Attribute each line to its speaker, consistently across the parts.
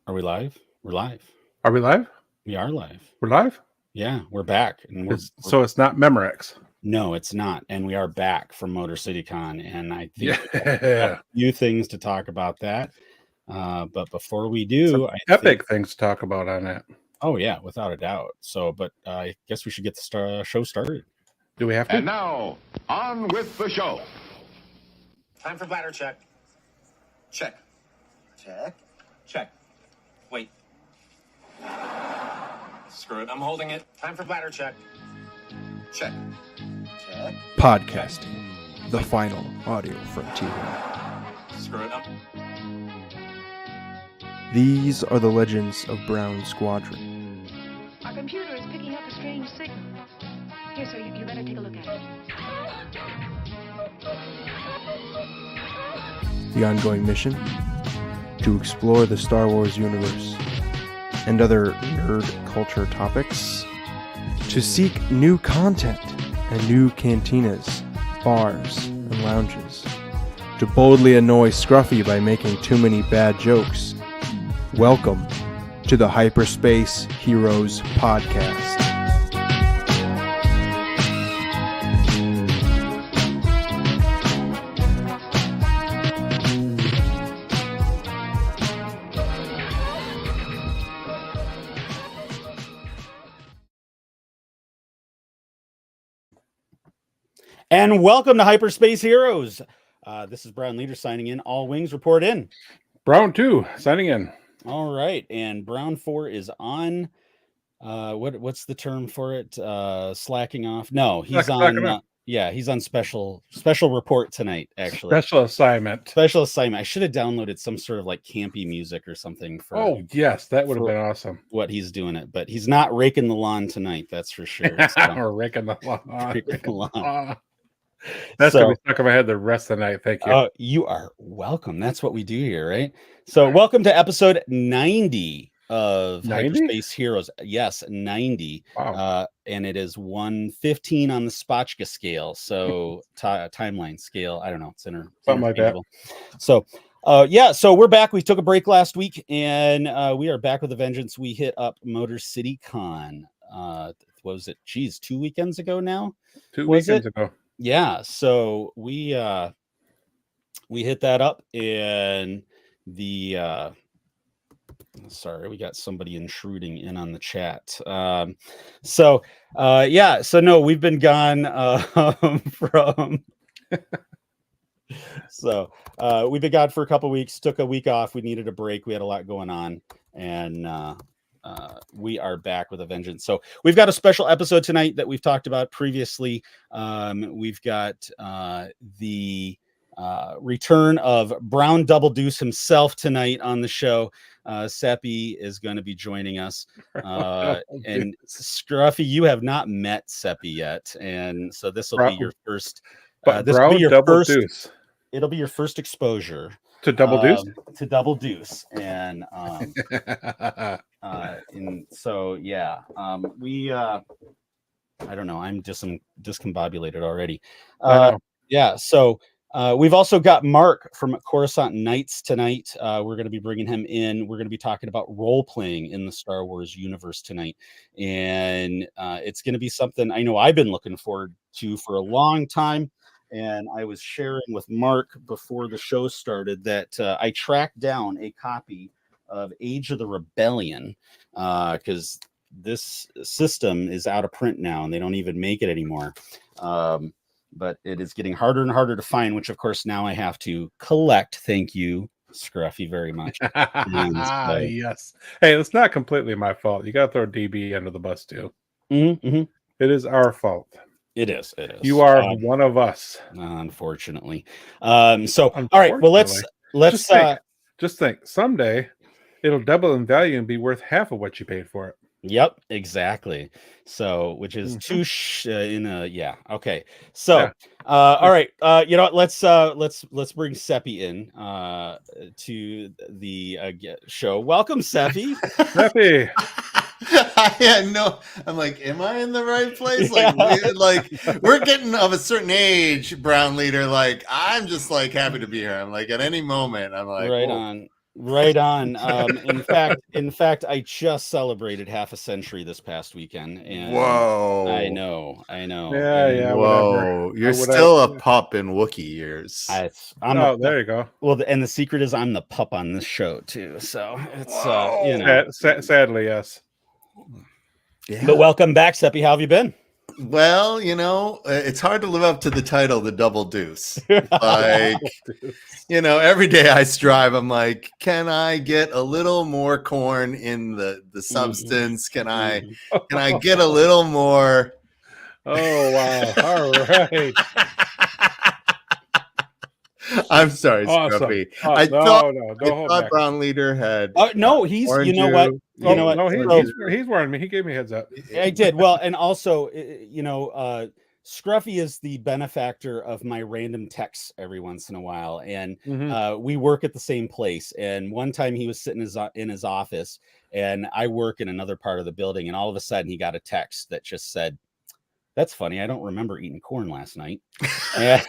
Speaker 1: Are we live? We're live.
Speaker 2: Are we live?
Speaker 1: We are live.
Speaker 2: We're live?
Speaker 1: Yeah, we're back. And
Speaker 2: So it's not Memorex.
Speaker 1: No, it's not. And we are back from Motor City Con. And I think we have
Speaker 2: Yeah.
Speaker 1: a few things to talk about that. But before we do,
Speaker 2: Some epic things to talk about on that.
Speaker 1: Oh, yeah, without a doubt. So, but I guess we should get the show started.
Speaker 2: Do we have to?
Speaker 3: And now, on with the show.
Speaker 4: Time for bladder check. Check. Check. Check. Wait. Screw it. I'm holding it. Time for bladder check. Check. Check.
Speaker 5: Podcasting, the final audio frontier.
Speaker 4: Screw it.
Speaker 5: These are the legends of Brown Squadron.
Speaker 6: Our computer is picking up a strange signal. Here, sir, you better take a look at it.
Speaker 5: The ongoing mission? To explore the Star Wars universe and other nerd culture topics. To seek new content and new cantinas, bars, and lounges. To boldly annoy Scruffy by making too many bad jokes. Welcome to the Hyperspace Heroes Podcast.
Speaker 1: And welcome to Hyperspace Heroes. This is Brown Leader signing in. All wings report in.
Speaker 2: Brown 2 signing in.
Speaker 1: All right, and Brown 4 is on. What's the term for it? Slacking off? No, he's on. He's on special report tonight. Actually,
Speaker 2: Special assignment.
Speaker 1: I should have downloaded some sort of like campy music or something for.
Speaker 2: Oh yes, that would have been awesome.
Speaker 1: What he's doing it, but he's not raking the lawn tonight. That's for sure. So,
Speaker 2: We're raking the lawn.
Speaker 1: raking the lawn.
Speaker 2: That's gonna be stuck in my head the rest of the night. Thank you.
Speaker 1: You are welcome. That's what we do here, right? So, welcome to episode 90 of
Speaker 2: 90?
Speaker 1: Hyperspace Heroes. Yes, 90.
Speaker 2: Wow.
Speaker 1: And it is 115 on the Spotchka scale. So, timeline scale. I don't know. It's
Speaker 2: Something like that.
Speaker 1: So, so we're back. We took a break last week, and we are back with a vengeance. We hit up Motor City Con. What was it? 2 weekends ago now?
Speaker 2: 2 weekends ago.
Speaker 1: Yeah, so we hit that up, and the sorry, we got somebody intruding in on the chat. So no, we've been gone from so we've been gone for a couple weeks, took a week off. We needed a break. We had a lot going on, and we are back with a vengeance. So we've got a special episode tonight that we've talked about previously. We've got the return of Brown Double Deuce himself tonight on the show. Seppi is going to be joining us. And Scruffy, you have not met Seppi yet. And so this will be your first. This will be your first. Deuce. It'll be your first exposure.
Speaker 2: To Double Deuce?
Speaker 1: To Double Deuce. And and so we I don't know, I'm just discombobulated already. So we've also got Mark from Coruscant Knights tonight. We're going to be bringing him in. We're going to be talking about role playing in the Star Wars universe tonight, and it's going to be something I know I've been looking forward to for a long time. And I was sharing with Mark before the show started that I tracked down a copy of Age of the Rebellion because this system is out of print now and they don't even make it anymore. But it is getting harder and harder to find, which of course now I have to collect. Thank you, Scruffy, very much.
Speaker 2: Yes. Hey, it's not completely my fault. You got to throw DB under the bus too.
Speaker 1: Mm-hmm.
Speaker 2: It is our fault.
Speaker 1: It is.
Speaker 2: You are one of us.
Speaker 1: Unfortunately. All right. Well, let's
Speaker 2: just think. Someday it'll double in value and be worth half of what you paid for it.
Speaker 1: Yep, exactly. So, which is okay. So, all right. You know what? Let's bring Seppi in to the show. Welcome, Seppi.
Speaker 2: Seppi.
Speaker 7: I'm like, am I in the right place? Like, we're getting of a certain age, Brown Leader. Like, I'm just like happy to be here. I'm like, at any moment, I'm like,
Speaker 1: right on. Right on. In fact, I just celebrated half a century this past weekend, and
Speaker 7: Whoa.
Speaker 1: I know.
Speaker 2: Yeah,
Speaker 7: Whoa.
Speaker 2: whatever.
Speaker 7: You're
Speaker 2: Whatever.
Speaker 7: still a pup in Wookiee years.
Speaker 2: There you go.
Speaker 1: Well, and the secret is I'm the pup on this show too. So it's
Speaker 2: Sadly, yes.
Speaker 7: Yeah.
Speaker 1: But welcome back, Seppi. How have you been?
Speaker 7: Well, it's hard to live up to the title, the Double Deuce. Like, every day I strive, I'm like, can I get a little more corn in the substance? Can I get a little more?
Speaker 2: Oh wow! All right.
Speaker 7: I'm sorry,
Speaker 2: Awesome.
Speaker 7: Scruffy.
Speaker 2: Oh,
Speaker 7: I thought
Speaker 2: hold back.
Speaker 7: Brown Leader had.
Speaker 1: No, he's. You know what? You know what?
Speaker 2: No,
Speaker 1: So-
Speaker 2: he's warned me. He gave me a heads up.
Speaker 1: I did. Well, and also, Scruffy is the benefactor of my random texts every once in a while, and we work at the same place. And one time he was sitting in his office, and I work in another part of the building, and all of a sudden he got a text that just said, "That's funny. I don't remember eating corn last night." And,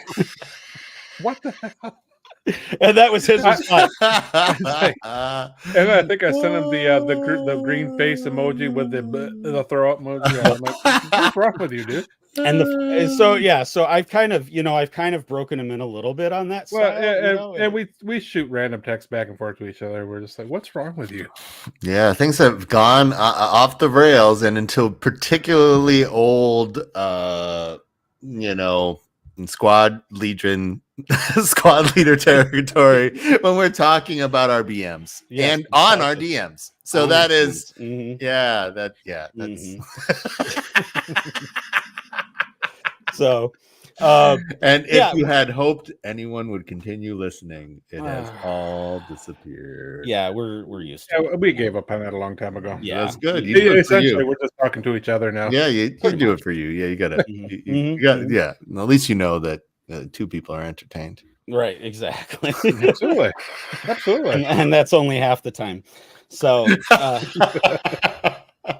Speaker 2: What the hell?
Speaker 1: and that was his response.
Speaker 2: And I think I sent him the green face emoji with the throw up emoji. I'm like, what's wrong with you, dude?
Speaker 1: And so I've kind of broken him in a little bit on that
Speaker 2: Well,
Speaker 1: style,
Speaker 2: and we shoot random texts back and forth to each other. We're just like, what's wrong with you?
Speaker 7: Yeah, things have gone off the rails, and into particularly old, squad leader territory when we're talking about our BMs and on our DMs. So that is, that's.
Speaker 1: So,
Speaker 7: and if you had hoped anyone would continue listening, it has all disappeared.
Speaker 1: Yeah, we're used to it.
Speaker 2: We gave up on that a long time ago.
Speaker 1: Yeah,
Speaker 7: that's good. You do it for
Speaker 2: Essentially,
Speaker 7: you.
Speaker 2: we're just talking to each other now.
Speaker 7: Yeah, you do it for you. Yeah, you gotta. You got. Yeah, at least you know that two people are entertained.
Speaker 1: Right, exactly.
Speaker 2: Absolutely.
Speaker 1: And that's only half the time. So,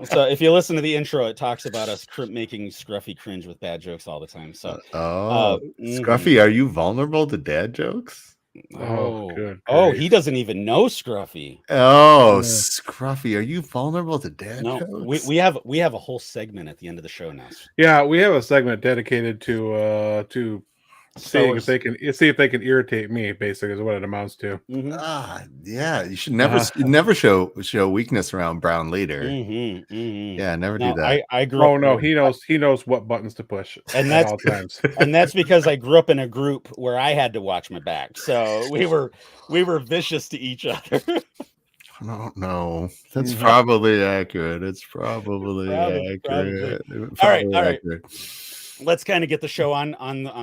Speaker 1: so if you listen to the intro, it talks about us making Scruffy cringe with bad jokes all the time. So,
Speaker 7: Scruffy, are you vulnerable to dad jokes?
Speaker 2: Good.
Speaker 1: Oh, he doesn't even know Scruffy.
Speaker 7: Oh, Scruffy, are you vulnerable to dad
Speaker 1: No,
Speaker 7: jokes?
Speaker 1: we have a whole segment at the end of the show now.
Speaker 2: Yeah, we have a segment dedicated to see if they can irritate me. Basically, is what it amounts to.
Speaker 7: Yeah, you should never show weakness around Brown later. Yeah, never do that.
Speaker 1: I grew up.
Speaker 2: Oh no, he knows what buttons to push at all times.
Speaker 1: And that's because I grew up in a group where I had to watch my back, so we were vicious to each other.
Speaker 7: I don't know. That's probably accurate. It's probably accurate.
Speaker 1: All right. Let's kind of get the show on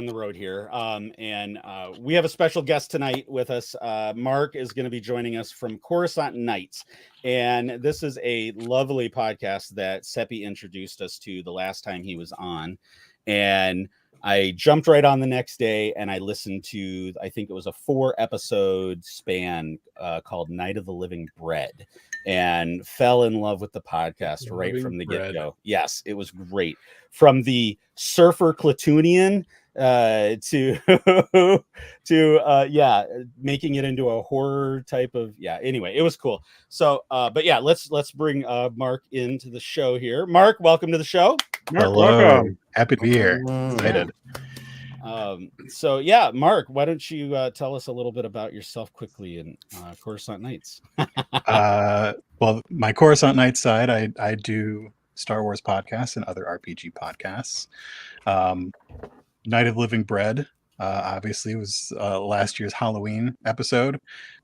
Speaker 1: the road here. And we have a special guest tonight with us. Mark is going to be joining us from Coruscant Nights. And this is a lovely podcast that Seppi introduced us to the last time he was on. And I jumped right on the next day and I listened to, I think it was a 4-episode span called Night of the Living Bread, and fell in love with the podcast right from the get-go. Yes, it was great. From the surfer Clatoonian to making it into a horror type of anyway, it was cool. So but let's bring Mark into the show here. Mark, welcome to the show.
Speaker 2: Mark,
Speaker 8: Hello.
Speaker 2: welcome.
Speaker 8: Happy to be here. Excited.
Speaker 1: Mark, why don't you tell us a little bit about yourself quickly in Coruscant Nights?
Speaker 8: Well, my Coruscant Nights side, I do Star Wars podcasts and other RPG podcasts. Night of Living Bread, obviously, was last year's Halloween episode.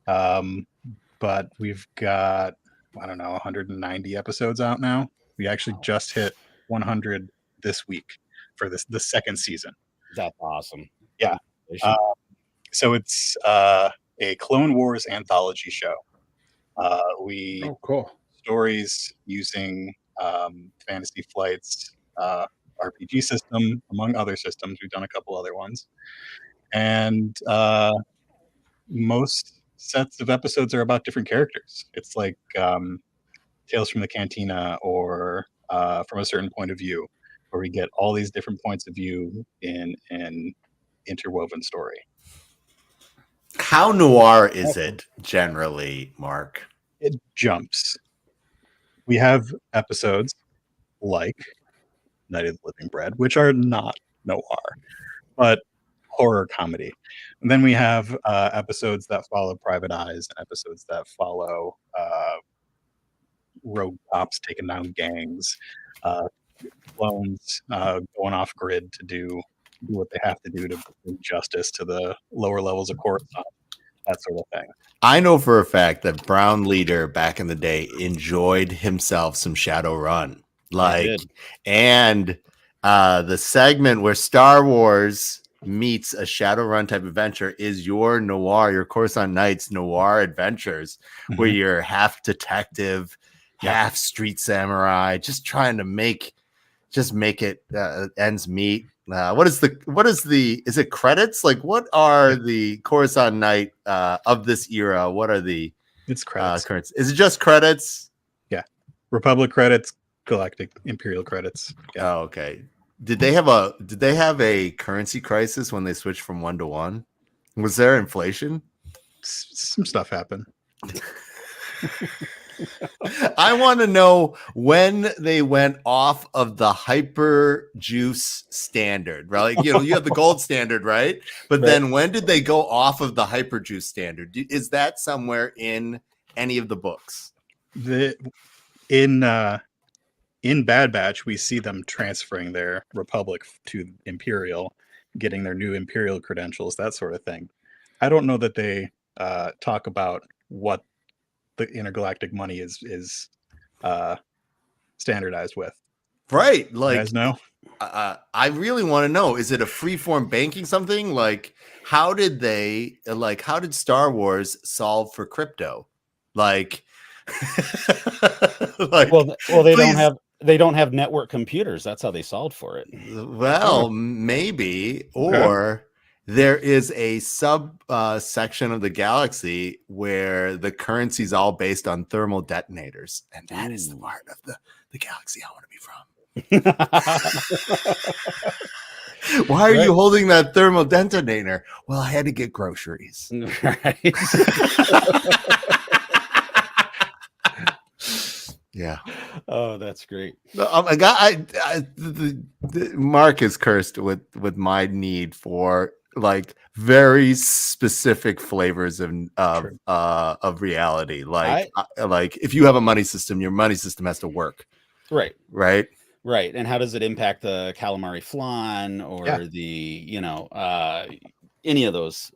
Speaker 8: But we've got, 190 episodes out now. We actually just hit 100 this week for the second season.
Speaker 1: That's awesome.
Speaker 8: Yeah. So it's a Clone Wars anthology show.
Speaker 2: Cool.
Speaker 8: Stories using Fantasy Flight's RPG system, among other systems. We've done a couple other ones. And most sets of episodes are about different characters. It's like Tales from the Cantina or From a Certain Point of View, where we get all these different points of view in an interwoven story.
Speaker 7: How noir is it generally, Mark?
Speaker 8: It jumps. We have episodes like Night of the Living Bread, which are not noir, but horror comedy. And then we have episodes that follow Private Eyes and episodes that follow rogue cops taking down gangs, clones going off grid to do what they have to do to bring justice to the lower levels of Coruscant, that sort of thing.
Speaker 7: I know for a fact that Brown Leader back in the day enjoyed himself some Shadowrun. And the segment where Star Wars meets a Shadowrun type adventure is your noir, your Coruscant Knights noir adventures, where you're half detective, half street samurai, just trying to make it ends meet. Is it credits? Like, what are the Coruscant Knight of this era? What are
Speaker 8: it's credits?
Speaker 7: Is it just credits?
Speaker 8: Yeah, Republic credits, Galactic Imperial credits. Yeah.
Speaker 7: Oh, okay. Did they have a currency crisis when they switched from 1 to 1? Was there inflation?
Speaker 8: Some stuff happened.
Speaker 7: I want to know when they went off of the hyper juice standard, right? Like, you have the gold standard, right? But then when did they go off of the hyper juice standard? Is that somewhere in any of the books?
Speaker 8: In Bad Batch, we see them transferring their Republic to Imperial, getting their new Imperial credentials, that sort of thing. I don't know that they talk about what the intergalactic money is standardized with.
Speaker 7: Right. Like,
Speaker 8: you guys know?
Speaker 7: I really want to know, is it a freeform banking something? Like, how did Star Wars solve for crypto? Like,
Speaker 1: they don't have network computers. That's how they solved for it.
Speaker 7: Well, maybe, or there is a sub section of the galaxy where the currency is all based on thermal detonators, and that is the part of the galaxy I want to be from. Why are you holding that thermal detonator? Well, I had to get groceries.
Speaker 1: Right.
Speaker 7: Yeah.
Speaker 1: Oh, that's great.
Speaker 7: Mark is cursed with my need for like very specific flavors of reality. Like if you have a money system, your money system has to work. Right.
Speaker 1: And how does it impact the calamari flan or any of those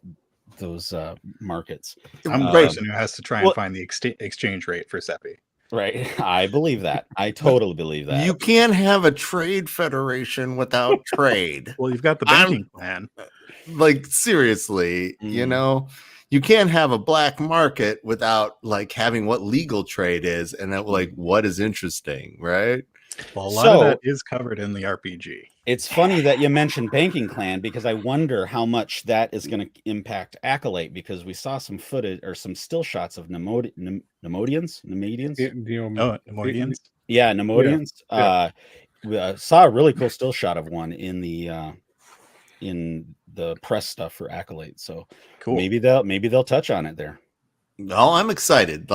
Speaker 1: markets?
Speaker 8: I'm the person who has to try and find the exchange rate for Seppi.
Speaker 1: Right. I believe that. I totally believe that.
Speaker 7: You can't have a trade federation without trade.
Speaker 8: Well, you've got the banking plan.
Speaker 7: Like, seriously, you can't have a black market without like having what legal trade is and that, like, what is interesting, right?
Speaker 8: Well, a lot of that is covered in the RPG.
Speaker 1: It's funny that you mentioned banking clan, because I wonder how much that is going to impact Acolyte, because we saw some footage or some still shots of Nemodians.
Speaker 2: Nemodians.
Speaker 1: Yeah, Nemodians.
Speaker 2: Yeah.
Speaker 1: We saw a really cool still shot of one in the press stuff for Acolyte. So
Speaker 8: cool.
Speaker 1: Maybe they'll touch on it there.
Speaker 7: Oh, I'm excited.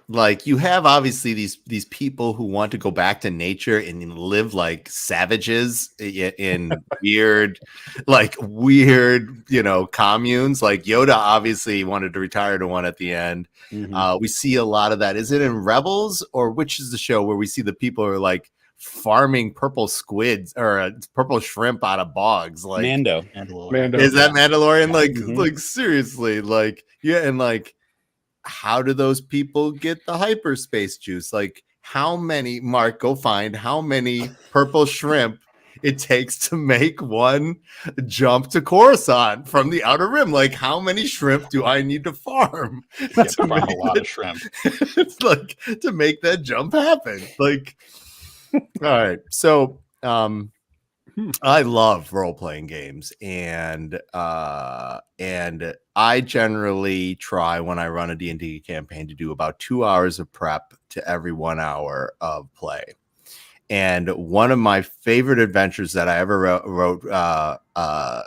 Speaker 7: Like you have obviously these people who want to go back to nature and live like savages in weird, communes. Like Yoda obviously wanted to retire to one at the end. We see a lot of that. Is it in Rebels, or which is the show where we see the people who are like farming purple squids or purple shrimp out of bogs? Like
Speaker 1: Mando.
Speaker 7: Is that Mandalorian? Like seriously, and how do those people get the hyperspace juice? Like, how many, Mark, go find how many purple shrimp it takes to make one jump to Coruscant from the outer rim. Like, how many shrimp do I need to farm?
Speaker 8: A lot of shrimp.
Speaker 7: It's like to make that jump happen. Like, all right. So, I love role-playing games, and I generally try, when I run a D&D campaign, to do about 2 hours of prep to every 1 hour of play. And one of my favorite adventures that I ever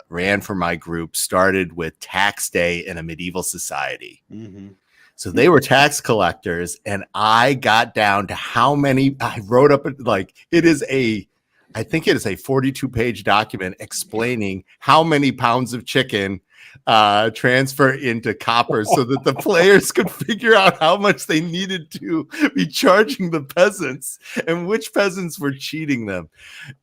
Speaker 7: ran for my group started with tax day in a medieval society.
Speaker 1: Mm-hmm.
Speaker 7: So they were tax collectors, and I got down to how many. I wrote up like I think it is a 42-page document explaining how many pounds of chicken transfer into copper so that the players could figure out how much they needed to be charging the peasants and which peasants were cheating them.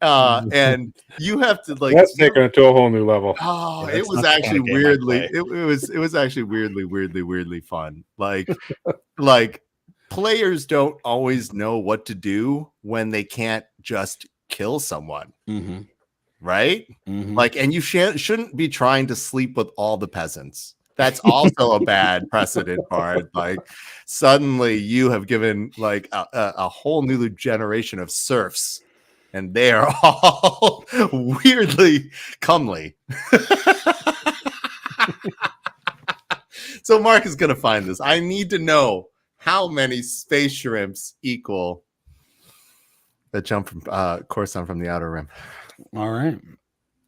Speaker 7: And you have to like
Speaker 2: that's taken it to a whole new level.
Speaker 7: Oh,
Speaker 8: Yeah,
Speaker 7: it was actually weirdly it was actually weirdly fun. Like players don't always know what to do when they can't just kill someone.
Speaker 1: Mm-hmm.
Speaker 7: Right?
Speaker 1: Mm-hmm.
Speaker 7: Like, and you shouldn't be trying to sleep with all the peasants. That's also a bad precedent part. Like, suddenly you have given like a whole new generation of serfs, and they are all weirdly comely. So Mark is going to find this. I need to know how many space shrimps equal the jump from Coruscant from the Outer Rim.
Speaker 1: All right.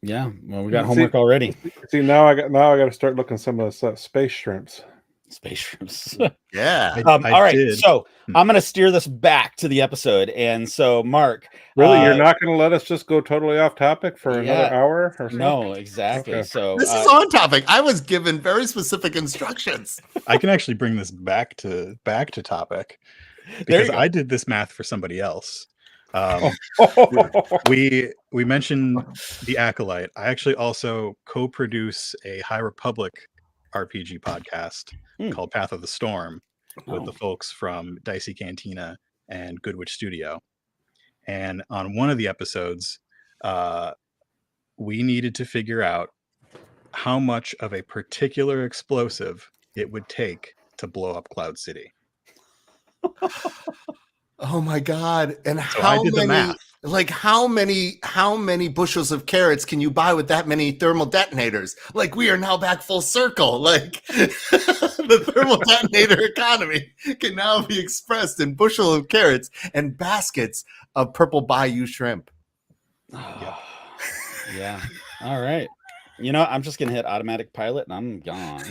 Speaker 1: Yeah. Well, we got homework already.
Speaker 2: See, now I got to start looking some of the space shrimps.
Speaker 1: Space shrimps.
Speaker 7: Yeah.
Speaker 1: All right. So I'm going to steer this back to the episode. And so, Mark.
Speaker 2: Really? You're not going to let us just go totally off topic for another hour or so?
Speaker 1: No, exactly. Okay. So
Speaker 7: this is on topic. I was given very specific instructions.
Speaker 8: I can actually bring this back to topic because I did this math for somebody else. We mentioned the Acolyte. I actually also co-produce a High Republic RPG podcast called Path of the Storm with the folks from Dicey Cantina and Goodwitch Studio. And on one of the episodes, we needed to figure out how much of a particular explosive it would take to blow up Cloud City.
Speaker 7: Oh my God. And
Speaker 8: so how
Speaker 7: many bushels of carrots can you buy with that many thermal detonators? Like, we are now back full circle. Like, the thermal detonator economy can now be expressed in bushel of carrots and baskets of purple bayou shrimp.
Speaker 1: Yeah. All right. You know, I'm just going to hit automatic pilot and I'm gone.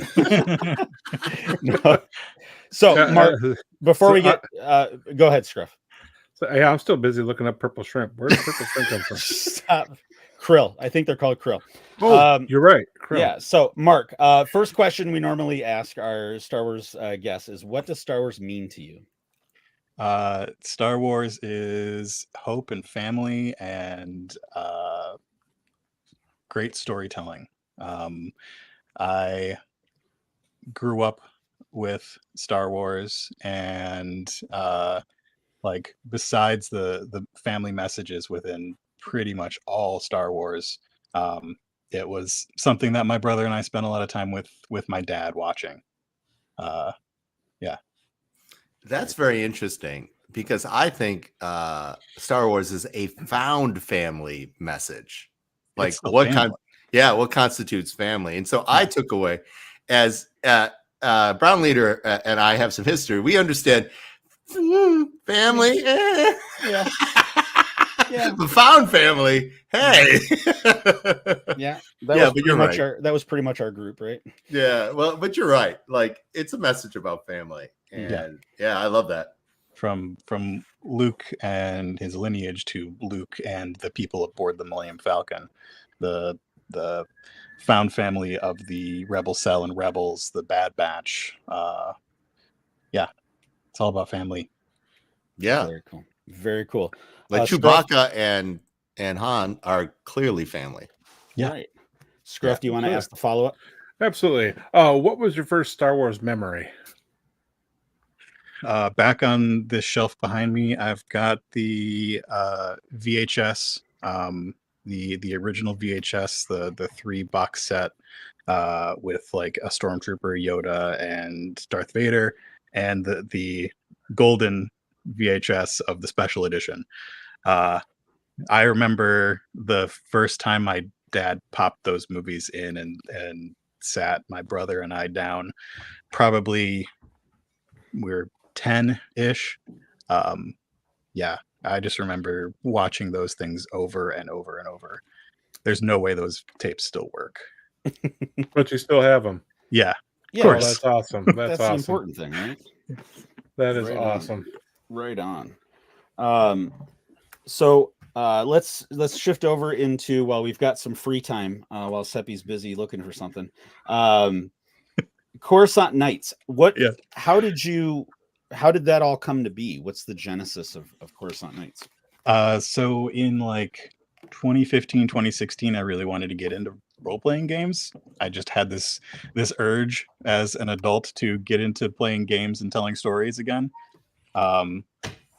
Speaker 1: No. So, Mark, before we get, go ahead, Scruff.
Speaker 2: So, yeah, I'm still busy looking up purple shrimp. Where does purple shrimp come from?
Speaker 1: Stop. Krill. I think they're called krill.
Speaker 2: Oh, you're right. Krill.
Speaker 1: Yeah. So, Mark, first question we normally ask our Star Wars guests is, what does Star Wars mean to you?
Speaker 8: Star Wars is hope and family and great storytelling. I grew up with Star Wars, and like, besides the family messages within pretty much all Star Wars, it was something that my brother and I spent a lot of time with my dad watching. Yeah.
Speaker 7: That's very interesting, because I think Star Wars is a found family message. Like, what constitutes family? And so I took away, as Brown Leader and I have some history. We understand family.
Speaker 1: Yeah.
Speaker 7: The found family. Hey.
Speaker 1: But you're right. That was pretty much our group, right?
Speaker 7: Yeah. Well, but you're right. Like, it's a message about family, and I love that.
Speaker 8: From Luke and his lineage to Luke and the people aboard the Millennium Falcon, the found family of the Rebel Cell and Rebels, the Bad Batch. It's all about family.
Speaker 7: Yeah,
Speaker 1: very cool. Very cool.
Speaker 7: Like Chewbacca and Han are clearly family.
Speaker 8: Yeah.
Speaker 1: Right. Scruff, do you want to ask the follow-up?
Speaker 2: Absolutely. What was your first Star Wars memory?
Speaker 8: Back on this shelf behind me, I've got the VHS, the original VHS, the 3-box set with like a Stormtrooper, Yoda, and Darth Vader, and the golden VHS of the special edition. I remember the first time my dad popped those movies in and sat my brother and I down. Probably we're 10-ish. I just remember watching those things over and over and over. There's no way those tapes still work.
Speaker 2: But you still have them.
Speaker 8: Yeah,
Speaker 1: Yeah,
Speaker 2: Oh,
Speaker 8: course.
Speaker 2: that's awesome. That's
Speaker 1: the
Speaker 2: awesome.
Speaker 1: important thing, right?
Speaker 2: That is
Speaker 1: Right on.
Speaker 2: awesome.
Speaker 1: Right on. So let's shift over into, while we've got some free time while Seppi's busy looking for something. Coruscant Nights.
Speaker 8: Yeah.
Speaker 1: How did that all come to be? What's the genesis of Coruscant Nights?
Speaker 8: So in like 2015, 2016, I really wanted to get into role-playing games. I just had this urge as an adult to get into playing games and telling stories again.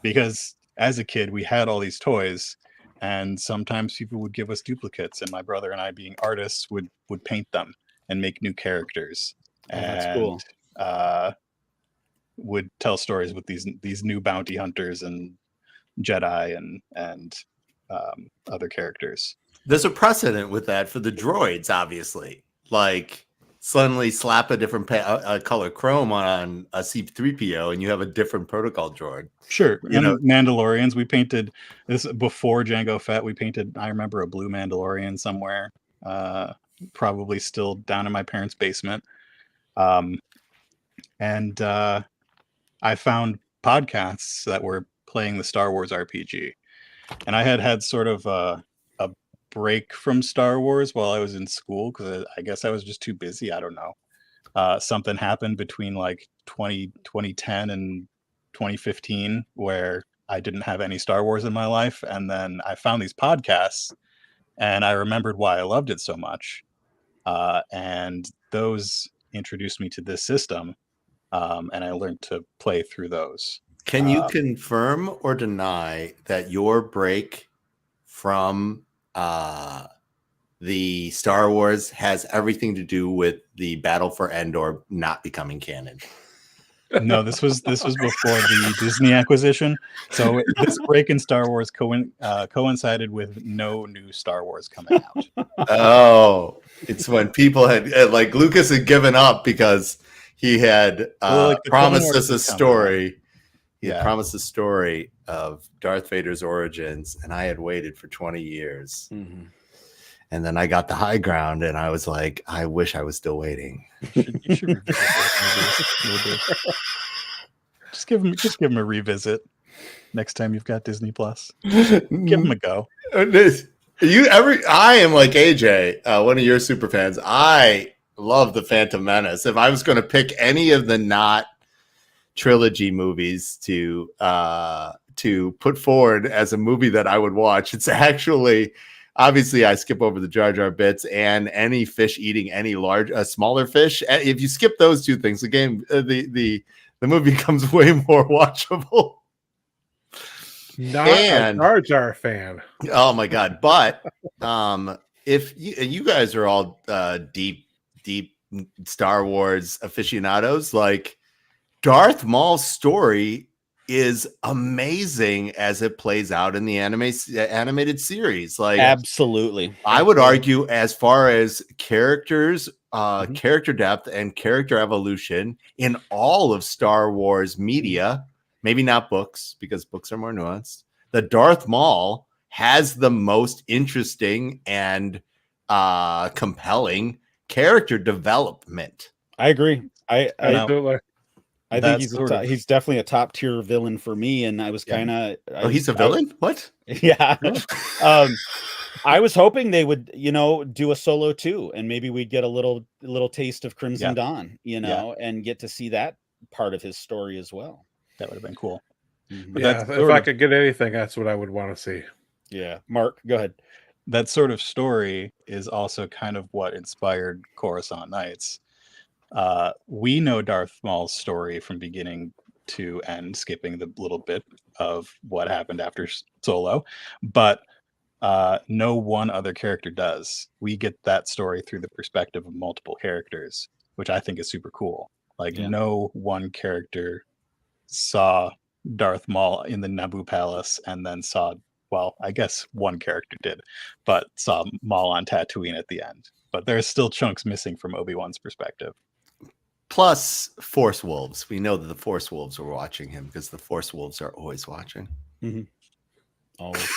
Speaker 8: Because as a kid, we had all these toys, and sometimes people would give us duplicates, and my brother and I, being artists, would paint them and make new characters.
Speaker 1: That's cool.
Speaker 8: Would tell stories with these new bounty hunters and Jedi and other characters.
Speaker 7: There's a precedent with that for the droids, obviously. Like, suddenly slap a different color chrome on a C-3PO and you have a different protocol droid.
Speaker 8: Sure.
Speaker 7: You know,
Speaker 8: Mandalorians, we painted this before Jango Fett. We painted, I remember, a blue Mandalorian somewhere, probably still down in my parents' basement. And I found podcasts that were playing the Star Wars RPG. And I had sort of a break from Star Wars while I was in school, because I guess I was just too busy. I don't know. Something happened between like 2010 and 2015 where I didn't have any Star Wars in my life. And then I found these podcasts and I remembered why I loved it so much. And those introduced me to this system. And I learned to play through those.
Speaker 7: Can you confirm or deny that your break from the Star Wars has everything to do with the Battle for Endor not becoming canon?
Speaker 8: No, this was before the Disney acquisition. So this break in Star Wars coincided with no new Star Wars coming out.
Speaker 7: Oh, it's when people had like Lucas had given up because he had promised us a story. He had promised a story of Darth Vader's origins, and I had waited for 20 years.
Speaker 1: Mm-hmm.
Speaker 7: And then I got the high ground, and I was like, I wish I was still waiting.
Speaker 8: You should revisit this. Just give him a revisit next time you've got Disney Plus. Give him a go.
Speaker 7: I am like AJ, one of your super fans. I love the Phantom Menace. If I was going to pick any of the not trilogy movies to put forward as a movie that I would watch, it's actually, obviously I skip over the Jar Jar bits and any fish eating any smaller fish. If you skip those two things, the game, the movie becomes way more watchable.
Speaker 2: Not a Jar Jar fan.
Speaker 7: Oh my god! But if you guys are all deep Star Wars aficionados, like, Darth Maul's story is amazing as it plays out in the animated series. Like,
Speaker 1: absolutely,
Speaker 7: I would argue, as far as characters, character depth, and character evolution in all of Star Wars media, maybe not books because books are more nuanced, the Darth Maul has the most interesting and compelling character development.
Speaker 1: I agree.
Speaker 2: Absolutely.
Speaker 1: I think he's definitely a top tier villain for me. And I was kind of,
Speaker 7: he's a villain? What?
Speaker 1: Yeah. I was hoping they would, do a solo too, and maybe we'd get a little taste of Crimson Dawn, and get to see that part of his story as well.
Speaker 8: That would have been cool.
Speaker 1: Mm-hmm.
Speaker 8: But
Speaker 2: yeah, if I could get anything, that's what I would want to see.
Speaker 1: Yeah. Mark, go ahead.
Speaker 8: That sort of story is also kind of what inspired Coruscant Nights. We know Darth Maul's story from beginning to end, skipping the little bit of what happened after Solo, but no one other character does. We get that story through the perspective of multiple characters, which I think is super cool. Like, no one character saw Darth Maul in the Naboo Palace and then saw, well, I guess one character did, but saw Maul on Tatooine at the end. But there's still chunks missing from Obi-Wan's perspective.
Speaker 7: Plus Force Wolves. We know that the Force Wolves are watching him because the Force Wolves are always watching.
Speaker 1: Mm-hmm. Always.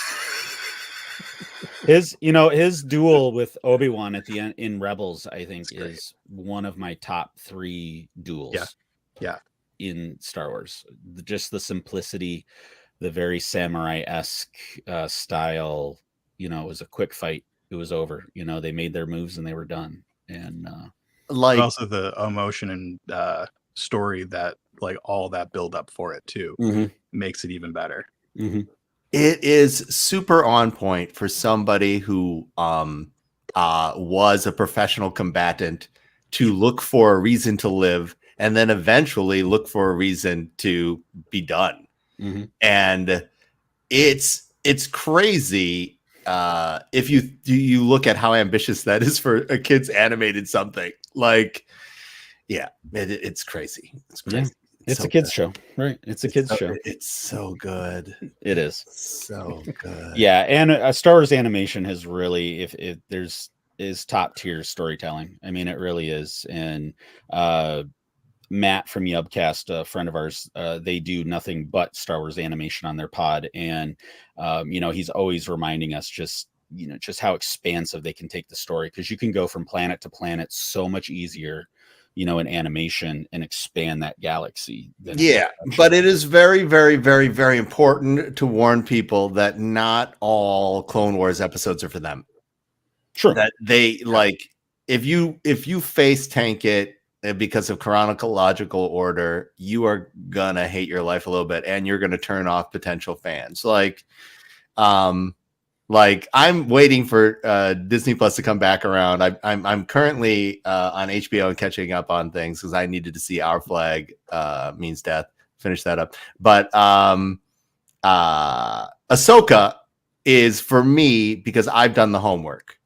Speaker 1: His duel with Obi-Wan at the end in Rebels, I think, is one of my top 3 duels.
Speaker 5: Yeah.
Speaker 1: In Star Wars, just the simplicity, the very samurai-esque style. It was a quick fight. It was over. They made their moves and they were done. And
Speaker 8: but also the emotion and story that like all that build up for it too makes it even better.
Speaker 7: It is super on point for somebody who was a professional combatant to look for a reason to live and then eventually look for a reason to be done. And it's crazy if you look at how ambitious that is for a kid's animated something. Like, yeah, it's crazy. It's crazy.
Speaker 1: Yeah. It's a kids show, right? It's a kids show.
Speaker 7: It's so good.
Speaker 1: It is
Speaker 7: so good.
Speaker 1: Yeah, and Star Wars animation has really, if there's top tier storytelling. I mean, it really is. And Matt from Yubcast, a friend of ours, they do nothing but Star Wars animation on their pod, and he's always reminding us just how expansive they can take the story, because you can go from planet to planet so much easier in animation and expand that galaxy.
Speaker 7: Yeah, but it is very, very, very, very important to warn people that not all Clone Wars episodes are for them.
Speaker 1: Sure.
Speaker 7: That they like, if you face tank it because of chronological order, you are gonna hate your life a little bit, and you're gonna turn off potential fans. Like I'm waiting for Disney Plus to come back around. I'm currently on HBO and catching up on things because I needed to see Our Flag Means Death. Finish that up. But Ahsoka is for me because I've done the homework.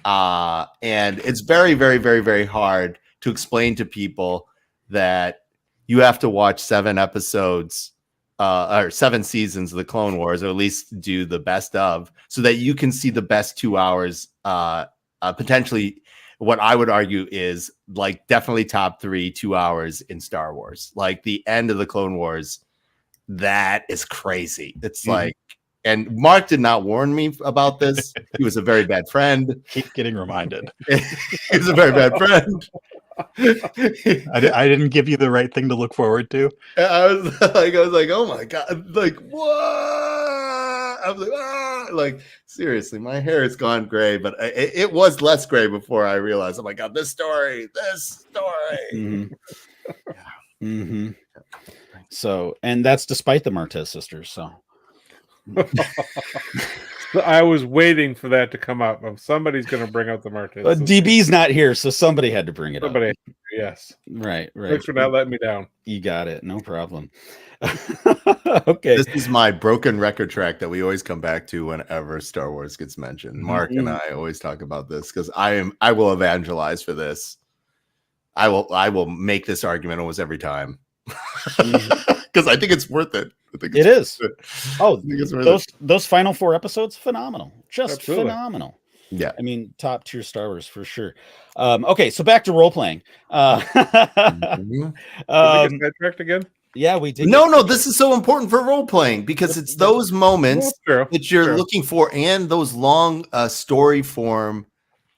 Speaker 7: And it's very, very, very, very hard to explain to people that you have to watch 7 episodes or 7 seasons of the Clone Wars, or at least do the best of, so that you can see the best 2 hours. Potentially, what I would argue is like definitely top 3 2 hours in Star Wars. Like the end of the Clone Wars, that is crazy. It's like, and Mark did not warn me about this. He was a very bad friend.
Speaker 8: Keep getting reminded.
Speaker 7: He was a very bad friend.
Speaker 8: I didn't give you the right thing to look forward to.
Speaker 7: I was like, oh my god, like what? I was like, like seriously, my hair has gone gray, but it was less gray before I realized, oh my god, this story.
Speaker 1: So, and that's despite the Martez sisters. So.
Speaker 2: I was waiting for that to come up. Somebody's going to bring up the Martez.
Speaker 1: DB's not here, so somebody had to bring it up.
Speaker 2: Yes.
Speaker 1: Right.
Speaker 2: Thanks for not letting me down.
Speaker 1: You got it. No problem. Okay.
Speaker 7: This is my broken record track that we always come back to whenever Star Wars gets mentioned. Mark and I always talk about this because I will evangelize for this. I will make this argument almost every time. Because I think it's worth it.
Speaker 1: It is. Oh, those final 4 episodes, phenomenal. Just Absolutely. Phenomenal.
Speaker 7: Yeah.
Speaker 1: I mean, top tier Star Wars for sure. Okay, so back to role playing.
Speaker 2: Did we get sidetracked again?
Speaker 1: Yeah, we did.
Speaker 7: No, this is so important for role playing because it's those moments that you're looking for, and those long story form,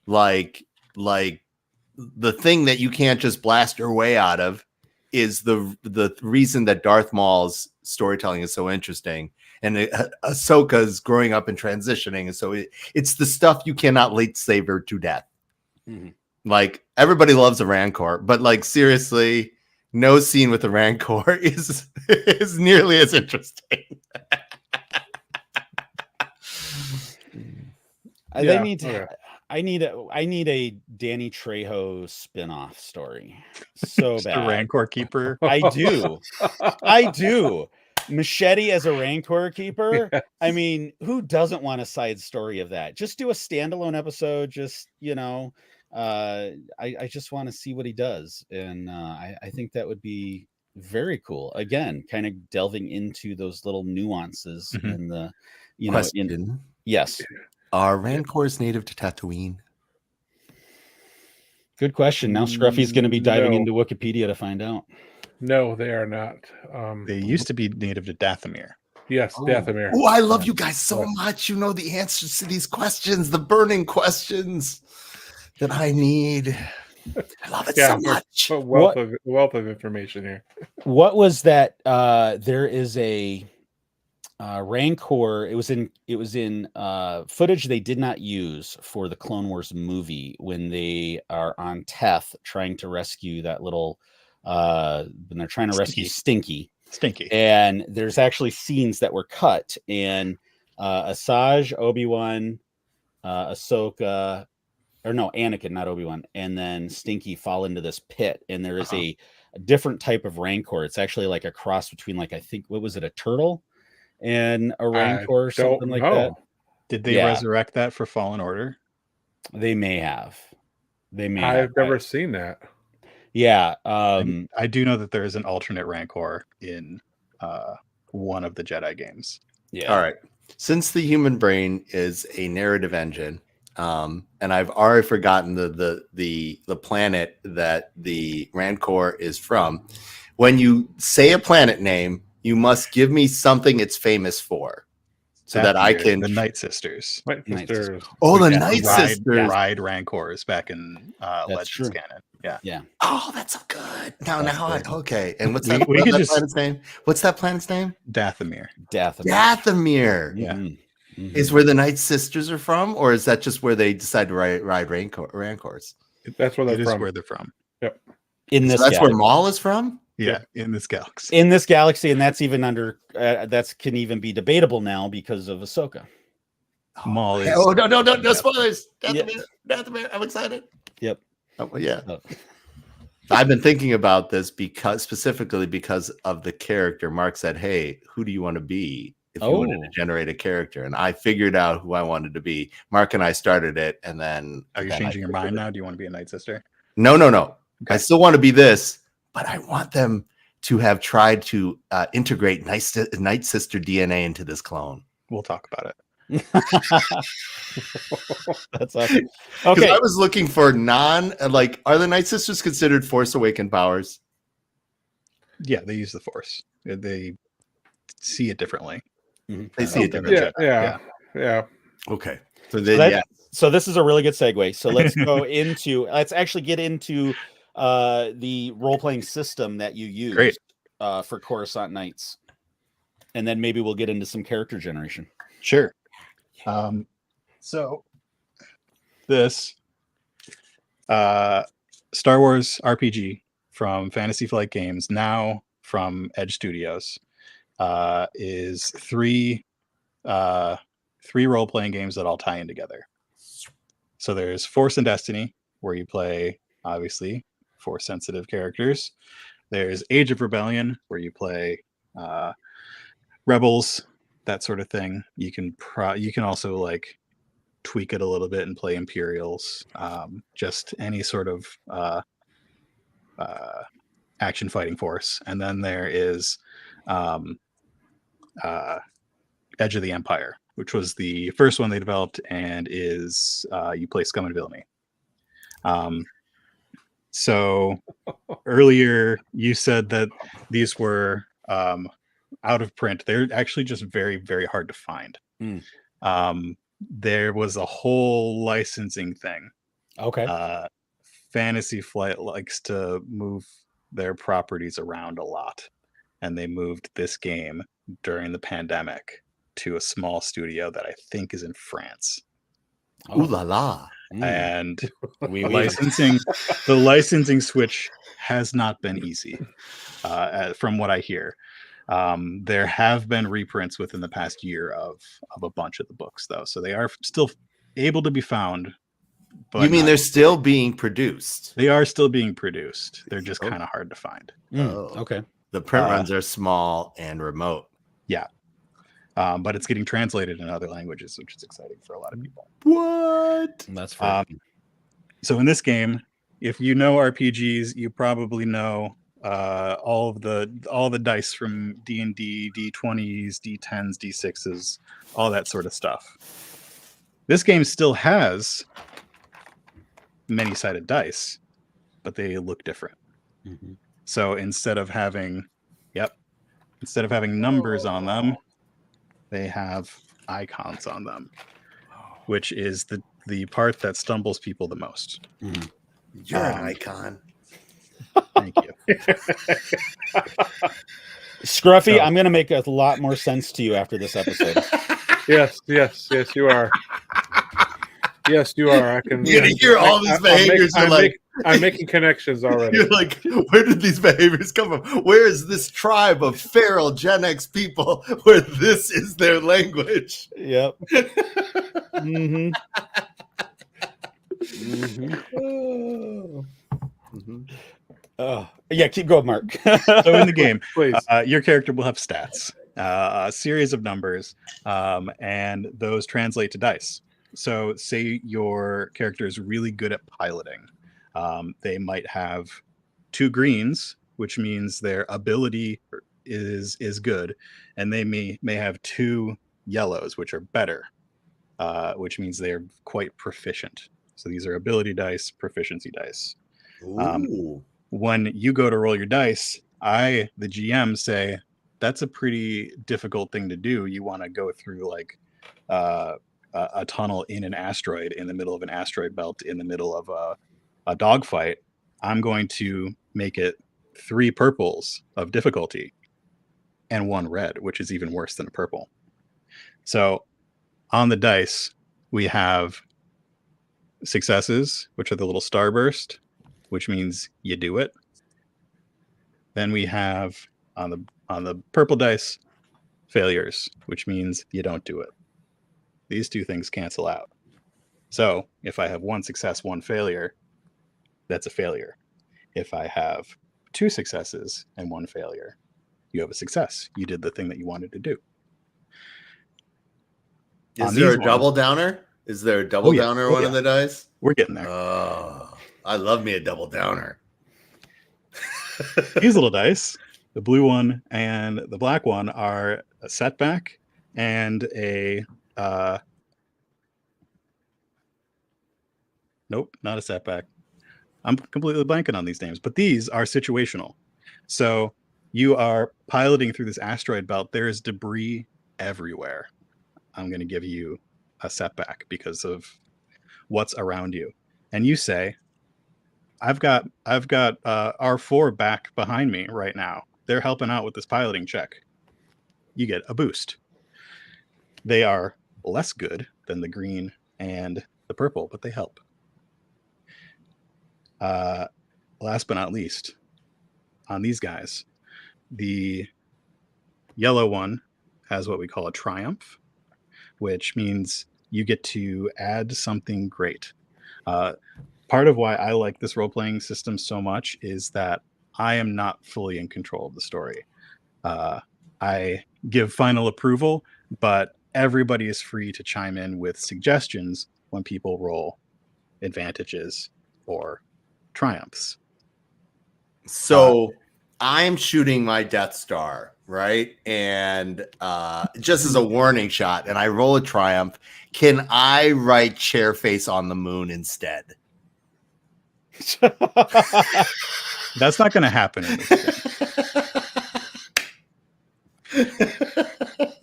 Speaker 7: like the thing that you can't just blast your way out of. Is the reason that Darth Maul's storytelling is so interesting, and Ahsoka's growing up and transitioning, and so it's the stuff you cannot late savor to death. Like everybody loves a Rancor, but like seriously, no scene with a Rancor is nearly as interesting.
Speaker 1: I need a Danny Trejo spin-off story. So bad.
Speaker 8: A Rancor keeper.
Speaker 1: I do. Machete as a Rancor keeper. Yes. I mean, who doesn't want a side story of that? Just do a standalone episode. Just, I just want to see what he does. And I think that would be very cool. Again, kind of delving into those little nuances in the,
Speaker 7: Question.
Speaker 1: Yes.
Speaker 7: Are Rancors native to Tatooine?
Speaker 1: Good question. Now Scruffy's going to be diving into Wikipedia to find out.
Speaker 2: No, they are not.
Speaker 8: They used to be native to Dathomir.
Speaker 2: Yes, Dathomir.
Speaker 7: Oh, I love you guys so much. You know the answers to these questions, the burning questions that I need. I love it so much.
Speaker 2: A wealth of information here.
Speaker 1: What was that? There is a Rancor. It was in footage they did not use for the Clone Wars movie when they are on Teth trying to rescue that little when they're trying to rescue Stinky. And there's actually scenes that were cut, and Asajj, Obi-Wan, Ahsoka, or no, Anakin, not Obi-Wan, and then Stinky fall into this pit, and there is a different type of Rancor. It's actually like a cross between, like, I think, what was it, a turtle and a Rancor or something like that.
Speaker 8: Did they resurrect that for Fallen Order?
Speaker 1: They may have.
Speaker 2: I've never seen that.
Speaker 1: Yeah.
Speaker 8: I do know that there is an alternate Rancor in one of the Jedi games.
Speaker 1: Yeah.
Speaker 7: All right. Since the human brain is a narrative engine, and I've already forgotten the planet that the Rancor is from, when you say a planet name, you must give me something it's famous for. So that I can...
Speaker 8: The Night Sisters.
Speaker 2: Night Sisters.
Speaker 7: Oh, the Night Sisters.
Speaker 8: Ride Rancors back in Legends canon. Yeah.
Speaker 1: Yeah.
Speaker 7: Oh, that's so good. Okay. And what's
Speaker 8: We
Speaker 7: that
Speaker 8: could just-
Speaker 7: planet's name? What's that planet's name?
Speaker 8: Dathomir.
Speaker 7: Dathomir.
Speaker 8: Yeah.
Speaker 1: Mm-hmm.
Speaker 7: Is where the Night Sisters are from, or is that just where they decide to ride Rancors?
Speaker 2: That's where they're from.
Speaker 8: Where they're from.
Speaker 2: Yep.
Speaker 1: In this,
Speaker 7: that's where Maul is from.
Speaker 8: Yeah, in this galaxy.
Speaker 1: In this galaxy, and that's even under that can even be debatable now because of Ahsoka.
Speaker 8: Maul is.
Speaker 7: Oh no spoilers! Dathomir, I'm excited.
Speaker 1: Yep.
Speaker 7: Oh, yeah. I've been thinking about this specifically because of the character. Mark said, "Hey, who do you want to be if you wanted to generate a character?" And I figured out who I wanted to be. Mark and I started it, and then
Speaker 8: are you changing your mind now? Do you want to be a Night Sister?
Speaker 7: No. Okay. I still want to be this, but I want them to have tried to integrate Night Sister DNA into this clone.
Speaker 8: We'll talk about it.
Speaker 1: That's awesome. Okay,
Speaker 7: I was looking for are the Night Sisters considered Force Awakened powers?
Speaker 8: Yeah, they use the Force. They see it differently.
Speaker 1: Mm-hmm.
Speaker 7: They see it differently.
Speaker 2: Yeah.
Speaker 7: Okay.
Speaker 1: So this is a really good segue. So let's actually get into the role-playing system that you use for Coruscant Nights, and then maybe we'll get into some character generation.
Speaker 8: Sure. So this Star Wars RPG from Fantasy Flight Games, now from Edge Studios, is three role-playing games that all tie in together. So there's Force and Destiny, where you play, obviously, Force-sensitive characters. There's Age of Rebellion, where you play rebels, that sort of thing. You can also like tweak it a little bit and play Imperials, just any sort of action fighting force. And then there is Edge of the Empire, which was the first one they developed, and is you play Scum and Villainy. So earlier you said that these were out of print. They're actually just very, very hard to find. There was a whole licensing thing.
Speaker 1: Okay.
Speaker 8: Fantasy Flight likes to move their properties around a lot, and they moved this game during the pandemic to a small studio that I think is in France.
Speaker 7: Ooh la la.
Speaker 8: And the licensing switch has not been easy, from what I hear. There have been reprints within the past year of a bunch of the books, though, so they are still able to be found. But
Speaker 7: you mean they're still being produced?
Speaker 8: They are still being produced. They're just kind of hard to find.
Speaker 1: Okay.
Speaker 7: The print runs are small and remote.
Speaker 8: Yeah. But it's getting translated in other languages, which is exciting for a lot of people.
Speaker 7: What?
Speaker 1: That's right.
Speaker 8: So in this game, if you know RPGs, you probably know all the dice from D&D, D20s, D10s, D6s, all that sort of stuff. This game still has many-sided dice, but they look different.
Speaker 1: Mm-hmm.
Speaker 8: So instead of having numbers on them, they have icons on them, which is the part that stumbles people the most.
Speaker 7: You're an icon.
Speaker 8: Thank you.
Speaker 1: Scruffy,
Speaker 8: So-
Speaker 1: I'm going to make a lot more sense to you after this episode.
Speaker 2: Yes, you are. Yes, you are. I can.
Speaker 7: You're gonna hear all these behaviors.
Speaker 2: I'm making connections already.
Speaker 7: You're like, where did these behaviors come from? Where is this tribe of feral Gen X people where this is their language?
Speaker 1: Yep. Mm-hmm. Yeah, keep going, Mark.
Speaker 8: So in the game,
Speaker 2: Please.
Speaker 8: your character will have stats, a series of numbers, and those translate to dice. So say your character is really good at piloting. They might have 2 greens, which means their ability is good, and they may have 2 yellows, which are better, which means they're quite proficient. So these are ability dice, proficiency dice. When you go to roll your dice, I, the GM, say that's a pretty difficult thing to do. You want to go through like a tunnel in an asteroid, in the middle of an asteroid belt, in the middle of a dogfight. I'm going to make it 3 purples of difficulty and 1 red, which is even worse than a purple. So on the dice, we have successes, which are the little starburst, which means you do it. Then we have on the purple dice, failures, which means you don't do it. These 2 things cancel out. So if I have 1 success, 1 failure, that's a failure. If I have 2 successes and 1 failure, you have a success. You did the thing that you wanted to do.
Speaker 7: Is there a double downer? Is there a double downer on one of the dice?
Speaker 8: We're getting there.
Speaker 7: Oh, I love me a double downer.
Speaker 8: These little dice, the blue one and the black one, are a setback and a nope, not a setback. I'm completely blanking on these names, but these are situational. So you are piloting through this asteroid belt. There is debris everywhere. I'm going to give you a setback because of what's around you. And you say, I've got R4 back behind me right now. They're helping out with this piloting check. You get a boost. They are less good than the green and the purple, but they help. Last but not least, on these guys, the yellow one has what we call a triumph, which means you get to add something great. Part of why I like this role-playing system so much is that I am not fully in control of the story. I give final approval, but everybody is free to chime in with suggestions when people roll advantages or triumphs.
Speaker 7: So I'm shooting my Death Star, right? And just as a warning shot, and I roll a triumph, can I write Chairface on the moon instead?
Speaker 8: That's not going to happen in this game.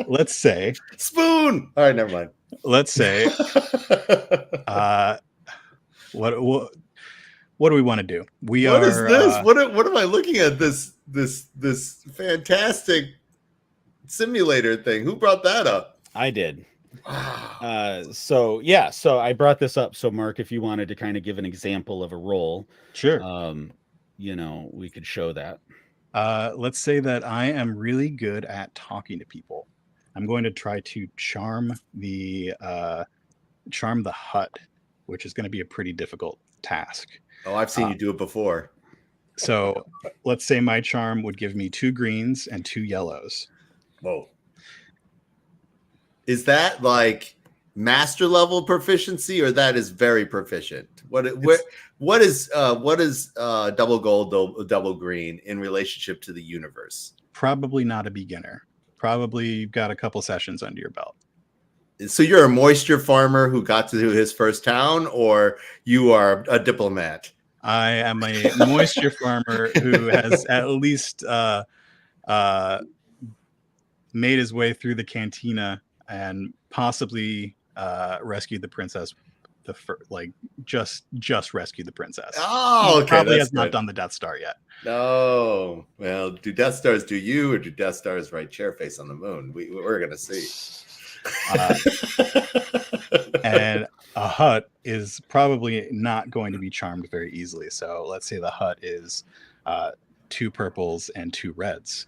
Speaker 8: Let's say
Speaker 7: Spoon. All right, never mind.
Speaker 8: Let's say what do we want to do?
Speaker 7: What is this? What am I looking at? This fantastic simulator thing. Who brought that up?
Speaker 1: I did.
Speaker 7: Wow.
Speaker 1: So I brought this up. So Mark, if you wanted to kind of give an example of a role,
Speaker 8: sure.
Speaker 1: We could show that.
Speaker 8: Let's say that I am really good at talking to people. I'm going to try to charm the hut, which is going to be a pretty difficult task.
Speaker 7: Oh, I've seen you do it before.
Speaker 8: So let's say my charm would give me 2 greens and 2 yellows.
Speaker 7: Whoa. Is that like master level proficiency, or that is very proficient? What is double gold, double green in relationship to the universe?
Speaker 8: Probably not a beginner. Probably you've got a couple sessions under your belt.
Speaker 7: So you're a moisture farmer who got to his first town, or you are a diplomat?
Speaker 8: I am a moisture farmer who has at least made his way through the cantina and possibly rescued the princess. Just rescued the princess.
Speaker 7: Oh,
Speaker 8: He
Speaker 7: okay.
Speaker 8: probably
Speaker 7: That's
Speaker 8: has not
Speaker 7: good.
Speaker 8: done the Death Star yet.
Speaker 7: No. Well, do Death Stars do you, or do Death Stars write Chairface on the moon? We're going to see.
Speaker 8: And a Hutt is probably not going to be charmed very easily. So let's say the Hutt is 2 purples and 2 reds.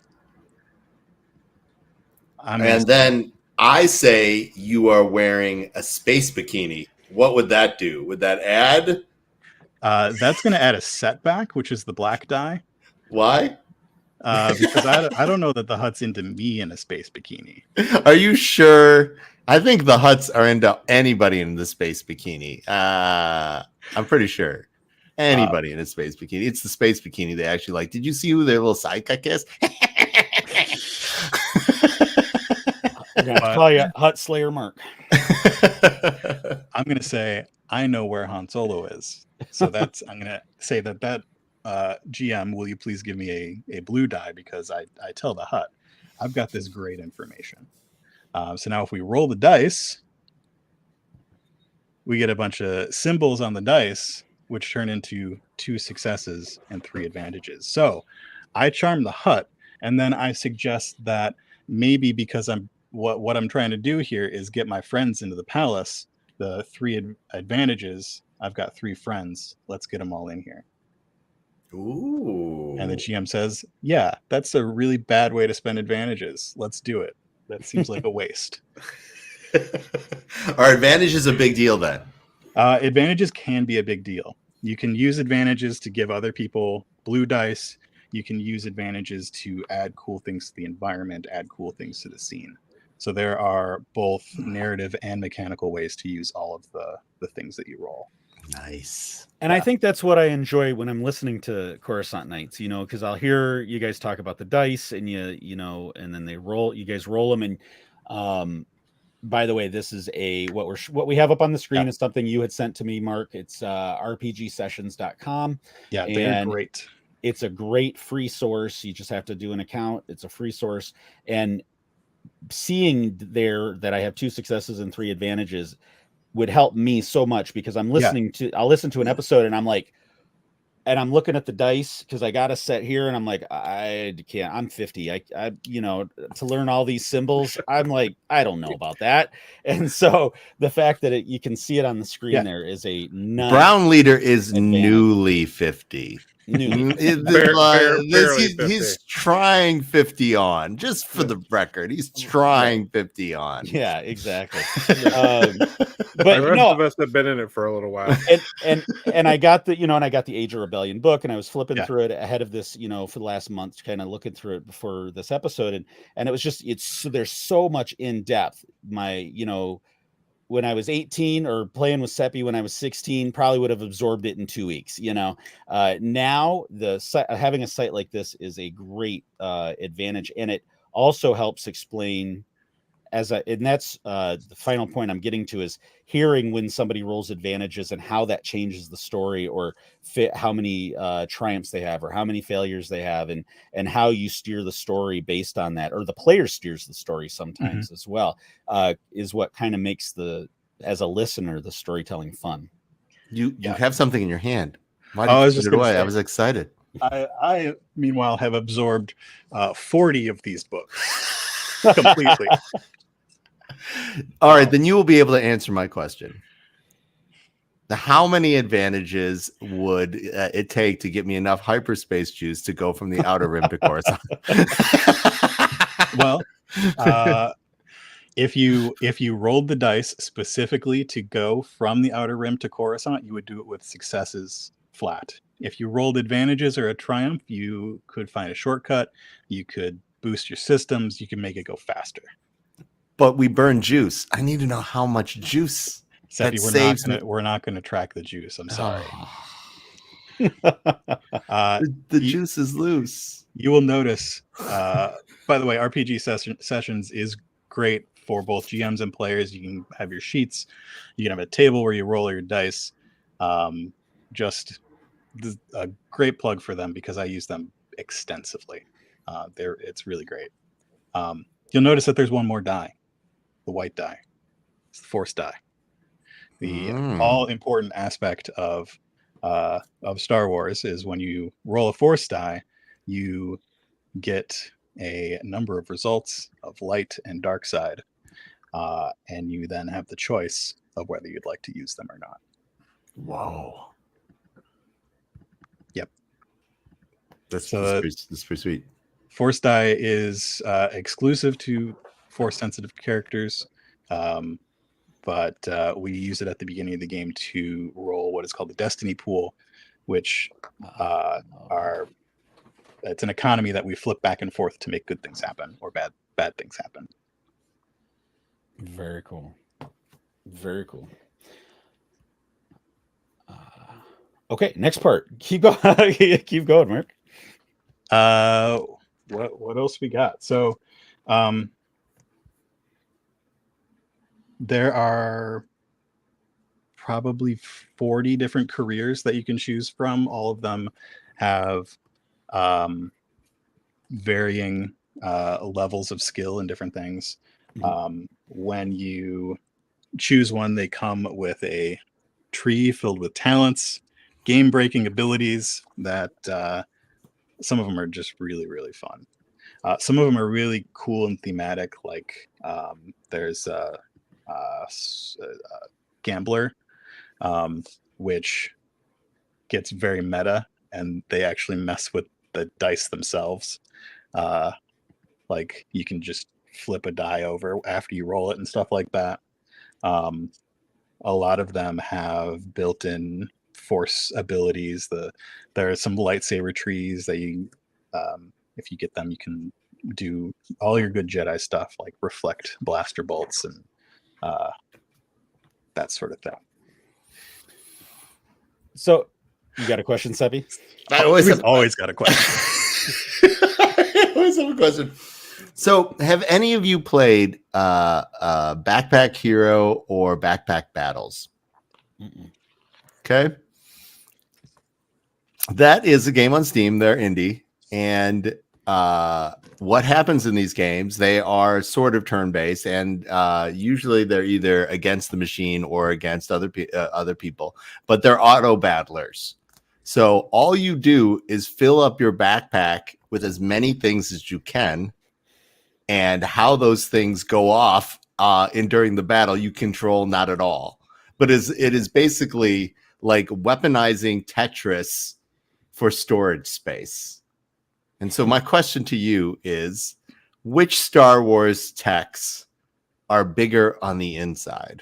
Speaker 7: And then I say you are wearing a space bikini. What would that do? Would that add?
Speaker 8: That's going to add a setback, which is the black dye.
Speaker 7: Why?
Speaker 8: Because I don't know that the Hutt's into me in a space bikini.
Speaker 7: Are you sure? I think the Hutts are into anybody in the space bikini. I'm pretty sure. Anybody in a space bikini. It's the space bikini they actually like. Did you see who their little sidekick is?
Speaker 1: I'm going to call you Hutt Slayer Mark.
Speaker 8: I'm going to say I know where Han Solo is. So I'm going to say that GM, will you please give me a blue die, because I tell the Hutt I've got this great information. So now if we roll the dice, we get a bunch of symbols on the dice, which turn into 2 successes and 3 advantages. So I charm the Hutt, and then I suggest that maybe because what I'm trying to do here is get my friends into the palace, the 3 advantages. I've got 3 friends. Let's get them all in here.
Speaker 7: Ooh.
Speaker 8: And the GM says, yeah, that's a really bad way to spend advantages. Let's do it. That seems like a waste.
Speaker 7: Are advantages a big deal then?
Speaker 8: Advantages can be a big deal. You can use advantages to give other people blue dice. You can use advantages to add cool things to the environment, add cool things to the scene. So there are both narrative and mechanical ways to use all of the things that you roll.
Speaker 7: Nice.
Speaker 1: And I think that's what I enjoy when I'm listening to Coruscant Nights, because I'll hear you guys talk about the dice, and and then you guys roll them. And by the way, this is what we have up on the screen is something you had sent to me, Mark. It's rpgsessions.com.
Speaker 8: Yeah, they're great.
Speaker 1: It's a great free source. You just have to do an account. It's a free source. And seeing there that I have 2 successes and 3 advantages would help me so much, because I'll listen to an episode and I'm like, and I'm looking at the dice because I got a set here and I'm like, I can't, I'm 50. I to learn all these symbols, I'm like, I don't know about that. And so the fact that you can see it on the screen there is a nice
Speaker 7: Brown Leader is
Speaker 1: advantage.
Speaker 7: Newly 50. He's trying 50 on, just for the record. He's trying 50 on.
Speaker 1: Yeah, exactly.
Speaker 2: But the rest of us have been in it for a little while.
Speaker 1: And I got the Age of Rebellion book, and I was flipping through it ahead of this, for the last month, kind of looking through it before this episode, and it was just there's so much in depth. When I was 18 or playing with Seppi when I was 16, probably would have absorbed it in 2 weeks. Now having a site like this is a great advantage, and it also helps explain and that's the final point I'm getting to, is hearing when somebody rolls advantages and how that changes the story, or how many triumphs they have or how many failures they have, and how you steer the story based on that, or the player steers the story sometimes as well, is what kind of makes as a listener, the storytelling fun.
Speaker 7: You have something in your hand. Why did you put it away? I was excited.
Speaker 8: I meanwhile have absorbed 40 of these books completely.
Speaker 7: All right, then you will be able to answer my question. Now, how many advantages would it take to get me enough hyperspace juice to go from the outer rim to Coruscant?
Speaker 8: Well, if you rolled the dice specifically to go from the outer rim to Coruscant, you would do it with successes flat. If you rolled advantages or a triumph, you could find a shortcut. You could boost your systems. You can make it go faster.
Speaker 7: But we burn juice. I need to know how much juice.
Speaker 8: Seppi, we're not going to track the juice. I'm sorry.
Speaker 7: The juice is loose.
Speaker 8: You will notice. By the way, RPG sessions is great for both GMs and players. You can have your sheets. You can have a table where you roll your dice. Just a great plug for them, because I use them extensively. It's really great. you'll notice that there's one more die, the white die. It's the force die. The all important aspect of Star Wars is when you roll a force die, you get a number of results of light and dark side, and you then have the choice of whether you'd like to use them or not.
Speaker 7: Whoa.
Speaker 8: Yep.
Speaker 7: That's pretty sweet.
Speaker 8: Force die is exclusive to force sensitive characters, but we use it at the beginning of the game to roll what is called the destiny pool, which it's an economy that we flip back and forth to make good things happen or bad things happen.
Speaker 1: Very cool. Very cool. Okay, next part. Keep going. Keep going, Mark.
Speaker 8: What else we got? So, there are probably 40 different careers that you can choose from. All of them have varying levels of skill and different things. When you choose one, they come with a tree filled with talents, game-breaking abilities that some of them are just really, really fun. Some of them are really cool and thematic, like there's a gambler, which gets very meta, and they actually mess with the dice themselves. Like you can just flip a die over after you roll it and stuff like that. A lot of them have built-in force abilities. There are some lightsaber trees that you, if you get them, you can do all your good Jedi stuff, like reflect blaster bolts and that sort of thing.
Speaker 1: So, you got a question, Seppi?
Speaker 7: I
Speaker 8: always got a question.
Speaker 7: I always have a question. So, have any of you played Backpack Hero or Backpack Battles?
Speaker 1: Mm-mm.
Speaker 7: Okay. That is a game on Steam. They're indie. And what happens in these games, they are sort of turn-based, and usually they're either against the machine or against other people, but they're auto battlers. So all you do is fill up your backpack with as many things as you can, and how those things go off during the battle, you control not at all. But it is basically like weaponizing Tetris for storage space. And so my question to you is, which Star Wars techs are bigger on the inside?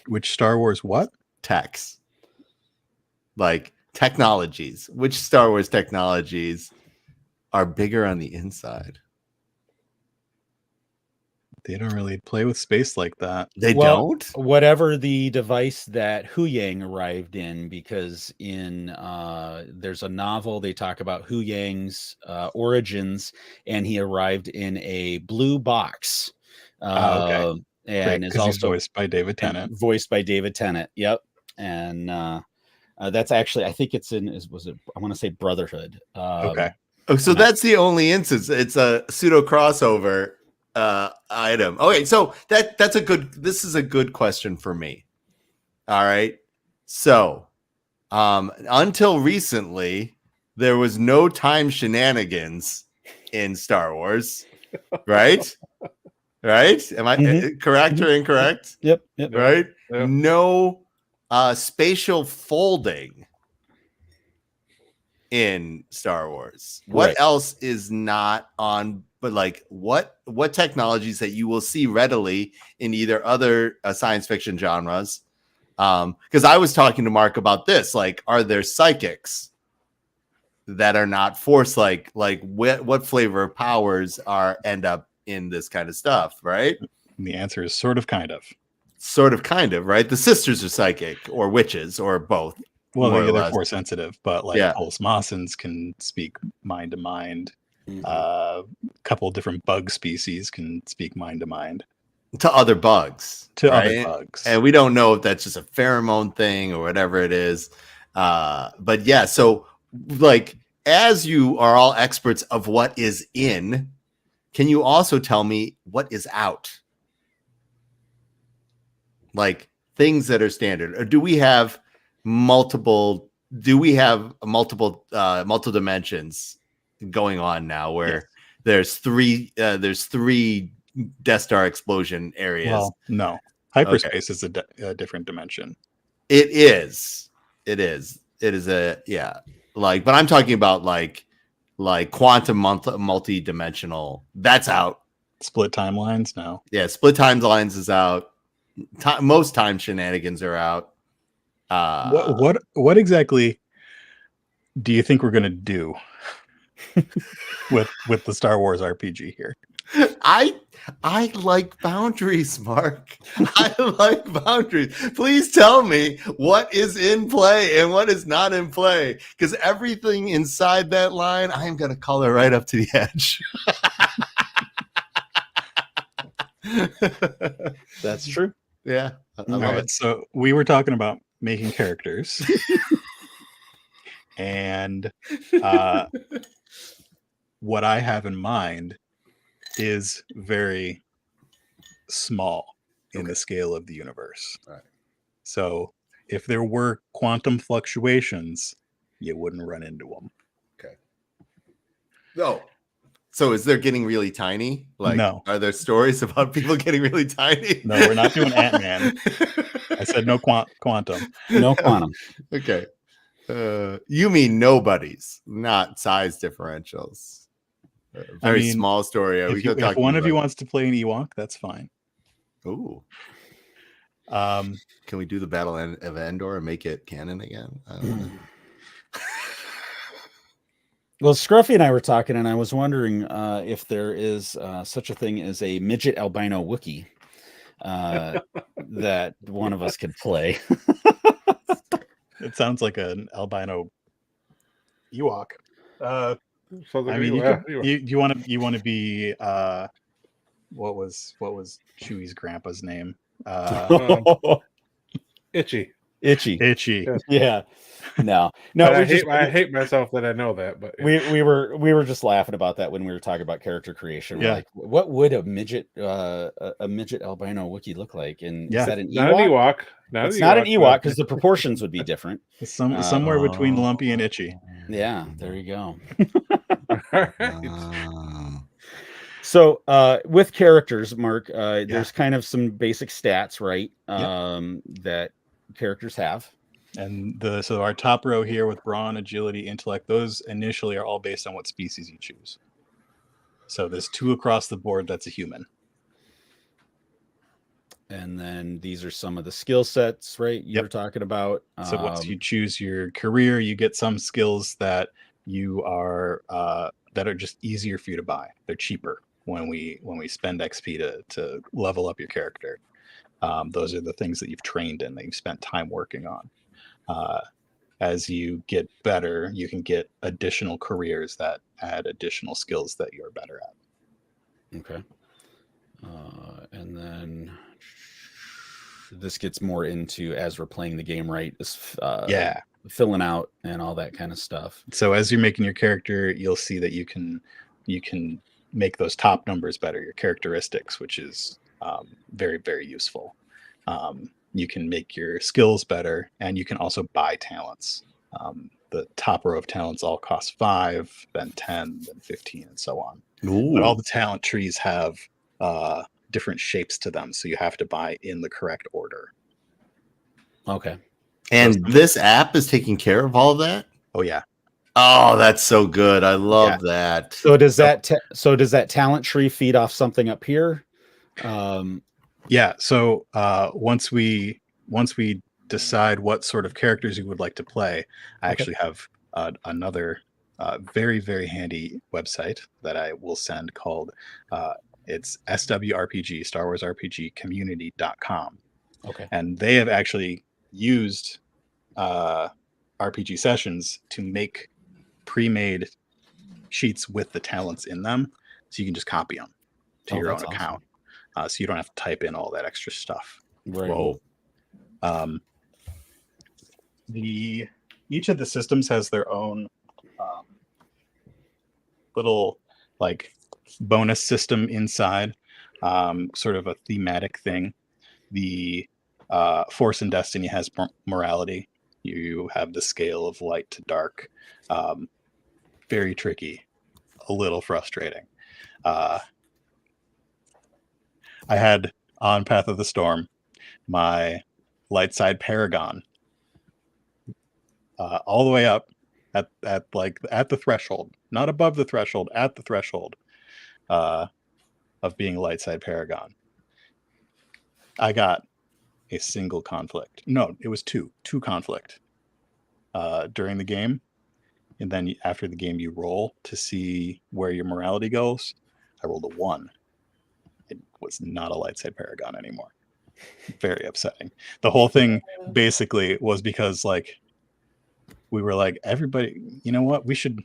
Speaker 8: Which Star Wars what?
Speaker 7: Techs. Like technologies. Which Star Wars technologies are bigger on the inside?
Speaker 8: They don't really play with space like that.
Speaker 7: They don't?
Speaker 1: Whatever the device that Hu Yang arrived in, because in there's a novel they talk about Hu Yang's origins, and he arrived in a blue box.
Speaker 8: Okay.
Speaker 1: And
Speaker 8: Great,
Speaker 1: is also
Speaker 8: voiced by David Tennant.
Speaker 1: Voiced by David Tennant. Yep. And that's actually, I think it's in, I want to say Brotherhood.
Speaker 8: Okay.
Speaker 7: Oh, so that's the only instance. It's a pseudo crossover item. Okay, so this is a good question for me. All right. So until recently, there was no time shenanigans in Star Wars, right? Right? Am I correct or incorrect?
Speaker 1: Yep.
Speaker 7: Right?
Speaker 2: Yep.
Speaker 7: No spatial folding in Star Wars. What
Speaker 1: Right.
Speaker 7: else is not on? But like, what technologies that you will see readily in either other science fiction genres? Because I was talking to Mark about this. Like, are there psychics that are not force like what flavor of powers end up in this kind of stuff, right?
Speaker 8: And the answer is sort of, kind of.
Speaker 7: Sort of, kind of, right? The sisters are psychic or witches or both.
Speaker 8: Well,
Speaker 7: more or
Speaker 8: they're
Speaker 7: less.
Speaker 8: force sensitive, but like Pulse Mossens can speak mind to mind. A couple of different bug species can speak mind to mind
Speaker 7: to other bugs.
Speaker 8: Other bugs,
Speaker 7: and we don't know if that's just a pheromone thing or whatever it is. But yeah, so like as you are all experts of what is in, can you also tell me what is out? Like things that are standard, or do we have multiple dimensions going on now where there's three Death Star explosion areas?
Speaker 8: Well, no. Hyperspace is a different dimension.
Speaker 7: It is like, but I'm talking about like quantum multi-dimensional. That's out.
Speaker 8: Split timelines, no.
Speaker 7: Yeah, split timelines is out. Most time shenanigans are out.
Speaker 8: What exactly do you think we're gonna do with the Star Wars RPG here?
Speaker 7: I like boundaries, Mark. I like boundaries. Please tell me what is in play and what is not in play, because everything inside that line, I am going to color right up to the edge.
Speaker 1: That's true.
Speaker 7: Yeah, I
Speaker 8: All
Speaker 7: love
Speaker 8: right,
Speaker 7: it.
Speaker 8: so we were talking about making characters, and what I have in mind is very small in the scale of the universe.
Speaker 7: Right.
Speaker 8: So if there were quantum fluctuations, you wouldn't run into them.
Speaker 7: Okay. No. So is there getting really tiny? Like,
Speaker 8: No.
Speaker 7: Are there stories about people getting really tiny?
Speaker 8: No, we're not doing Ant-Man. I said no quantum.
Speaker 1: No quantum.
Speaker 7: Okay. You mean nobodies, not size differentials. Very small story.
Speaker 8: If one of you wants to play an Ewok, that's fine.
Speaker 7: Ooh. Can we do the Battle of Endor and make it canon again? I don't know.
Speaker 1: Well, Scruffy and I were talking, and I was wondering if there is such a thing as a midget albino Wookiee that one of us could play.
Speaker 8: It sounds like an albino Ewok.
Speaker 2: So
Speaker 8: I mean, you want to be what was Chewie's grandpa's name?
Speaker 2: Itchy.
Speaker 8: Itchy.
Speaker 1: Yeah. No.
Speaker 2: I hate myself that I know that, but
Speaker 1: we were just laughing about that when we were talking about character creation. We're like, what would a midget albino Wookiee look like? And is that an Ewok?
Speaker 2: Not an Ewok.
Speaker 1: It's not an Ewok because the proportions would be different.
Speaker 8: Somewhere between Lumpy and Itchy.
Speaker 1: Yeah, there you go.
Speaker 2: Right.
Speaker 1: So with characters, Mark, there's kind of some basic stats, right? That characters have.
Speaker 8: And so our top row here with brawn, agility, intellect, those initially are all based on what species you choose. So there's 2 across the board. That's a human.
Speaker 1: And then these are some of the skill sets, right? You were talking about.
Speaker 8: So once you choose your career, you get some skills that you are that are just easier for you to buy. They're cheaper when we spend XP to level up your character. Those are the things that you've trained in, that you've spent time working on. As you get better, you can get additional careers that add additional skills that you're better at.
Speaker 1: Okay. And then this gets more into, as we're playing the game, right? Filling out and all that kind of stuff.
Speaker 8: So as you're making your character, you'll see that you can make those top numbers better, your characteristics, which is very, very useful. You can make your skills better, and you can also buy talents. The top row of talents all cost 5, then 10, then 15, and so on.
Speaker 7: Ooh.
Speaker 8: But all the talent trees have different shapes to them, so you have to buy in the correct order.
Speaker 1: Okay.
Speaker 7: And this app is taking care of all of that?
Speaker 8: Oh, yeah.
Speaker 7: Oh, that's so good. I love that.
Speaker 1: So does that talent tree feed off something up here?
Speaker 8: Yeah. So once we decide what sort of characters you would like to play, I actually have another very, very handy website that I will send called it's SWRPG, Star Wars RPG Community.com.
Speaker 1: Okay.
Speaker 8: And they have actually used RPG sessions to make pre-made sheets with the talents in them, so you can just copy them to your own account. So you don't have to type in all that extra stuff.
Speaker 1: Right.
Speaker 8: Whoa. Each of the systems has their own little like bonus system inside, sort of a thematic thing. The Force and Destiny has morality. You have the scale of light to dark. Very tricky, a little frustrating. I had on Path of the Storm my light side Paragon all the way up at the threshold, not above the threshold, at the threshold of being light side Paragon. I got a single conflict. No, it was two conflict during the game. And then after the game, you roll to see where your morality goes. I rolled a 1. It was not a light side Paragon anymore. Very upsetting. The whole thing basically was because like we were like, everybody, you know what? You should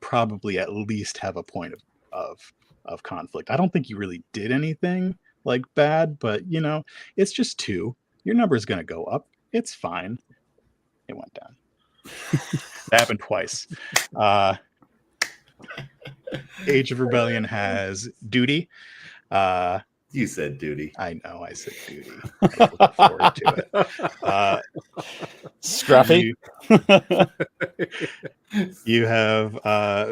Speaker 8: probably at least have a point of conflict. I don't think you really did anything like bad, but you know, it's just 2. Your number is going to go up. It's fine. It went down. That happened twice. Age of Rebellion has duty.
Speaker 7: You said duty.
Speaker 8: I know I said duty. I was looking forward to it.
Speaker 1: Scruffy.
Speaker 8: You have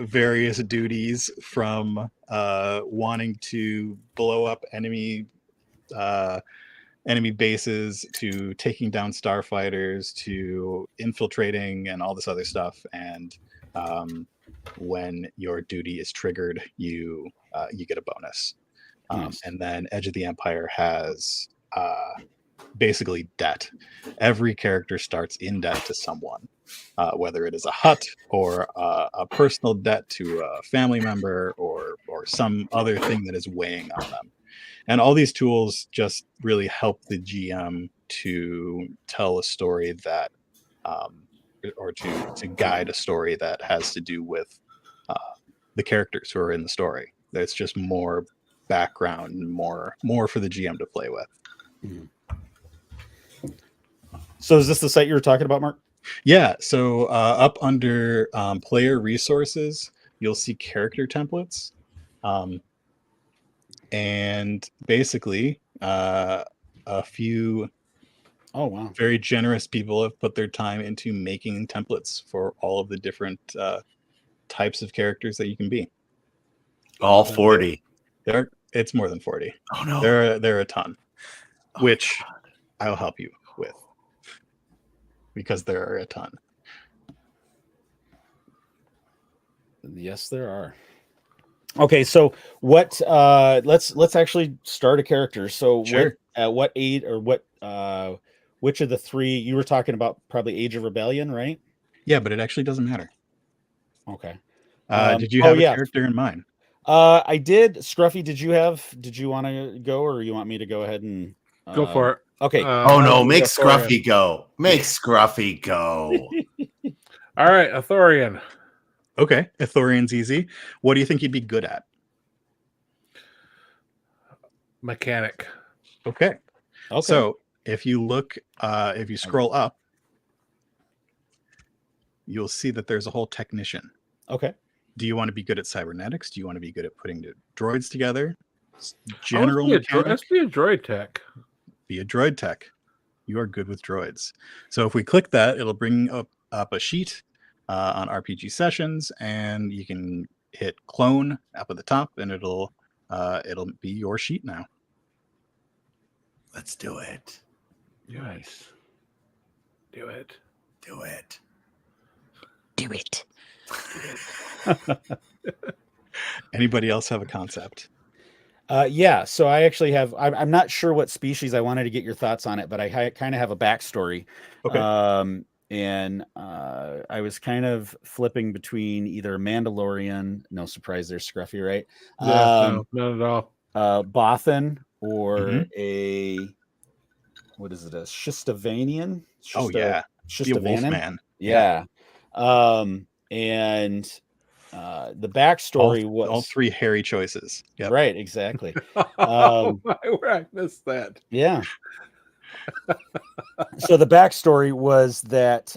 Speaker 8: various duties from wanting to blow up enemy bases to taking down starfighters to infiltrating and all this other stuff. And when your duty is triggered, you get a bonus.
Speaker 1: Nice.
Speaker 8: And then Edge of the Empire has basically debt. Every character starts in debt to someone, whether it is a hut or a personal debt to a family member or some other thing that is weighing on them. And all these tools just really help the GM to tell a story that, or to guide a story that has to do with the characters who are in the story. There's just more background and more for the GM to play with.
Speaker 1: So is this the site you were talking about, Mark?
Speaker 8: Yeah. So up under player resources, you'll see character templates. And basically, a few very generous people have put their time into making templates for all of the different types of characters that you can be.
Speaker 7: All 40.
Speaker 8: It's more than 40.
Speaker 7: Oh no,
Speaker 8: there are a ton, which I'll help you with because there are a ton.
Speaker 1: Yes, there are. Okay, so what? Let's actually start a character. So
Speaker 8: sure.
Speaker 1: What age or what? Which of the 3 you were talking about? Probably Age of Rebellion, right?
Speaker 8: Yeah, but it actually doesn't matter.
Speaker 1: Okay.
Speaker 8: Did you have a character in mind?
Speaker 1: I did. Scruffy, did you want to go, or you want me to go ahead and
Speaker 2: go for it?
Speaker 1: Okay.
Speaker 7: Oh no, make Scruffy go. Make Scruffy go.
Speaker 2: All right, Athorian.
Speaker 8: Okay, Athorian's easy. What do you think he'd be good at?
Speaker 2: Mechanic.
Speaker 8: Okay. So if you look, if you scroll up, you'll see that there's a whole technician.
Speaker 1: Okay.
Speaker 8: Do you want to be good at cybernetics? Do you want to be good at putting the droids together? General mechanic?
Speaker 2: Let's be a droid tech.
Speaker 8: Be a droid tech. You are good with droids. So if we click that, it'll bring up a sheet on RPG sessions, and you can hit clone up at the top, and it'll be your sheet now.
Speaker 7: Let's do it.
Speaker 2: Nice. Do it.
Speaker 7: Do it.
Speaker 6: Do it.
Speaker 8: Anybody else have a concept?
Speaker 1: Yeah, so I actually have. I'm not sure what species. I wanted to get your thoughts on it, but I kind of have a backstory.
Speaker 8: Okay.
Speaker 1: And I was kind of flipping between either Mandalorian. No surprise, there's Scruffy, right?
Speaker 2: Yeah, no, not at all.
Speaker 1: Bothan or a what is it? A Shistavanian?
Speaker 8: Oh yeah,
Speaker 1: Shistavanan. Yeah. And the backstory was
Speaker 8: all 3 hairy choices. Yep.
Speaker 1: Right, exactly.
Speaker 2: I missed that.
Speaker 1: Yeah. So the backstory was that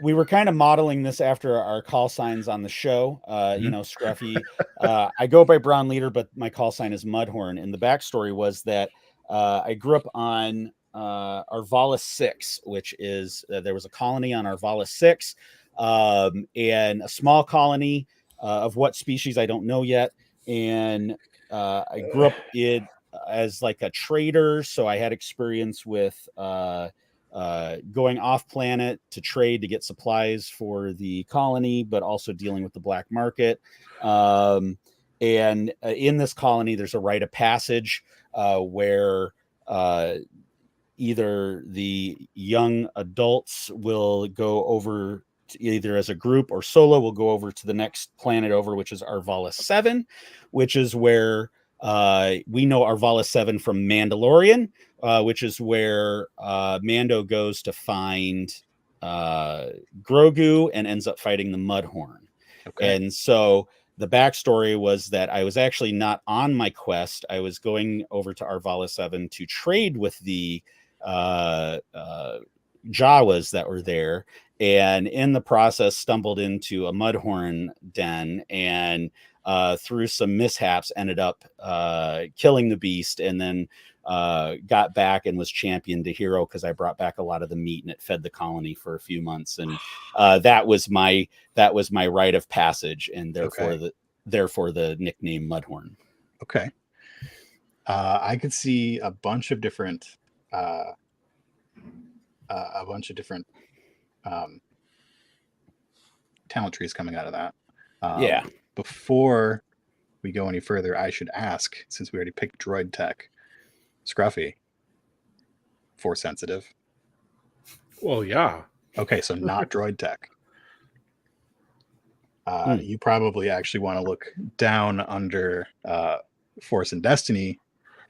Speaker 1: we were kind of modeling this after our call signs on the show. You know, Scruffy. I go by Brown Leader, but my call sign is Mudhorn. And the backstory was that I grew up on Arvalis 6, which is there was a colony on Arvalis 6, and a small colony of what species I don't know yet. And I grew up as like a trader, so I had experience with going off planet to trade to get supplies for the colony, but also dealing with the black market. And in this colony, there's a rite of passage where either the young adults will go over either as a group or solo, will go over to the next planet over, which is Arvalis 7, which is where we know Arvalis 7 from Mandalorian, which is where Mando goes to find Grogu and ends up fighting the Mudhorn. Okay. And so the backstory was that I was actually not on my quest. I was going over to Arvalis 7 to trade with the Jawas that were there, and in the process stumbled into a Mudhorn den, and through some mishaps ended up killing the beast, and then got back and was championed to hero because I brought back a lot of the meat and it fed the colony for a few months, and that was my rite of passage, and therefore the nickname Mudhorn.
Speaker 8: Okay. I could see a bunch of different talent trees coming out of that.
Speaker 1: Yeah.
Speaker 8: Before we go any further, I should ask, since we already picked droid tech, Scruffy, force sensitive?
Speaker 2: Well, yeah.
Speaker 8: Okay, so not droid tech. You probably actually want to look down under Force and Destiny.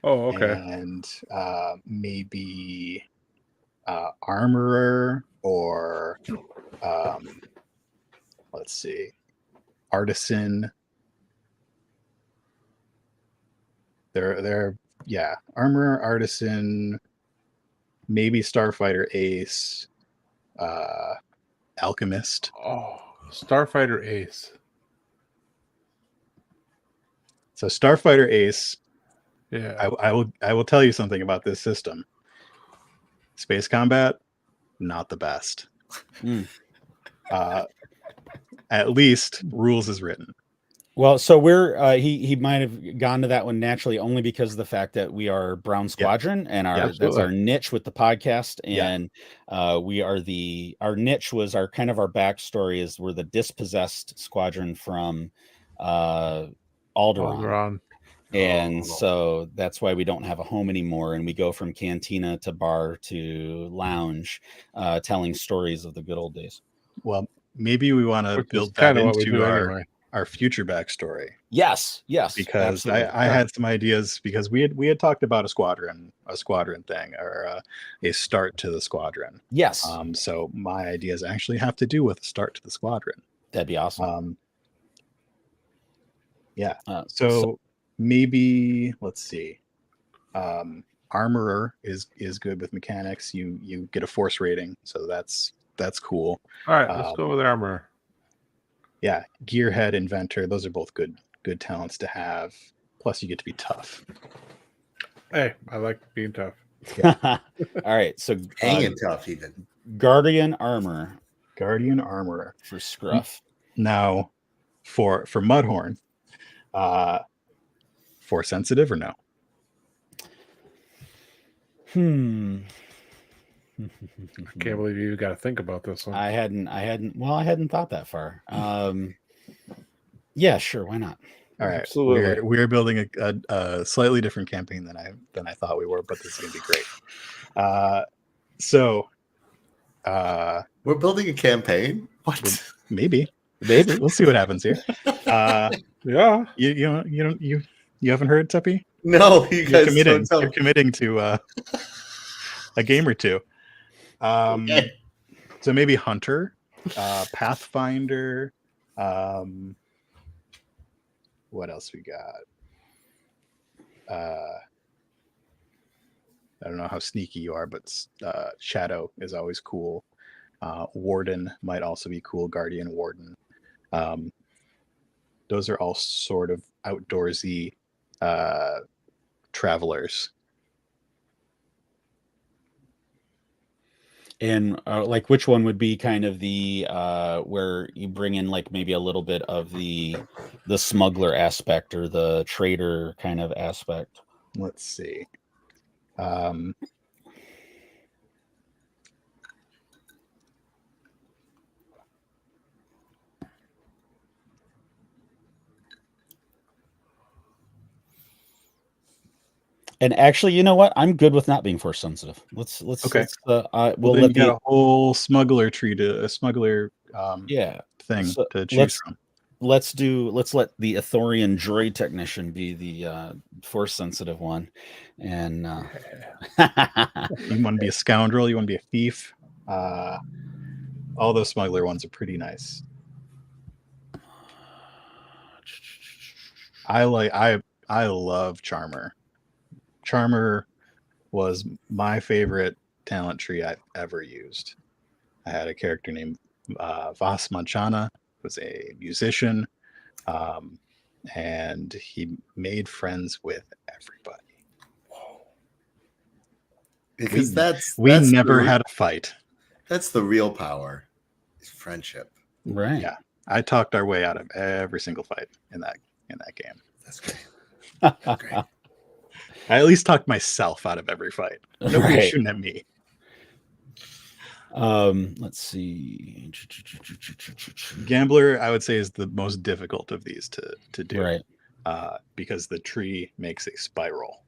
Speaker 2: Oh, okay.
Speaker 8: And maybe armorer, or let's see, artisan. They're armorer, artisan, maybe starfighter ace, alchemist.
Speaker 2: Oh, starfighter ace.
Speaker 8: So starfighter ace.
Speaker 2: Yeah.
Speaker 8: I will tell you something about this system. Space combat, not the best. At least rules is written.
Speaker 1: Well, so we're he might have gone to that one naturally only because of the fact that we are Brown Squadron, and that's our niche with the podcast, and we are our niche was our kind of our backstory is we're the dispossessed squadron from Alderaan. And so that's why we don't have a home anymore, and we go from cantina to bar to lounge, telling stories of the good old days.
Speaker 8: Well, maybe we want to build that into our future backstory.
Speaker 1: Yes,
Speaker 8: because I had some ideas, because we had talked about a squadron thing, or a start to the squadron.
Speaker 1: Yes.
Speaker 8: So my ideas actually have to do with a start to the squadron.
Speaker 1: That'd be awesome.
Speaker 8: Yeah. So maybe let's see. Armorer is good with mechanics. You get a force rating, so that's cool.
Speaker 2: All right, let's go with armorer.
Speaker 8: Yeah, gearhead, inventor, those are both good talents to have. Plus, you get to be tough.
Speaker 2: Hey, I like being tough.
Speaker 1: Yeah. All right, so
Speaker 7: hanging tough even.
Speaker 1: Guardian armor
Speaker 8: for
Speaker 1: Scruff.
Speaker 8: Now, for Mudhorn, force sensitive or no?
Speaker 2: I can't believe you got to think about this one.
Speaker 1: I hadn't thought that far. Yeah, sure, why not?
Speaker 8: All right,
Speaker 2: absolutely.
Speaker 8: We're building a slightly different campaign than I thought we were, but this is gonna be great. So
Speaker 7: we're building a campaign. What?
Speaker 8: Maybe we'll see what happens here.
Speaker 2: Yeah,
Speaker 8: you haven't heard, Tuppy?
Speaker 7: No,
Speaker 8: you're committing to a game or two.
Speaker 7: Okay.
Speaker 8: So maybe hunter, pathfinder. What else we got? I don't know how sneaky you are, but shadow is always cool. Warden might also be cool. Guardian Warden. Those are all sort of outdoorsy travelers.
Speaker 1: And like, which one would be kind of the where you bring in like maybe a little bit of the smuggler aspect or the trader kind of aspect?
Speaker 8: Let's see.
Speaker 1: And actually, you know what? I'm good with not being force sensitive.
Speaker 8: Okay.
Speaker 1: We'll
Speaker 8: then
Speaker 1: let
Speaker 8: you got
Speaker 1: the
Speaker 8: a whole smuggler tree to a smuggler thing
Speaker 1: So
Speaker 8: to choose from.
Speaker 1: let's let the Athorian droid technician be the force sensitive one, and
Speaker 8: You want to be a scoundrel, you want to be a thief. All those smuggler ones are pretty nice. I love Charmer. Charmer was my favorite talent tree I've ever used. I had a character named Vas Manchana, who was a musician, and he made friends with everybody.
Speaker 7: Because
Speaker 8: we never had a fight.
Speaker 7: That's the real power, is friendship.
Speaker 1: right.
Speaker 8: Yeah, I talked our way out of every single fight in that game.
Speaker 7: That's great. Great.
Speaker 8: I at least talked myself out of every fight. Nobody was
Speaker 1: Right.
Speaker 8: shooting at me.
Speaker 1: Let's see.
Speaker 8: Gambler, I would say, is the most difficult of these to do,
Speaker 1: Right.
Speaker 8: because the tree makes a spiral.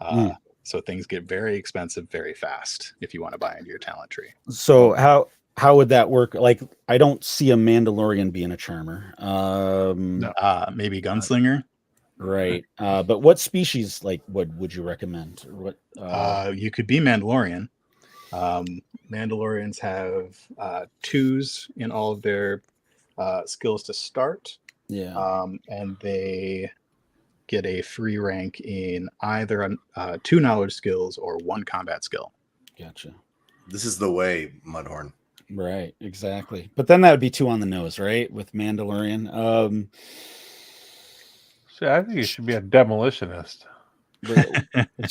Speaker 1: Mm.
Speaker 8: So things get very expensive very fast if you want to buy into your talent tree.
Speaker 1: So how would that work? Like, I don't see a Mandalorian being a charmer.
Speaker 8: Maybe gunslinger.
Speaker 1: Right. But what species like would you recommend? Or what?
Speaker 8: You could be Mandalorian. Mandalorians have 2s in all of their skills to start.
Speaker 1: Yeah.
Speaker 8: And they get a free rank in either 2 knowledge skills or 1 combat skill.
Speaker 1: Gotcha.
Speaker 7: This is the way, Mudhorn.
Speaker 1: Right. Exactly. But then that would be too on the nose, right? With Mandalorian.
Speaker 2: See, I think you should be a demolitionist.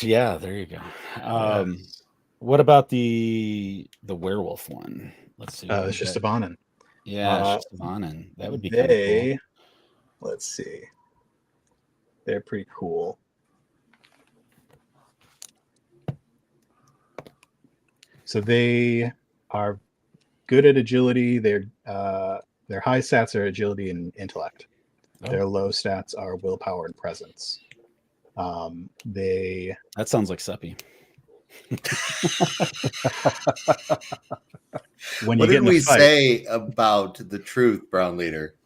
Speaker 1: Yeah. There you go. What about the werewolf one? Let's see.
Speaker 8: It's just a Bonin.
Speaker 1: Yeah, it's just a Bonin. That would be kind of cool.
Speaker 8: Let's see. They're pretty cool. So they are good at agility. Their high stats are agility and intellect.
Speaker 1: Oh.
Speaker 8: Their low stats are willpower and presence. They
Speaker 1: That sounds like Seppi.
Speaker 8: When
Speaker 7: What
Speaker 8: you get
Speaker 7: did
Speaker 8: in a
Speaker 7: we
Speaker 8: fight,
Speaker 7: say about the truth, Brown Leader?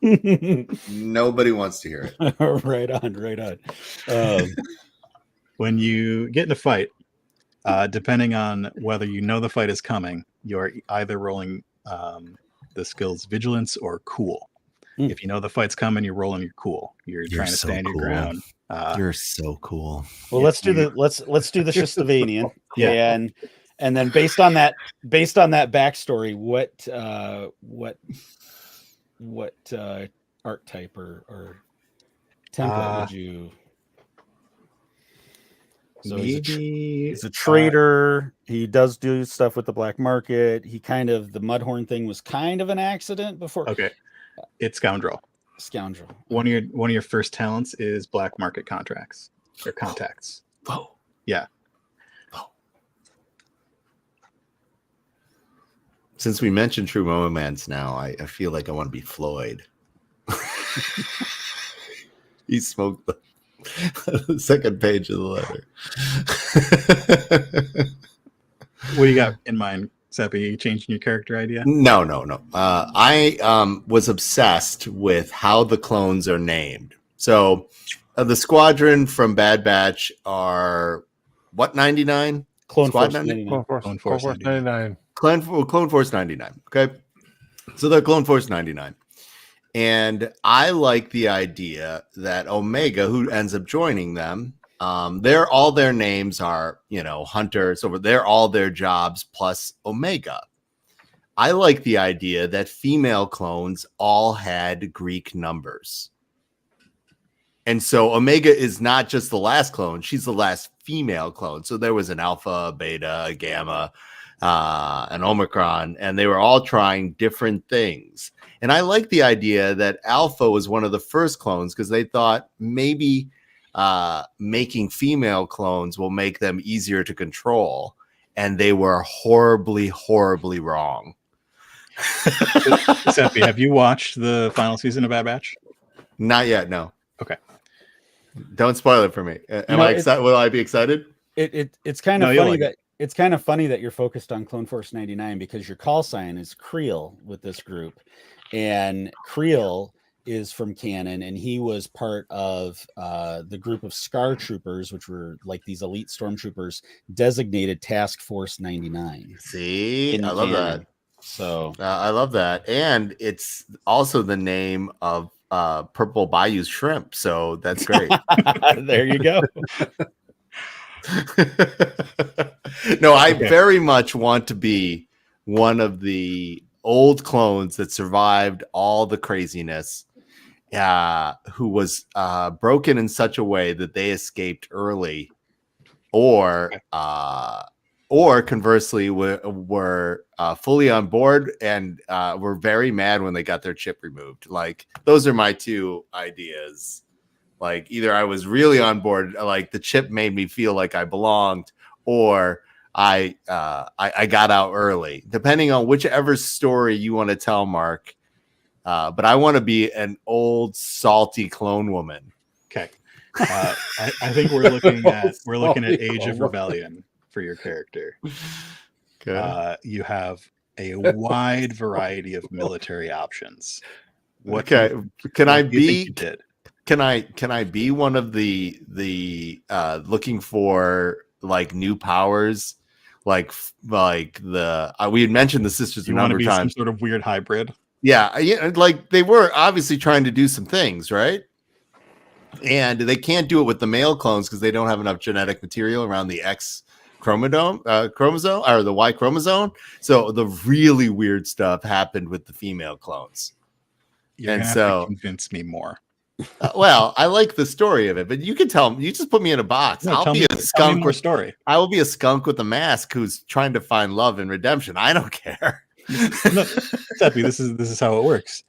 Speaker 7: Nobody wants to hear it.
Speaker 1: Right on.
Speaker 8: when you get in a fight, depending on whether you know the fight is coming, you're either rolling the skills vigilance or cool. If you know the fight's coming, you're rolling your cool. You're trying to stand your ground.
Speaker 7: You're so cool.
Speaker 1: Well, let's do the Shistavanian.
Speaker 8: Yeah.
Speaker 1: And then based on that backstory, what archetype or template would you? So he's a trader. He does do stuff with the black market. The Mudhorn thing was kind of an accident before.
Speaker 8: Okay, it's scoundrel.
Speaker 1: One
Speaker 8: of your first talents is black market contracts or contacts.
Speaker 7: Oh.
Speaker 8: Yeah.
Speaker 7: Since we mentioned true romance now, I feel like I want to be Floyd. He smoked the second page of the letter.
Speaker 8: What do you got in mind, Seppi? You changing your character idea?
Speaker 7: No. I was obsessed with how the clones are named. So the squadron from Bad Batch are what, 99?
Speaker 1: Clone
Speaker 7: Squad
Speaker 1: Force
Speaker 7: 99?
Speaker 2: Clone Force 99.
Speaker 7: Clone Force 99. Okay. So they're Clone Force 99. And I like the idea that Omega, who ends up joining them, all their names are, Hunter. So they're all their jobs plus Omega. I like the idea that female clones all had Greek numbers. And so Omega is not just the last clone, she's the last female clone. So there was an alpha, a beta, a gamma, an omicron, and they were all trying different things. And I like the idea that alpha was one of the first clones because they thought maybe making female clones will make them easier to control. And they were horribly, horribly wrong.
Speaker 8: Seppi, have you watched the final season of Bad Batch?
Speaker 7: Not yet, no.
Speaker 8: Okay.
Speaker 7: Don't spoil it for me. Am I excited? Will I be excited?
Speaker 1: It's kind of
Speaker 8: No, you'll
Speaker 1: funny
Speaker 8: like
Speaker 1: that it's kind of funny that you're focused on Clone Force 99 because your call sign is Creel with this group, and Creel is from canon, and he was part of the group of Scar Troopers, which were like these elite stormtroopers designated Task Force 99.
Speaker 7: See, I love that.
Speaker 1: So
Speaker 7: I love that, and it's also the name of Purple Bayou's shrimp. So that's great.
Speaker 1: there you go.
Speaker 7: No, I very much want to be one of the old clones that survived all the craziness, who was broken in such a way that they escaped early, or conversely were fully on board and were very mad when they got their chip removed. Like, those are my two ideas. Like, either I was really on board, like the chip made me feel like I belonged, or I got out early, depending on whichever story you want to tell, Mark. But I want to be an old salty clone woman.
Speaker 8: Okay. I think we're looking at Age of Rebellion for your character.
Speaker 7: Okay.
Speaker 8: You have a wide variety of military options.
Speaker 7: Okay. Can I be?
Speaker 8: You did.
Speaker 7: Can I be one of the looking for like new powers, like the we had mentioned the sisters a number of times.
Speaker 8: Some sort of weird hybrid.
Speaker 7: Yeah, like they were obviously trying to do some things, right? And they can't do it with the male clones because they don't have enough genetic material around the X chromosome or the Y chromosome. So the really weird stuff happened with the female clones.
Speaker 8: You're
Speaker 7: and
Speaker 8: gonna
Speaker 7: so
Speaker 8: have to convince me more.
Speaker 7: Well, I like the story of it, but you can tell me. You just put me in a box.
Speaker 8: No,
Speaker 7: I'll be a skunk
Speaker 8: with story.
Speaker 7: I will be a skunk with a mask who's trying to find love and redemption. I don't care.
Speaker 8: No, Seppi, this is how it works.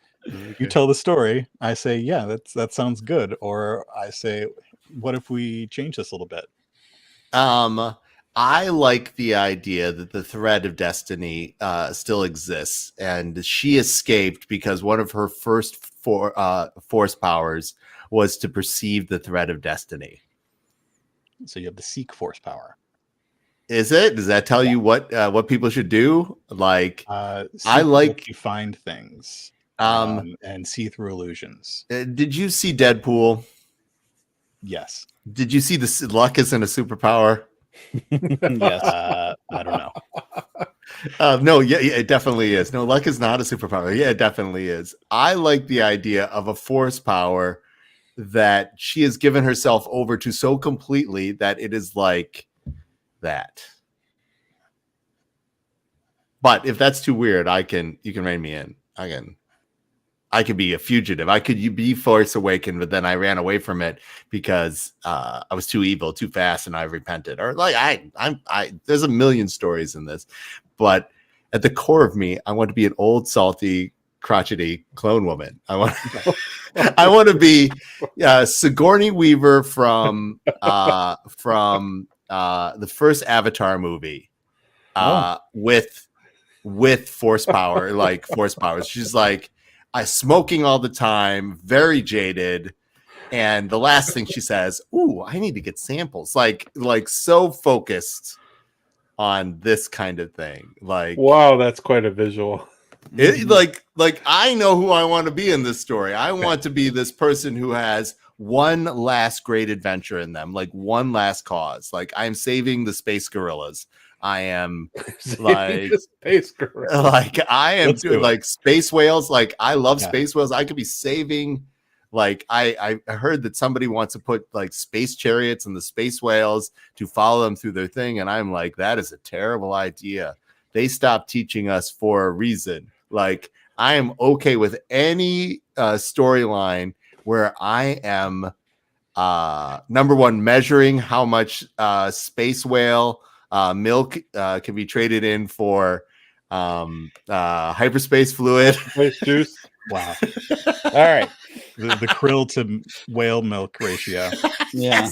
Speaker 8: You tell the story. I say, yeah, that sounds good, or I say, what if we change this a little bit?
Speaker 7: I like the idea that the thread of destiny still exists, and she escaped because one of her first force powers was to perceive the thread of destiny.
Speaker 8: So you have the seek force power.
Speaker 7: Is it? Does that tell you what people should do? Like, I like
Speaker 8: to find things and see through illusions.
Speaker 7: Did you see Deadpool?
Speaker 8: Yes.
Speaker 7: Did you see luck isn't a superpower?
Speaker 8: Yes. I don't know.
Speaker 7: No, yeah, it definitely is. No, luck is not a superpower. Yeah, it definitely is. I like the idea of a force power that she has given herself over to so completely that it is like that. But if that's too weird, you can rein me in. I could be a fugitive. I could be Force Awakened, but then I ran away from it because I was too evil, too fast, and I repented. Or like I there's a million stories in this, but at the core of me, I want to be an old, salty, crotchety clone woman. I want to be Sigourney Weaver from the first Avatar movie, with force power, like force powers. She's like, smoking all the time, very jaded, and the last thing she says, "Ooh, I need to get samples." Like so focused on this kind of thing. Like,
Speaker 2: wow, that's quite a visual.
Speaker 7: Like I know who I want to be in this story. I want to be this person who has one last great adventure in them, like one last cause. Like, I'm saving the space gorillas. I am like
Speaker 2: space gorillas.
Speaker 7: Like I am doing like space whales. Like, I love space whales. I could be saving. Like, I heard that somebody wants to put like space chariots and the space whales to follow them through their thing, and I'm like, that is a terrible idea. they stopped teaching us for a reason. Like, I am okay with any storyline where I am number one, measuring how much space whale milk can be traded in for hyperspace fluid.
Speaker 2: Space juice.
Speaker 8: Wow. All right. The krill to whale milk ratio.
Speaker 1: Yeah.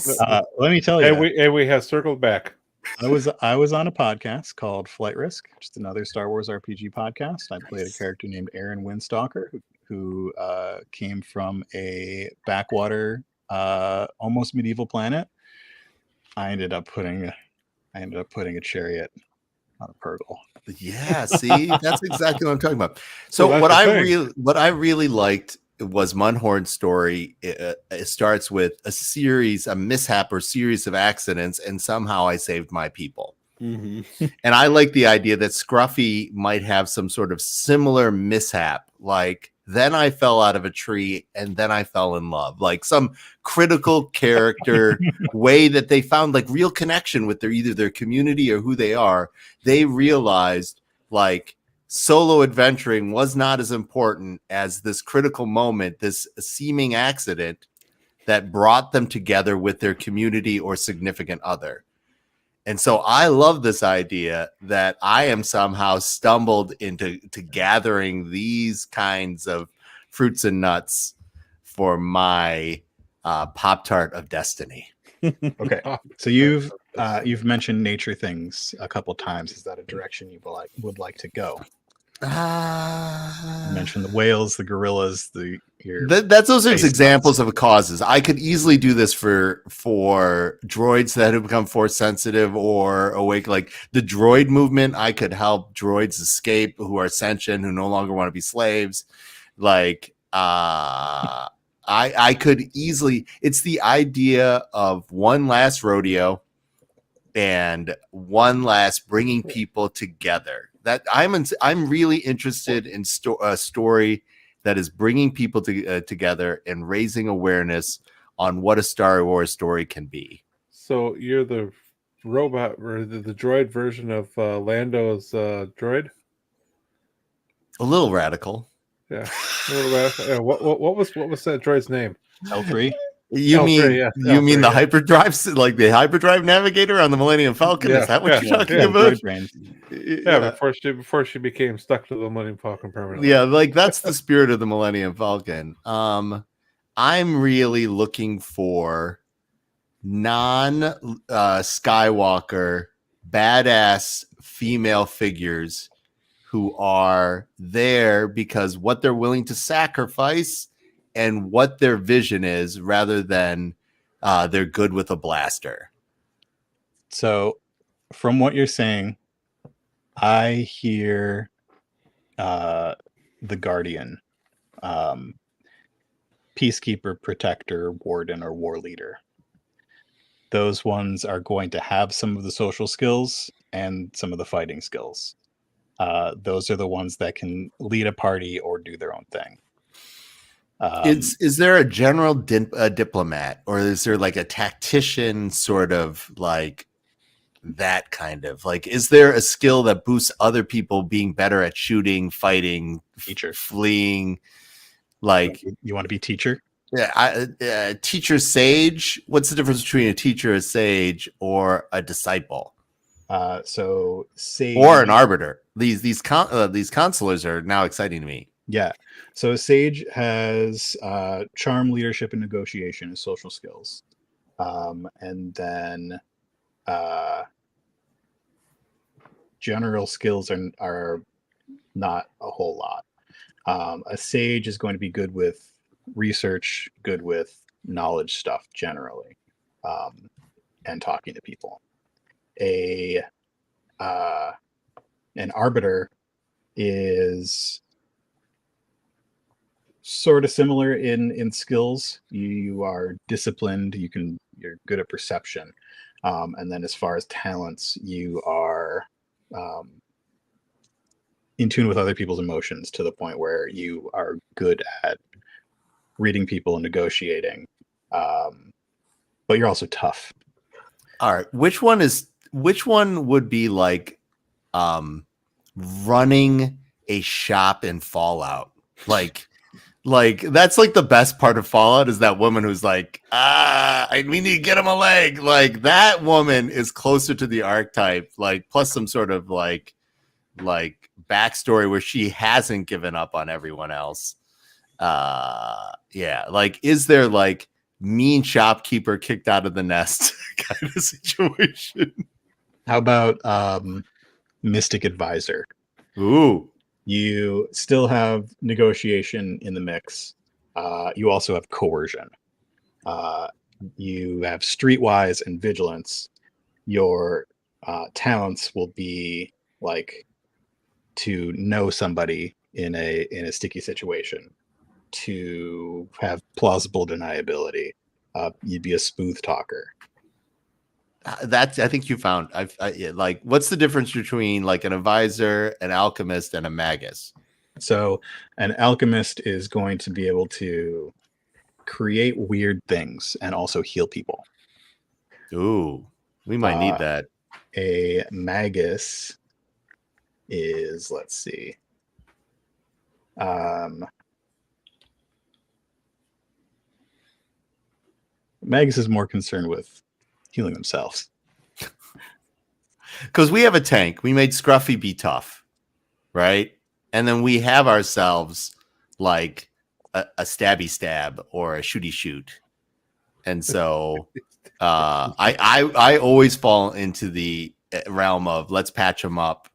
Speaker 8: Let me tell you.
Speaker 2: And we have circled back.
Speaker 8: I was on a podcast called Flight Risk, just another Star Wars RPG podcast. I played a character named Aaron Windstalker, who came from a backwater, almost medieval planet. I ended up putting a chariot on a Purgle.
Speaker 7: Yeah, see, that's exactly what I'm talking about. So what I really liked was Munhorn's story. It starts with a mishap or series of accidents, and somehow I saved my people.
Speaker 1: Mm-hmm.
Speaker 7: And I like the idea that Scruffy might have some sort of similar mishap, like then I fell out of a tree and then I fell in love, like some critical character way that they found like real connection with either their community or who they are. They realized like solo adventuring was not as important as this critical moment, this seeming accident that brought them together with their community or significant other. And so I love this idea that I am somehow stumbled into gathering these kinds of fruits and nuts for my Pop-Tart of destiny.
Speaker 8: Okay, so you've mentioned nature things a couple times. Is that a direction you would like to go? You mentioned the whales, the gorillas, those are examples of causes.
Speaker 7: I could easily do this for droids that have become force sensitive or awake. Like the droid movement, I could help droids escape who are sentient, who no longer want to be slaves. Like I could easily. It's the idea of one last rodeo and one last bringing people together. That I'm really interested in a story that is bringing people together and raising awareness on what a Star Wars story can be.
Speaker 2: So you're the robot or the droid version of Lando's droid?
Speaker 7: A little radical.
Speaker 2: Yeah. A little radical. Yeah, what was that droid's name?
Speaker 8: L3.
Speaker 7: You mean the hyperdrive, like the hyperdrive navigator on the Millennium Falcon? Is that what you're talking about?
Speaker 2: Yeah, before she became stuck to the Millennium Falcon permanently.
Speaker 7: Yeah, like that's the spirit of the Millennium Falcon. I'm really looking for non-Skywalker badass female figures who are there because what they're willing to sacrifice and what their vision is, rather than they're good with a blaster.
Speaker 8: So, from what you're saying, I hear the Guardian, Peacekeeper, Protector, Warden, or War Leader. Those ones are going to have some of the social skills and some of the fighting skills. Those are the ones that can lead a party or do their own thing.
Speaker 7: Is there a general diplomat, or is there like a tactician sort of like that kind of like, is there a skill that boosts other people being better at shooting, fighting,
Speaker 8: teacher,
Speaker 7: fleeing? Like
Speaker 8: you want to be teacher?
Speaker 7: Yeah. Teacher sage. What's the difference between a teacher, a sage, or a disciple?
Speaker 8: So sage
Speaker 7: or an arbiter. These consulars are now exciting to me.
Speaker 8: Yeah. So Sage has charm, leadership, and negotiation as social skills. And then general skills are not a whole lot. A Sage is going to be good with research, good with knowledge stuff generally, and talking to people. An arbiter is sort of similar in skills. You are disciplined. You're good at perception, and then as far as talents, you are in tune with other people's emotions to the point where you are good at reading people and negotiating. But you're also tough.
Speaker 7: All right, which one would be like running a shop in Fallout. Like that's like the best part of Fallout is that woman who's like, we need to get him a leg. Like that woman is closer to the archetype, like plus some sort of like backstory where she hasn't given up on everyone else. Yeah, like is there like mean shopkeeper kicked out of the nest kind of situation?
Speaker 8: How about Mystic Advisor?
Speaker 7: Ooh.
Speaker 8: You still have negotiation in the mix. You also have coercion. You have streetwise and vigilance. Your talents will be like to know somebody in a sticky situation, to have plausible deniability. You'd be a smooth talker.
Speaker 7: That's I think you found. Like, what's the difference between like an advisor, an alchemist, and a magus?
Speaker 8: So, an alchemist is going to be able to create weird things and also heal people.
Speaker 7: Ooh, we might need that.
Speaker 8: A magus is, let's see. Magus is more concerned with healing themselves.
Speaker 7: Because we have a tank. We made Scruffy be tough, right? And then we have ourselves like a stabby stab or a shooty shoot. And so I always fall into the realm of let's patch them up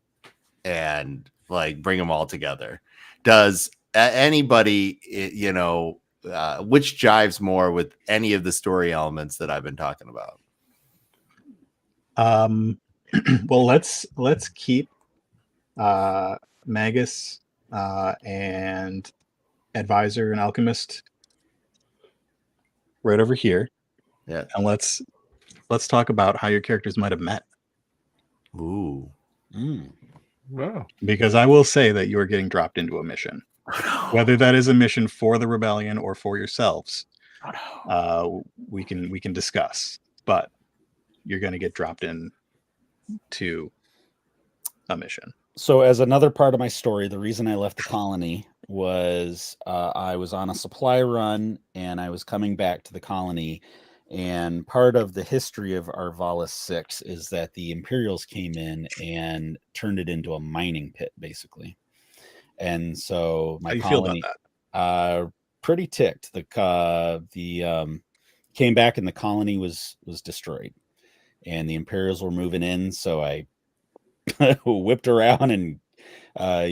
Speaker 7: and like bring them all together. Does anybody, which jives more with any of the story elements that I've been talking about?
Speaker 8: Well, let's keep Magus and Advisor and Alchemist right over here.
Speaker 7: Yeah,
Speaker 8: and let's talk about how your characters might have met.
Speaker 7: Ooh.
Speaker 2: Wow.
Speaker 8: Because I will say that you are getting dropped into a mission, whether that is a mission for the rebellion or for yourselves. We can discuss, but you're going to get dropped in to a mission.
Speaker 1: So as another part of my story, the reason I left the colony was I was on a supply run and I was coming back to the colony. And part of the history of Arvalis 6 is that the Imperials came in and turned it into a mining pit, basically. And so my colony
Speaker 8: feel about that?
Speaker 1: Pretty ticked. The came back and the colony was destroyed. And the Imperials were moving in, so I whipped around and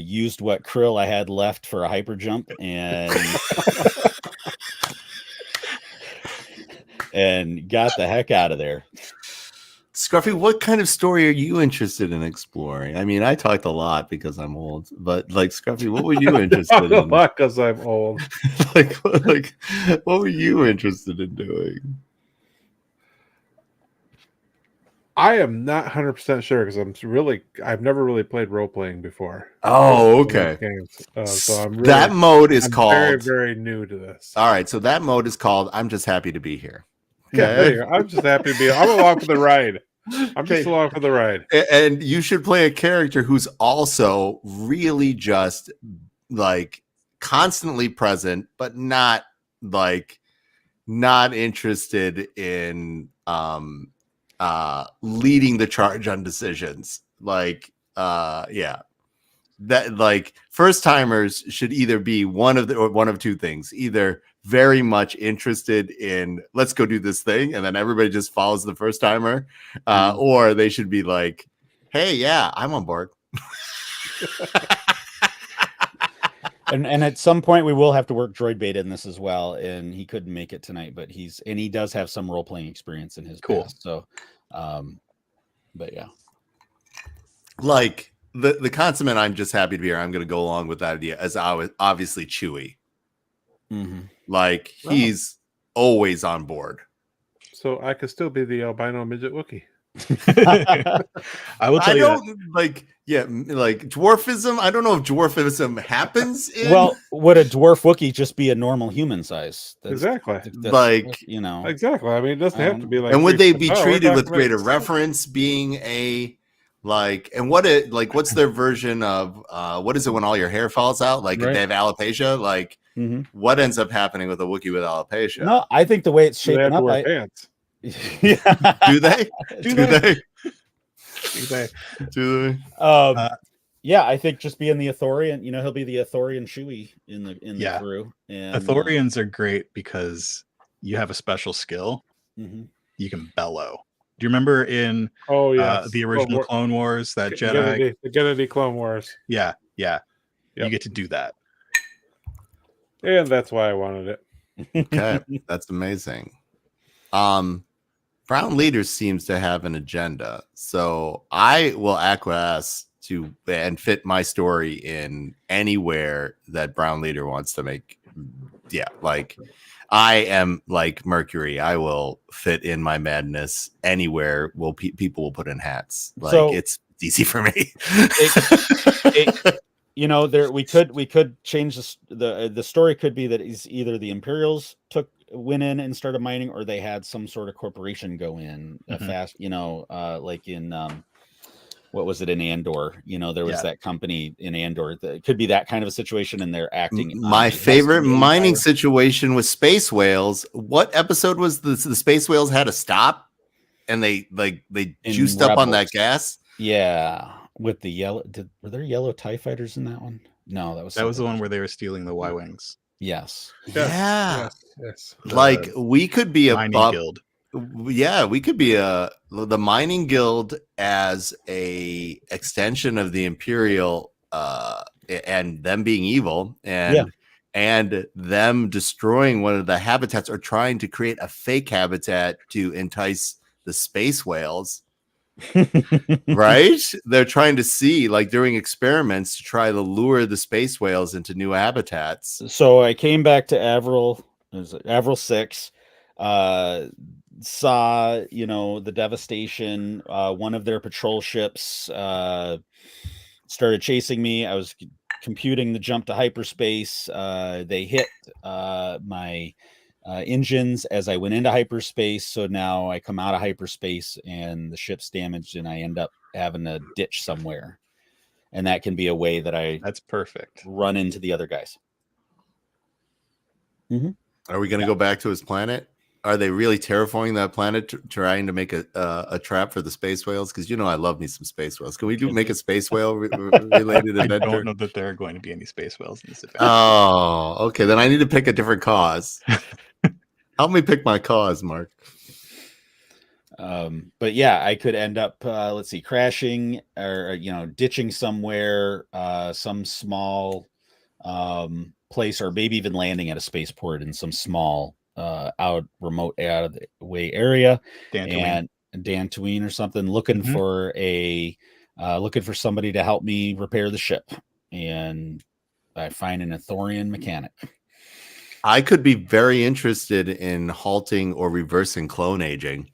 Speaker 1: used what krill I had left for a hyper jump and and got the heck out of there.
Speaker 7: Scruffy, what kind of story are you interested in exploring? I mean, I talked a lot because I'm old, but like Scruffy, what were you interested in?
Speaker 2: A lot because I'm old.
Speaker 7: what were you interested in doing?
Speaker 2: I am not 100% sure because I've never really played role playing before.
Speaker 7: Oh, okay.
Speaker 2: So I'm really,
Speaker 7: that mode is called
Speaker 2: very, very new to this.
Speaker 7: All right, so that mode is called I'm just happy to be here.
Speaker 2: Okay. Yeah, there you go. I'm just happy to be. I'm along for the ride. I'm just along for the ride.
Speaker 7: And you should play a character who's also really just like constantly present, but not interested in leading the charge on decisions. That like first timers should either be one of two things: either very much interested in let's go do this thing, and then everybody just follows the first timer, or they should be like, hey, yeah, I'm on board.
Speaker 1: And at some point we will have to work Droid Beta in this as well, and he couldn't make it tonight, but he does have some role playing experience in his past. So, but yeah,
Speaker 7: like the consummate. I'm just happy to be here. I'm going to go along with that idea as obviously Chewie.
Speaker 1: Mm-hmm.
Speaker 7: Like he's always on board.
Speaker 2: So I could still be the albino midget Wookiee.
Speaker 8: I will tell you
Speaker 7: like dwarfism. I don't know if dwarfism happens.
Speaker 1: Well, would a dwarf Wookiee just be a normal human size?
Speaker 2: Exactly.
Speaker 1: Exactly.
Speaker 2: I mean, it doesn't have to be like.
Speaker 7: And would they be treated with greater reverence, being a Like, and what's their version of what is it when all your hair falls out? Like,
Speaker 2: Right.
Speaker 7: they have alopecia. Like, what ends up happening with a Wookiee with alopecia?
Speaker 1: No, I think the way it's
Speaker 2: They
Speaker 1: shaping
Speaker 2: have to
Speaker 1: up,
Speaker 2: wear pants.
Speaker 1: yeah.
Speaker 7: Do they? Do they? Do they?
Speaker 1: Yeah, I think just being the Ithorian, he'll be the Ithorian Chewie in the
Speaker 8: Yeah.
Speaker 1: crew. And
Speaker 8: Ithorians are great because you have a special skill.
Speaker 1: mhm.
Speaker 8: You can bellow. Do you remember in
Speaker 2: Oh yeah,
Speaker 8: the original Clone Wars that Jedi?
Speaker 2: the Kennedy Clone Wars.
Speaker 8: Yeah.
Speaker 2: Yep.
Speaker 8: You get to do that.
Speaker 2: And that's why I wanted it.
Speaker 7: Okay, that's amazing. Brown Leader seems to have an agenda, so I will acquiesce to and fit my story in anywhere that Brown Leader wants to make. Yeah, like I am like Mercury. I will fit in my madness anywhere. People will put in hats. Like,
Speaker 1: So-
Speaker 7: it's easy for me.
Speaker 1: We could change the story. Could be that is either the Imperials went in and started mining, or they had some sort of corporation go in fast. Like in what was it in Andor? There was that company in Andor. It could be that kind of a situation, and they're acting.
Speaker 7: My favorite mining situation was space whales. What episode was this? The space whales had to stop, and they juiced up on that gas.
Speaker 1: Yeah, with the yellow. Were there yellow TIE fighters in that one? No, that was
Speaker 8: the one where they were stealing the Y-wings.
Speaker 1: Yes.
Speaker 7: Yeah.
Speaker 2: Yes.
Speaker 7: Like, we could be a
Speaker 8: mining guild.
Speaker 7: Yeah, we could be the mining guild as a extension of the Imperial, and them being evil, and them destroying one of the habitats, or trying to create a fake habitat to entice the space whales. Right? They're trying to see, like, doing experiments to try to lure the space whales into new habitats.
Speaker 1: So I came back to Avril 6, saw the devastation. One of their patrol ships started chasing me. I was computing the jump to hyperspace. They hit my engines as I went into hyperspace, so now I come out of hyperspace and the ship's damaged, and I end up having to ditch somewhere, and that can be a way that
Speaker 8: That's perfect.
Speaker 1: run into the other guys.
Speaker 7: Are we going to go back to his planet? Are they really terraforming that planet, trying to make a trap for the space whales? Because I love me some space whales. Can we make a space whale related
Speaker 8: I
Speaker 7: adventure?
Speaker 8: don't know that there are going to be any space whales in this adventure.
Speaker 7: Oh, okay. Then I need to pick a different cause. Help me pick my cause, Mark.
Speaker 1: But yeah, I could end up crashing or ditching somewhere, some small place, or maybe even landing at a spaceport in some small remote out of the way area,
Speaker 8: Dantooine.
Speaker 1: and Dantooine or something, looking for somebody to help me repair the ship, and I find an Ithorian mechanic.
Speaker 7: I could be very interested in halting or reversing clone aging.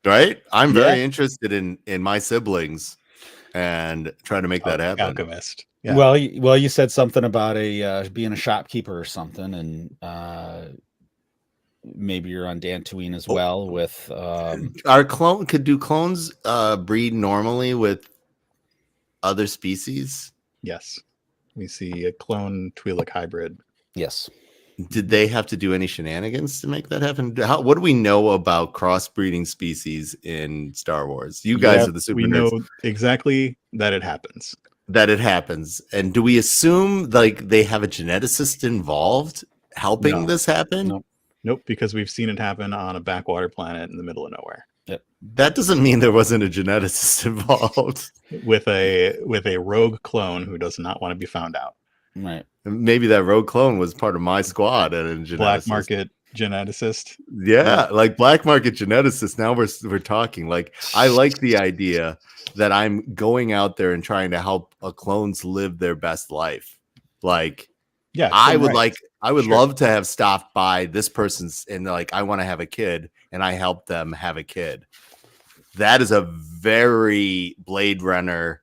Speaker 7: Right? I'm very interested in my siblings and trying to make that happen.
Speaker 8: Alchemist. Yeah.
Speaker 1: Well, you said something about being a shopkeeper or something, and maybe you're on Dantooine as well with
Speaker 7: Our clone do clones breed normally with other species?
Speaker 8: Yes. We see a clone Twi'lek hybrid.
Speaker 1: yes.
Speaker 7: Did they have to do any shenanigans to make that happen? What do we know about crossbreeding species in Star Wars? You guys are the super
Speaker 8: We
Speaker 7: nerds.
Speaker 8: know exactly that it happens.
Speaker 7: That it happens. And do we assume like they have a geneticist involved helping
Speaker 8: No.
Speaker 7: this happen?
Speaker 1: No.
Speaker 8: Nope, because we've seen it happen on a backwater planet in the middle of nowhere
Speaker 7: That doesn't mean there wasn't a geneticist involved.
Speaker 8: with a rogue clone who does not want to be found out.
Speaker 1: Right.
Speaker 7: Maybe that rogue clone was part of my squad and a geneticist.
Speaker 8: Black market geneticist.
Speaker 7: Yeah, like black market geneticist. Now we're talking. Like, I like the idea that I'm going out there and trying to help clones live their best life. Like,
Speaker 8: Yeah,
Speaker 7: I
Speaker 8: same
Speaker 7: would
Speaker 8: rights.
Speaker 7: would love to have stopped by this person's and like, I want to have a kid, and I help them have a kid. That is a very Blade Runner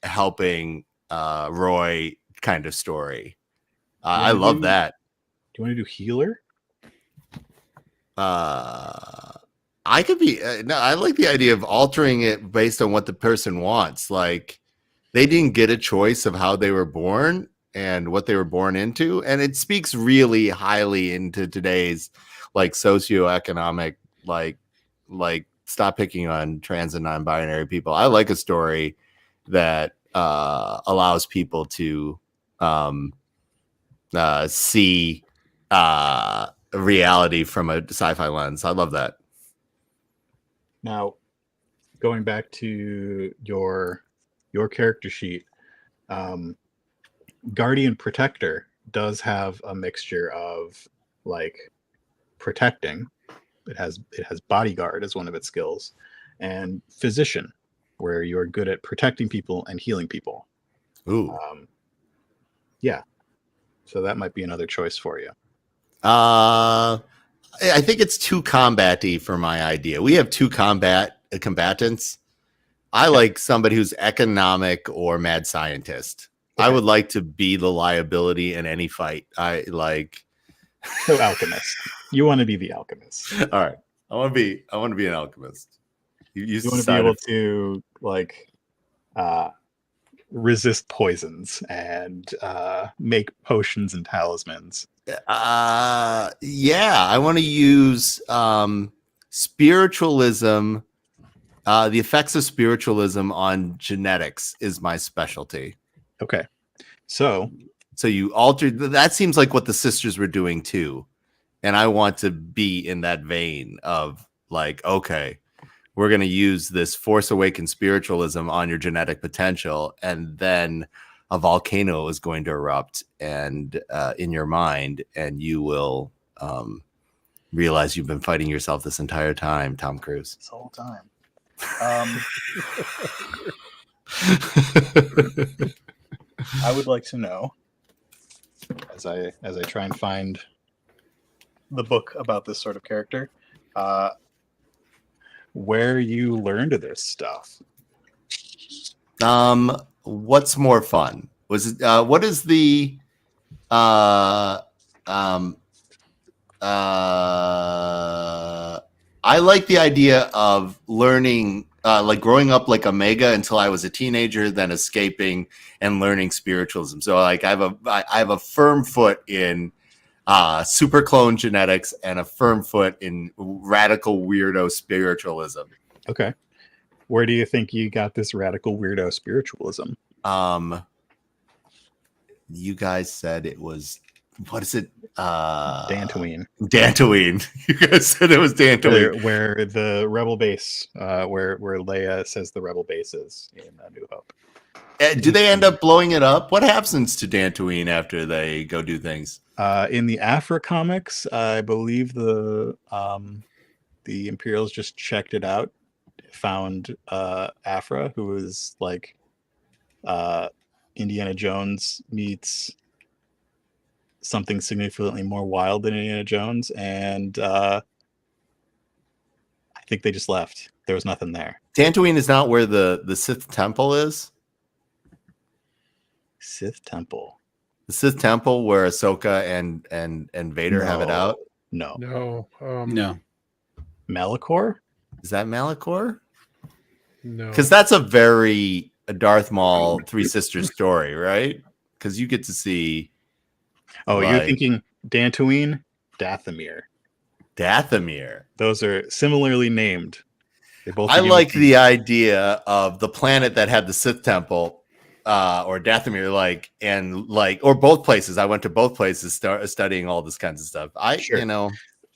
Speaker 7: helping Roy kind of story. I love that.
Speaker 8: Do you want to do healer?
Speaker 7: I I could be. No, I like the idea of altering it based on what the person wants. Like, they didn't get a choice of how they were born and what they were born into, and it speaks really highly into today's like socioeconomic like stop picking on trans and non-binary people. I like a story that allows people to see reality from a sci-fi lens. I love that.
Speaker 8: Now, going back to your character sheet, Guardian Protector does have a mixture of like protecting. It has bodyguard as one of its skills, and physician, where you're good at protecting people and healing people.
Speaker 7: Ooh.
Speaker 8: Yeah. So that might be another choice for you.
Speaker 7: I think it's too combat-y for my idea. We have two combatants. I like somebody who's economic or mad scientist. Okay. I would like to be the liability in any fight. I like.
Speaker 8: So alchemist. You want to be the alchemist.
Speaker 7: All right. I want to be an alchemist.
Speaker 8: You want to be able to like resist poisons and make potions and talismans.
Speaker 7: Yeah, I want to use spiritualism. The effects of spiritualism on genetics is my specialty.
Speaker 8: Okay. So
Speaker 7: you altered that. Seems like what the sisters were doing too. And I want to be in that vein of like, okay, we're going to use this Force Awakens spiritualism on your genetic potential, and then a volcano is going to erupt and in your mind, and you will realize you've been fighting yourself this entire time, Tom Cruise.
Speaker 8: This whole time. I would like to know, as I try and find the book about this sort of character, where you learned this stuff.
Speaker 7: What's more fun? Was it what is the I like the idea of learning like growing up like Omega until I was a teenager, then escaping and learning spiritualism. So like I have a firm foot in super clone genetics and a firm foot in radical weirdo spiritualism.
Speaker 8: Okay. Where do you think you got this radical weirdo spiritualism?
Speaker 7: You guys said it was, what is it?
Speaker 8: Dantooine.
Speaker 7: Dantooine. You guys said it was Dantooine.
Speaker 8: Where the rebel base, where Leia says the rebel base is in A New Hope.
Speaker 7: Do they end up blowing it up? What happens to Dantooine after they go do things?
Speaker 8: In the Afra comics, I believe the Imperials just checked it out, found Afra, who was like Indiana Jones meets something significantly more wild than Indiana Jones, and I think they just left. There was nothing there.
Speaker 7: Dantooine is not where the Sith Temple is?
Speaker 8: Sith Temple.
Speaker 7: The Sith Temple where Ahsoka and Vader have it out?
Speaker 8: No.
Speaker 1: No.
Speaker 8: Malachor?
Speaker 7: Is that Malachor?
Speaker 2: No.
Speaker 7: Because that's a very Darth Maul Three Sisters story, right? Because you get to see.
Speaker 8: Oh, you're thinking Dantooine, Dathomir.
Speaker 7: Dathomir.
Speaker 8: Those are similarly named. They both.
Speaker 7: I like the idea of the planet that had the Sith Temple, or Dathomir, or both places. I went to both places studying all this kinds of stuff.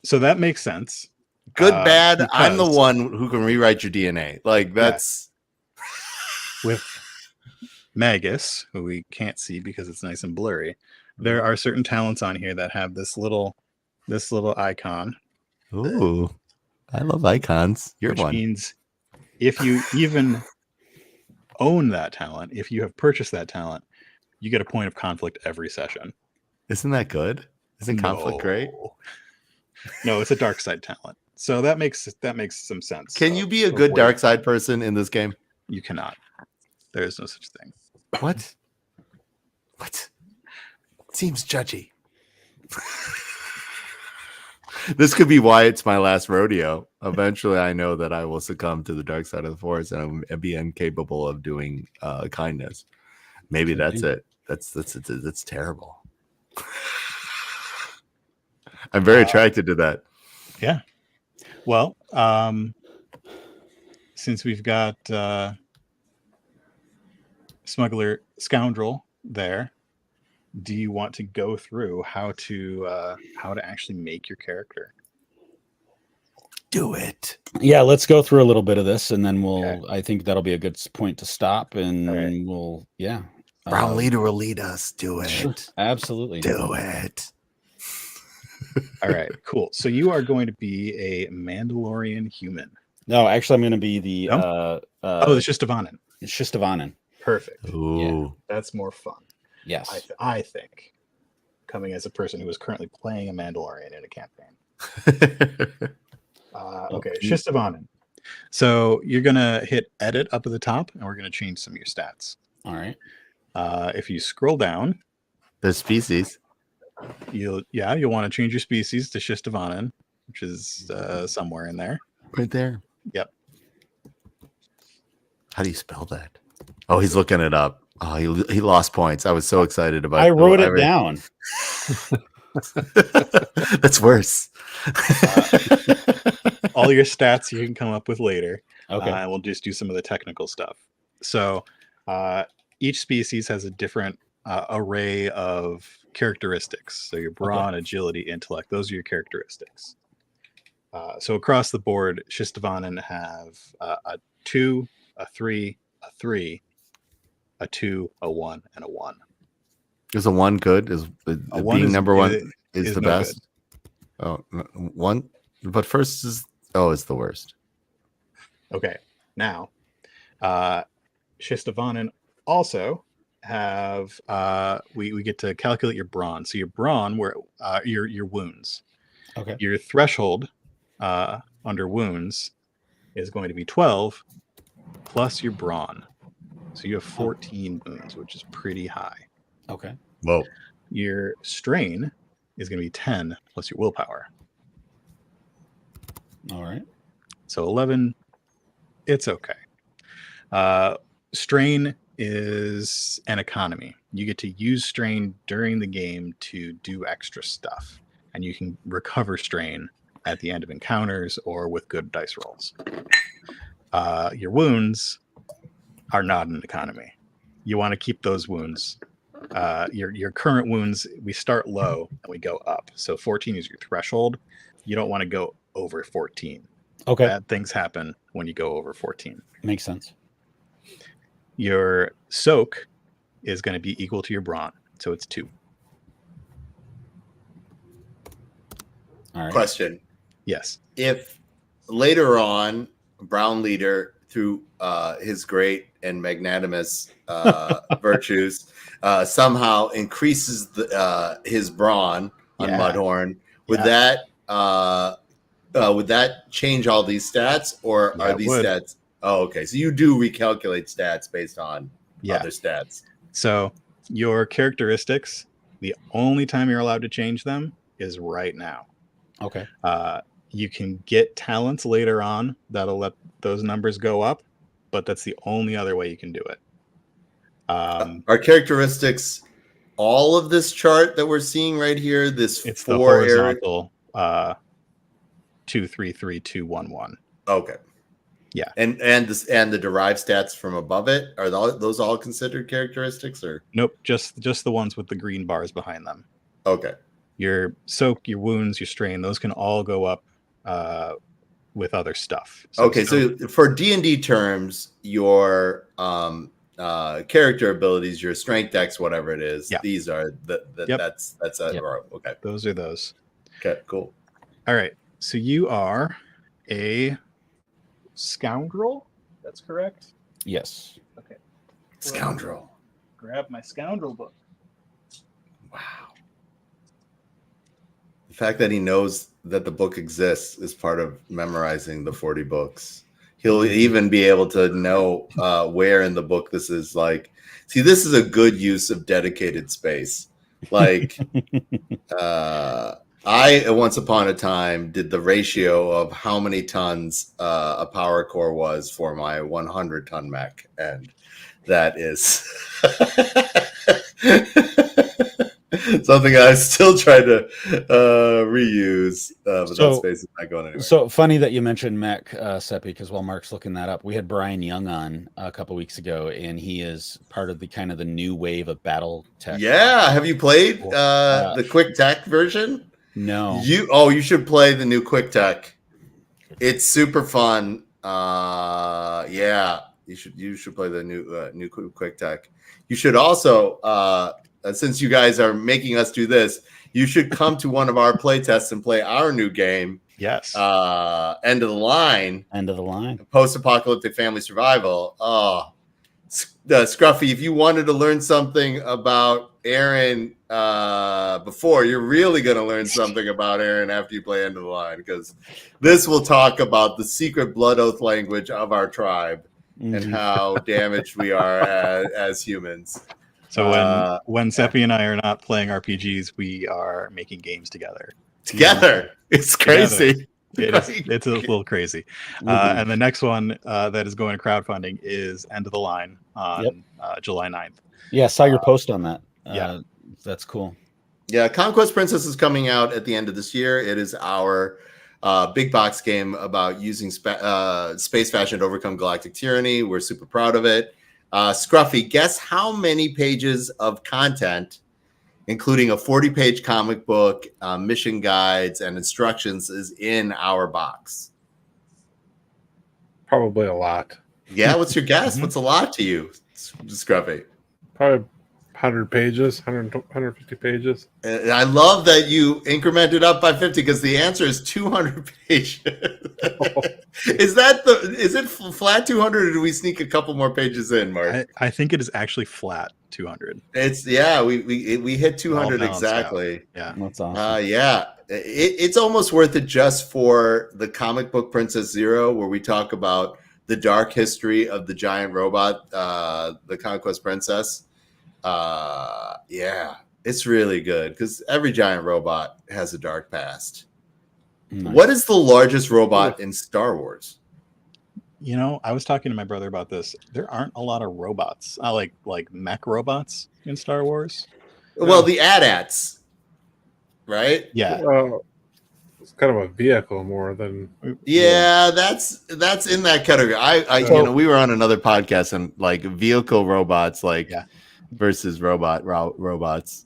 Speaker 8: So that makes sense.
Speaker 7: Good, bad. I'm the one who can rewrite your DNA. Like that's
Speaker 8: with Magus, who we can't see because it's nice and blurry. There are certain talents on here that have this little icon.
Speaker 7: Ooh, I love icons. You're
Speaker 8: which
Speaker 7: one.
Speaker 8: Means if you even own that talent, if you have purchased that talent, you get a point of conflict every session.
Speaker 7: Isn't that good? Isn't conflict great?
Speaker 8: No, it's a dark side talent. So that makes some sense.
Speaker 7: Can you be a good dark side person in this game?
Speaker 8: You cannot. There is no such thing.
Speaker 7: What? Seems judgy. This could be why it's my last rodeo. Eventually, I know that I will succumb to the dark side of the force and I'll be incapable of doing kindness. Maybe that's it. That's terrible. I'm very attracted to that.
Speaker 8: Yeah. Well, since we've got Smuggler Scoundrel there, do you want to go through how to actually make your character?
Speaker 7: Do it.
Speaker 1: Yeah, let's go through a little bit of this, and then we'll.
Speaker 8: Okay.
Speaker 1: I think that'll be a good point to stop, and
Speaker 8: All right.
Speaker 1: we'll. Yeah.
Speaker 7: Brown leader will lead us. Do it.
Speaker 1: Sure, absolutely.
Speaker 7: Do it.
Speaker 8: All right, cool. So you are going to be a Mandalorian human.
Speaker 1: No, actually, I'm going to be the.
Speaker 8: The Shistavanen.
Speaker 1: Shistavanen.
Speaker 8: Perfect.
Speaker 7: Ooh.
Speaker 8: That's more fun.
Speaker 1: Yes.
Speaker 8: I think, coming as a person who is currently playing a Mandalorian in a campaign. Okay, Shistavanen. So you're gonna hit edit up at the top, and we're gonna change some of your stats.
Speaker 1: All right.
Speaker 8: If you scroll down,
Speaker 7: The species.
Speaker 8: you'll want to change your species to Shistavanen, which is somewhere in there.
Speaker 7: Right there.
Speaker 8: Yep.
Speaker 7: How do you spell that? Oh, he's looking it up. Oh, he lost points. I was so excited about.
Speaker 1: I wrote it down.
Speaker 7: That's worse.
Speaker 8: All your stats you can come up with later.
Speaker 1: Okay.
Speaker 8: And we'll just do some of the technical stuff. So each species has a different array of characteristics. So your brawn, agility, intellect, those are your characteristics. So across the board, Shistavanen have a 2, a 3, a 3, a 2, a 1, and a 1.
Speaker 7: Is a 1 good? Is
Speaker 8: A 1
Speaker 7: being
Speaker 8: is-
Speaker 7: number 1 is the
Speaker 8: no
Speaker 7: best? Oh, 1. But first is it's the worst.
Speaker 8: Okay. Now, Shistavanen also have we get to calculate your brawn. So your brawn, where your wounds.
Speaker 1: Okay.
Speaker 8: Your threshold under wounds is going to be 12 plus your brawn. So you have 14 wounds, which is pretty high.
Speaker 1: Okay.
Speaker 7: Whoa.
Speaker 8: Your strain is going to be 10 plus your willpower.
Speaker 1: All right.
Speaker 8: So 11, it's okay. Strain is an economy. You get to use strain during the game to do extra stuff, and you can recover strain at the end of encounters or with good dice rolls. Your wounds are not an economy. You want to keep those wounds. Your current wounds, we start low and we go up. So 14 is your threshold. You don't want to go over 14.
Speaker 1: Okay.
Speaker 8: Bad things happen when you go over 14.
Speaker 1: Makes sense.
Speaker 8: Your soak is going to be equal to your brawn. So it's 2.
Speaker 1: All right.
Speaker 7: Question.
Speaker 8: Yes.
Speaker 7: If later on Brown Leader, through his great and magnanimous virtues, somehow increases his brawn on Mudhorn, would that change all these stats, or are these stats? Oh, okay. So you do recalculate stats based on other stats.
Speaker 8: So your characteristics, the only time you're allowed to change them is right now.
Speaker 1: Okay.
Speaker 8: You can get talents later on that'll let those numbers go up, but that's the only other way you can do it.
Speaker 7: Are characteristics all of this chart that we're seeing right here?
Speaker 8: It's the horizontal 2, 3, 3, 2, 1, 1.
Speaker 7: Okay.
Speaker 8: Yeah.
Speaker 7: And the derived stats from above it, are those all considered characteristics, or
Speaker 8: Nope, just the ones with the green bars behind them.
Speaker 7: Okay.
Speaker 8: Your soak, your wounds, your strain, those can all go up with other stuff.
Speaker 7: So for D&D terms, your character abilities, your strength dex, whatever it is, these are that's okay.
Speaker 8: Those are those.
Speaker 7: Okay, cool.
Speaker 8: All right. So you are a scoundrel. That's correct.
Speaker 1: Yes.
Speaker 8: Okay.
Speaker 7: Scoundrel.
Speaker 8: Grab my scoundrel book.
Speaker 7: Wow. The fact that he knows that the book exists is part of memorizing the 40 books. He'll even be able to know where in the book this is. Like, see, this is a good use of dedicated space. Like, I once upon a time did the ratio of how many tons a power core was for my 100-ton mech, and that is something I still try to reuse, but that space is not going anywhere.
Speaker 1: So funny that you mentioned mech, Seppi, because while Mark's looking that up, we had Brian Young on a couple weeks ago, and he is part of the kind of the new wave of battle tech.
Speaker 7: Yeah, have you played the quick tech version?
Speaker 1: No.
Speaker 7: You should play the new quick tech. It's super fun. Yeah, you should play the new quick tech. You should also, since you guys are making us do this, you should come to one of our play tests and play our new game.
Speaker 8: Yes.
Speaker 7: End of the line.
Speaker 1: End of the line.
Speaker 7: Post-apocalyptic family survival. Oh, Scruffy, if you wanted to learn something about Aaron before, you're really going to learn something about Aaron after you play End of the Line, because this will talk about the secret blood oath language of our tribe and how damaged we are as humans.
Speaker 8: So when Seppi and I are not playing RPGs, we are making games together.
Speaker 7: It's crazy.
Speaker 8: It's a little crazy. And the next one that is going to crowdfunding is End of the Line on July 9th.
Speaker 1: Yeah, I saw your post on that.
Speaker 8: Yeah.
Speaker 1: That's cool.
Speaker 7: Yeah, Conquest Princess is coming out at the end of this year. It is our big box game about using space fashion to overcome galactic tyranny. We're super proud of it. Scruffy, guess how many pages of content, including a 40-page comic book, mission guides, and instructions, is in our box?
Speaker 2: Probably a lot.
Speaker 7: Yeah, what's your guess? What's a lot to you, Scruffy?
Speaker 2: Probably 100 pages, 150 pages.
Speaker 7: And I love that you incremented up by 50, because the answer is 200 pages. Is it flat 200, or do we sneak a couple more pages in, Mark?
Speaker 8: I think it is actually flat 200.
Speaker 7: We hit 200 exactly.
Speaker 8: Out. Yeah,
Speaker 1: that's awesome.
Speaker 7: It's almost worth it just for the comic book Princess Zero, where we talk about the dark history of the giant robot, the Conquest Princess. It's really good, because every giant robot has a dark past. Nice. What is the largest robot in Star Wars?
Speaker 8: You know, I was talking to my brother about this. There aren't a lot of robots, like mech robots in Star Wars.
Speaker 7: Well, the AT-ATs, right?
Speaker 8: Yeah.
Speaker 2: It's kind of a vehicle more than.
Speaker 7: Yeah, that's in that category. We were on another podcast, and like vehicle robots, versus robots.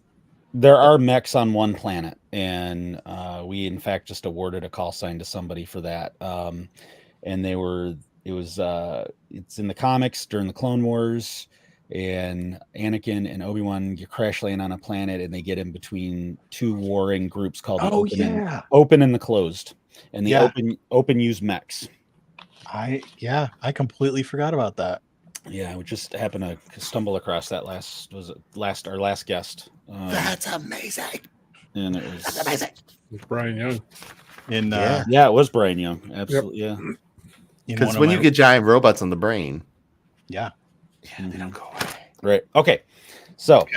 Speaker 1: There are mechs on one planet, and we in fact just awarded a call sign to somebody for that. And it's in the comics during the Clone Wars, and Anakin and Obi-Wan crash land on a planet, and they get in between two warring groups called the Open and the Closed, and the Open use mechs.
Speaker 8: I completely forgot about that.
Speaker 1: Yeah, we just happened to stumble across that our last guest.
Speaker 7: That's amazing.
Speaker 1: And
Speaker 7: that's amazing.
Speaker 2: It's Brian Young.
Speaker 1: It was Brian Young. Absolutely,
Speaker 7: yep. Because when you get giant robots on the brain,
Speaker 8: they don't go away.
Speaker 1: Right. Okay. So.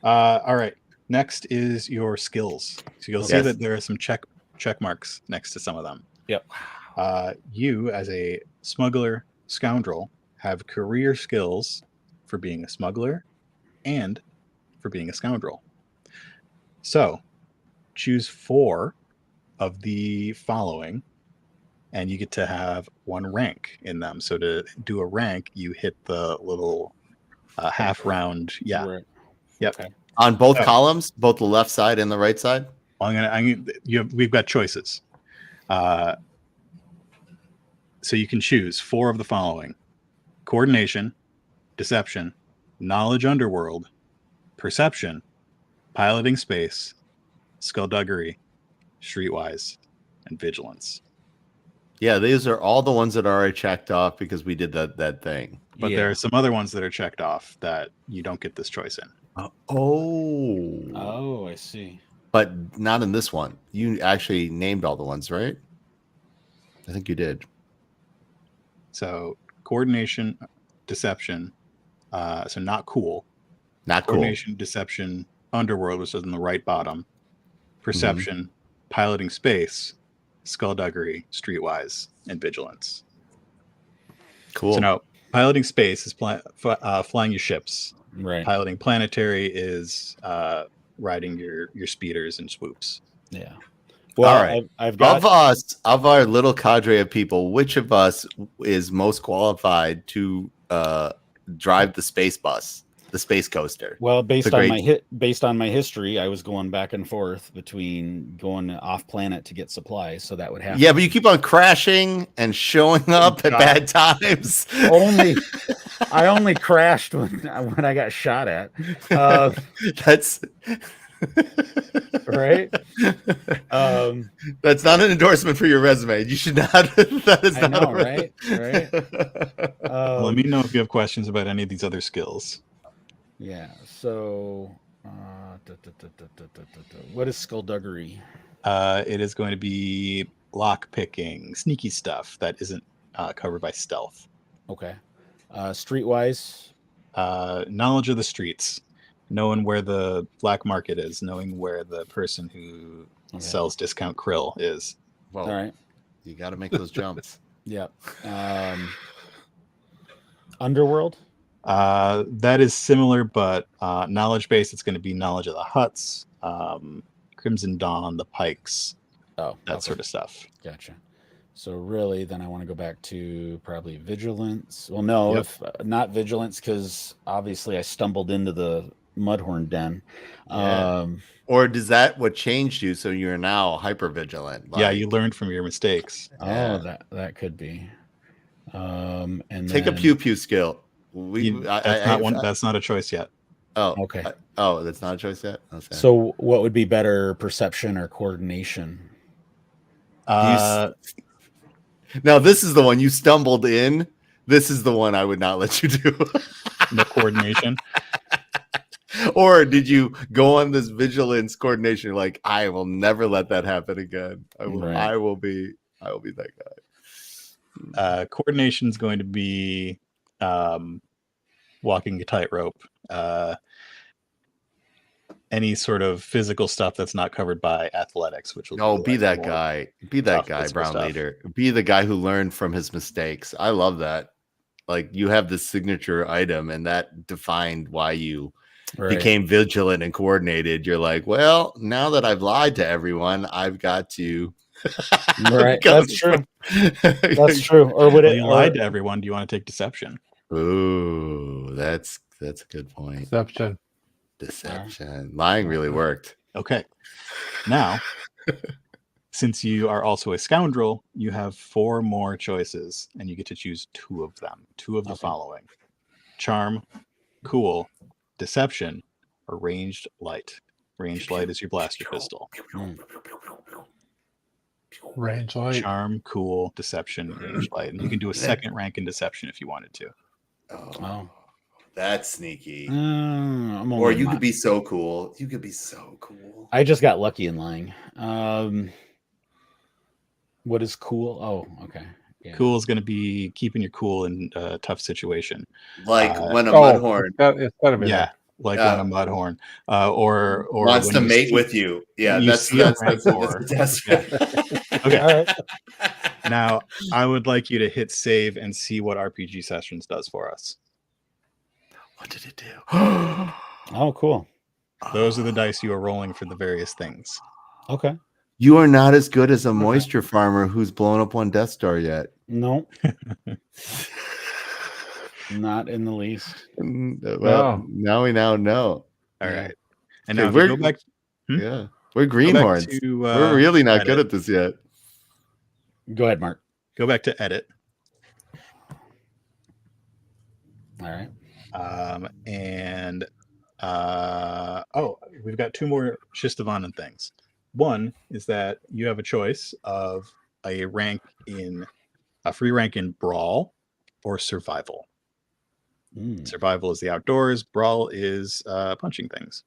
Speaker 8: All right. Next is your skills. So you'll see that there are some check marks next to some of them.
Speaker 1: Yep.
Speaker 8: You, as a smuggler scoundrel, have career skills for being a smuggler and for being a scoundrel. So choose 4 of the following, and you get to have 1 rank in them. So to do a rank, you hit the little half round. Yeah.
Speaker 1: Right.
Speaker 8: Yep.
Speaker 1: Okay.
Speaker 7: On both columns, both the left side and the right side.
Speaker 8: We've got choices. So you can choose 4 of the following: coordination, deception, knowledge underworld, perception, piloting space, skullduggery, streetwise, and vigilance.
Speaker 7: Yeah, these are all the ones that are already checked off because we did that thing.
Speaker 8: But there are some other ones that are checked off that you don't get this choice in.
Speaker 1: Oh, I see.
Speaker 7: But not in this one. You actually named all the ones, right? I think you did.
Speaker 8: So coordination, deception, so not cool.
Speaker 7: Not cool.
Speaker 8: Coordination, deception, underworld, which is in the right bottom. perception, piloting space, skullduggery, streetwise, and vigilance.
Speaker 7: Cool.
Speaker 8: So now, piloting space is flying your ships.
Speaker 1: Right.
Speaker 8: Piloting planetary is riding your speeders and swoops.
Speaker 1: Yeah. Well,
Speaker 7: all right.
Speaker 1: I've got
Speaker 7: of our little cadre of people, which of us is most qualified to drive the space bus, the space coaster?
Speaker 1: Well, based on my history, I was going back and forth between going off planet to get supplies, so that would happen.
Speaker 7: Yeah, but you keep on crashing and showing up at bad times.
Speaker 1: I only crashed when I got shot at.
Speaker 7: That's
Speaker 1: right.
Speaker 7: That's not an endorsement for your resume. You should not. That is
Speaker 1: I
Speaker 7: not
Speaker 1: know, right?
Speaker 8: Let me know if you have questions about any of these other skills.
Speaker 1: Yeah. So, what is skullduggery?
Speaker 8: It is going to be lock picking, sneaky stuff that isn't covered by stealth.
Speaker 1: Okay. Streetwise,
Speaker 8: knowledge of the streets, knowing where the black market is, knowing where the person who sells discount krill is.
Speaker 7: Well,
Speaker 1: all right.
Speaker 7: You got to make those jumps.
Speaker 1: Yeah. Underworld.
Speaker 8: That is similar, but knowledge base. It's going to be knowledge of the huts, Crimson Dawn, the Pikes, that sort of stuff.
Speaker 1: Gotcha. So really, then I want to go back to probably vigilance. Well, no, if not vigilance, because obviously I stumbled into the Mudhorn den.
Speaker 7: Yeah. Or does that what changed you? So you're now hyper vigilant.
Speaker 8: Yeah, you learned from your mistakes.
Speaker 1: Oh, that could be. And
Speaker 7: take
Speaker 1: then,
Speaker 7: a pew pew skill.
Speaker 8: That's not a choice yet.
Speaker 7: Oh,
Speaker 1: okay.
Speaker 7: That's not a choice yet. Okay.
Speaker 1: So what would be better, perception or coordination?
Speaker 7: Now this is the one you stumbled in. This is the one I would not let you do.
Speaker 8: The coordination.
Speaker 7: Or did you go on this vigilance coordination? You're like, I will never let that happen again. I will be that guy.
Speaker 8: Coordination is going to be walking a tightrope. Any sort of physical stuff that's not covered by athletics, which will
Speaker 7: be that guy. Be that guy, Brown Leader. Be the guy who learned from his mistakes. I love that. Like you have this signature item, and that defined why you became vigilant and coordinated. You're like, well, now that I've lied to everyone, I've got to.
Speaker 1: Right, that's true. That's true. Or would it?
Speaker 8: You lied to everyone. Do you want to take deception?
Speaker 7: Ooh, that's a good point. Deception. Lying really worked.
Speaker 8: Okay. Now, since you are also a scoundrel, you have 4 more choices, and you get to choose 2 of them. 2 of the following: charm, cool, deception, or ranged light. Ranged light is your blaster pistol.
Speaker 2: Range light.
Speaker 8: Charm, cool, deception, ranged light. And you can do a second rank in deception if you wanted to.
Speaker 7: Oh. That's sneaky.
Speaker 1: Or
Speaker 7: you could be so cool. You could be so cool.
Speaker 1: I just got lucky in lying. What is cool? Oh, okay. Yeah.
Speaker 8: Cool is going to be keeping your cool in a tough situation.
Speaker 7: Like when a mudhorn.
Speaker 2: It's gotta be
Speaker 8: yeah. Like when a mudhorn. Or
Speaker 7: wants to mate with you. Yeah, that's
Speaker 8: Okay. All right. Now, I would like you to hit save and see what RPG Sessions does for us.
Speaker 7: What did it do?
Speaker 1: Oh, cool.
Speaker 8: Those are the dice you are rolling for the various things.
Speaker 1: Okay.
Speaker 7: You are not as good as a moisture farmer who's blown up one Death Star yet.
Speaker 1: No. Not in the least.
Speaker 7: Well, now we now know.
Speaker 8: All right. And now
Speaker 7: we're
Speaker 8: go back.
Speaker 7: Yeah, we're greenhorns. We're really not good at this yet.
Speaker 1: Go ahead, Mark.
Speaker 8: Go back to edit.
Speaker 1: All right.
Speaker 8: We've got 2 more Shistavanan things. One is that you have a choice of a free rank in Brawl or Survival. Survival is the outdoors. Brawl is punching things.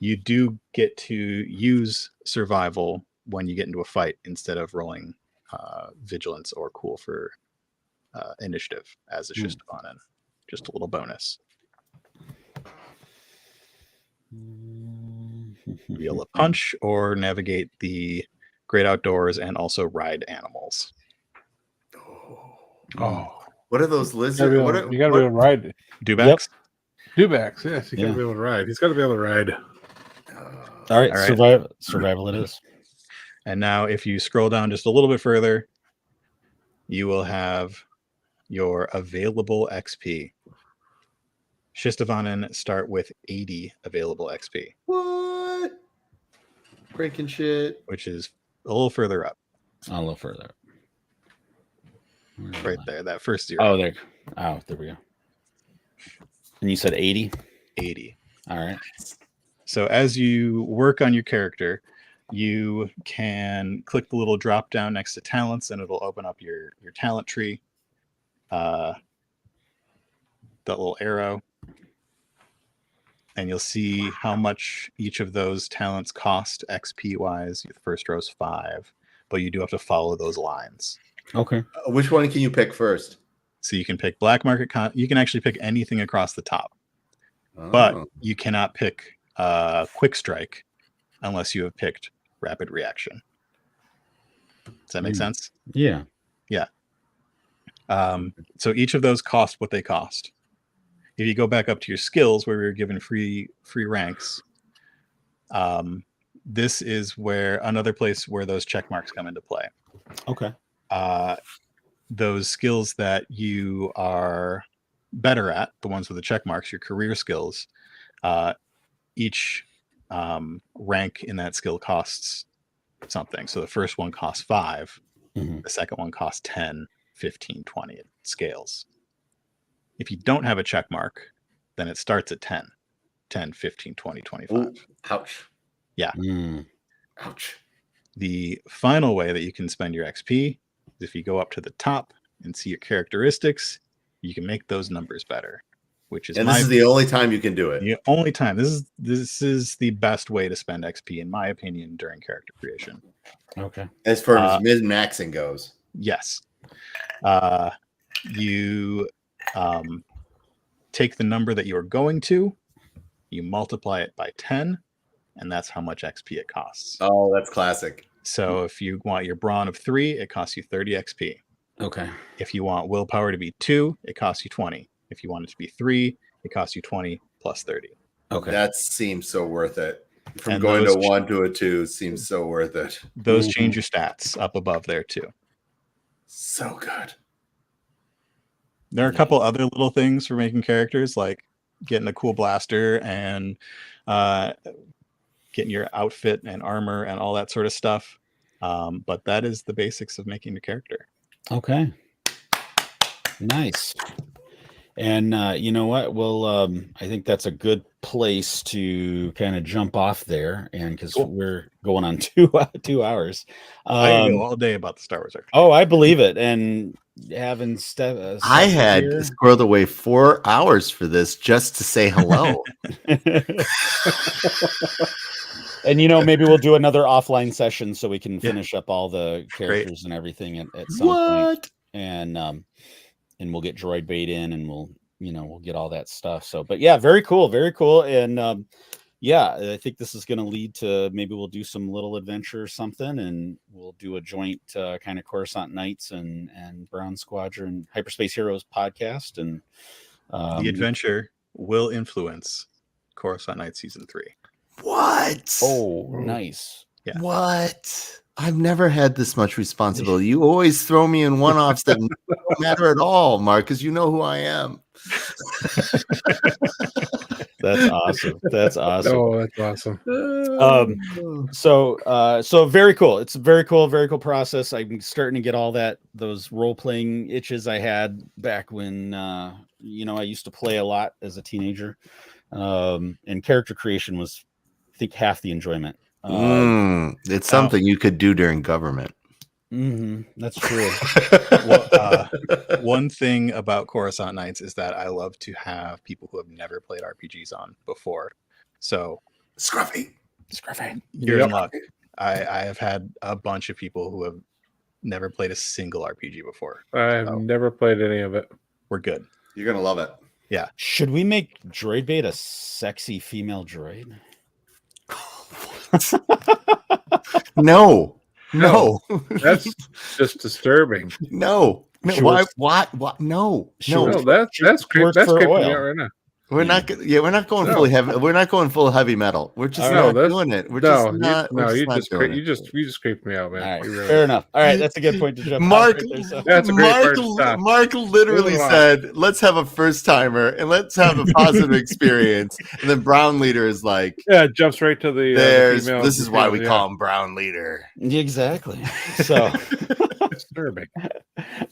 Speaker 8: You do get to use Survival when you get into a fight instead of rolling Vigilance or Cool for initiative as a Shistavanan. Just a little bonus. be able to punch or navigate the great outdoors and also ride animals.
Speaker 2: Oh,
Speaker 7: What are those
Speaker 2: you
Speaker 7: lizards?
Speaker 2: gotta be able to ride it.
Speaker 8: Dewbacks?
Speaker 2: Dewbacks, yes, you gotta
Speaker 1: Yeah.
Speaker 2: be able to ride. He's got to be able to ride.
Speaker 1: All right,
Speaker 8: All right.
Speaker 1: survival it is.
Speaker 8: And now if you scroll down just a little bit further, you will have your available XP. Shistavanen start with 80 available XP,
Speaker 7: What? Breaking shit.
Speaker 8: which is a little further up,
Speaker 1: A little further.
Speaker 8: right there, that first zero.
Speaker 1: Oh, there. Oh, there we go. And you said 80?
Speaker 8: 80.
Speaker 1: All right.
Speaker 8: So as you work on your character, you can click the little drop down next to talents and it'll open up your talent tree. That little arrow. And you'll see how much each of those talents cost XP wise. The first row's 5, but you do have to follow those lines.
Speaker 1: Okay.
Speaker 7: Which one can you pick first?
Speaker 8: So you can pick black market. You can actually pick anything across the top, but you cannot pick quick strike unless you have picked rapid reaction. Does that make sense?
Speaker 1: Yeah.
Speaker 8: Yeah. So each of those cost what they cost. If you go back up to your skills where we were given free ranks, this is where another place where those check marks come into play.
Speaker 1: Okay.
Speaker 8: Those skills that you are better at, the ones with the check marks, your career skills, each rank in that skill costs something. So the first one costs 5,
Speaker 1: Mm-hmm.
Speaker 8: the second one costs 10, 15, 20. It scales. If you don't have a check mark, then it starts at 10, 15, 20, 25.
Speaker 7: Ooh, ouch.
Speaker 8: Yeah.
Speaker 7: Ouch.
Speaker 8: The final way that you can spend your XP is if you go up to the top and see your characteristics, you can make those numbers better, which is
Speaker 7: And this is the only time you can do it.
Speaker 8: the only time. This is the best way to spend XP, in my opinion, during character creation.
Speaker 1: Okay.
Speaker 7: As far as min-maxing goes.
Speaker 8: Yes. You take the number that you are going to, you multiply it by 10, and that's how much XP it costs.
Speaker 7: Oh, that's classic.
Speaker 8: So if you want your brawn of 3, it costs you 30 XP.
Speaker 1: Okay.
Speaker 8: If you want willpower to be 2, it costs you 20. If you want it to be 3, it costs you 20 plus 30.
Speaker 1: Okay.
Speaker 7: That seems so worth it. From
Speaker 8: And
Speaker 7: going to
Speaker 8: those
Speaker 7: 1 to a 2 seems so worth it.
Speaker 8: Those change your stats up above there too.
Speaker 7: So good.
Speaker 8: There are a couple other little things for making characters, like getting a cool blaster and getting your outfit and armor and all that sort of stuff. But that is the basics of making the character.
Speaker 1: Okay. Nice. And you know what? Well, I think that's a good place to kind of jump off there, and because we're going on 2 hours.
Speaker 8: I can go all day about the Star Wars RPG.
Speaker 1: Oh, I believe it. And having
Speaker 7: I had squirreled away 4 hours for this just to say hello.
Speaker 1: And maybe we'll do another offline session so we can finish up all the characters and everything at some point. And we'll get droid bait in, and we'll get all that stuff. So, but yeah, very cool. And I think this is going to lead to maybe we'll do some little adventure or something, and we'll do a joint kind of Coruscant Knights and Brown Squadron Hyperspace Heroes podcast. And
Speaker 8: the adventure will influence Coruscant Knights Season 3.
Speaker 7: What?
Speaker 1: Oh, nice.
Speaker 8: Yeah.
Speaker 7: What? I've never had this much responsibility. You always throw me in one-offs that don't matter at all, Mark, because you know who I am.
Speaker 1: That's awesome. That's awesome.
Speaker 2: Oh, that's awesome.
Speaker 1: So very cool. It's a very cool process. I'm starting to get all those role-playing itches I had back when I used to play a lot as a teenager. And character creation was, I think, half the enjoyment.
Speaker 7: It's something you could do during government.
Speaker 1: That's true.
Speaker 8: One thing about Coruscant Knights is that I love to have people who have never played RPGs on before. So
Speaker 7: Scruffy.
Speaker 8: You're in luck. I have had a bunch of people who have never played a single RPG before.
Speaker 2: I've never played any of it.
Speaker 8: We're good.
Speaker 7: You're gonna love it.
Speaker 8: Yeah.
Speaker 1: Should we make droid bait a sexy female droid?
Speaker 7: No. No.
Speaker 2: That's just disturbing.
Speaker 7: No. No.
Speaker 1: She
Speaker 7: Why?
Speaker 1: works-
Speaker 7: What? No.
Speaker 1: She
Speaker 7: No.
Speaker 1: works-
Speaker 2: No, that's
Speaker 1: works
Speaker 2: that's
Speaker 1: for
Speaker 2: creeping
Speaker 1: oil.
Speaker 2: me out right now.
Speaker 7: We're not. Yeah, we're not going
Speaker 2: No.
Speaker 7: fully heavy. We're not going full heavy metal. We're just
Speaker 2: No,
Speaker 7: not
Speaker 2: that's
Speaker 7: doing it. We're
Speaker 2: no,
Speaker 7: just
Speaker 2: you,
Speaker 7: not.
Speaker 2: no,
Speaker 7: we're
Speaker 2: you
Speaker 7: not
Speaker 2: just
Speaker 7: doing
Speaker 2: you
Speaker 7: it.
Speaker 2: just creeped me out, man.
Speaker 1: All right,
Speaker 2: You really
Speaker 1: fair
Speaker 2: did.
Speaker 1: enough. All right, that's a good point to jump.
Speaker 7: Mark,
Speaker 1: off right there, so.
Speaker 2: That's a great part to stop.
Speaker 7: Mark literally
Speaker 2: Moving on.
Speaker 7: said, "Let's have a first timer and let's have a positive experience." And then Brown Leader is like,
Speaker 2: Yeah, it jumps right to the
Speaker 7: "There's
Speaker 2: female.
Speaker 7: this is why we
Speaker 2: yeah.
Speaker 7: call him Brown Leader."
Speaker 1: Yeah, exactly. So,
Speaker 2: disturbing.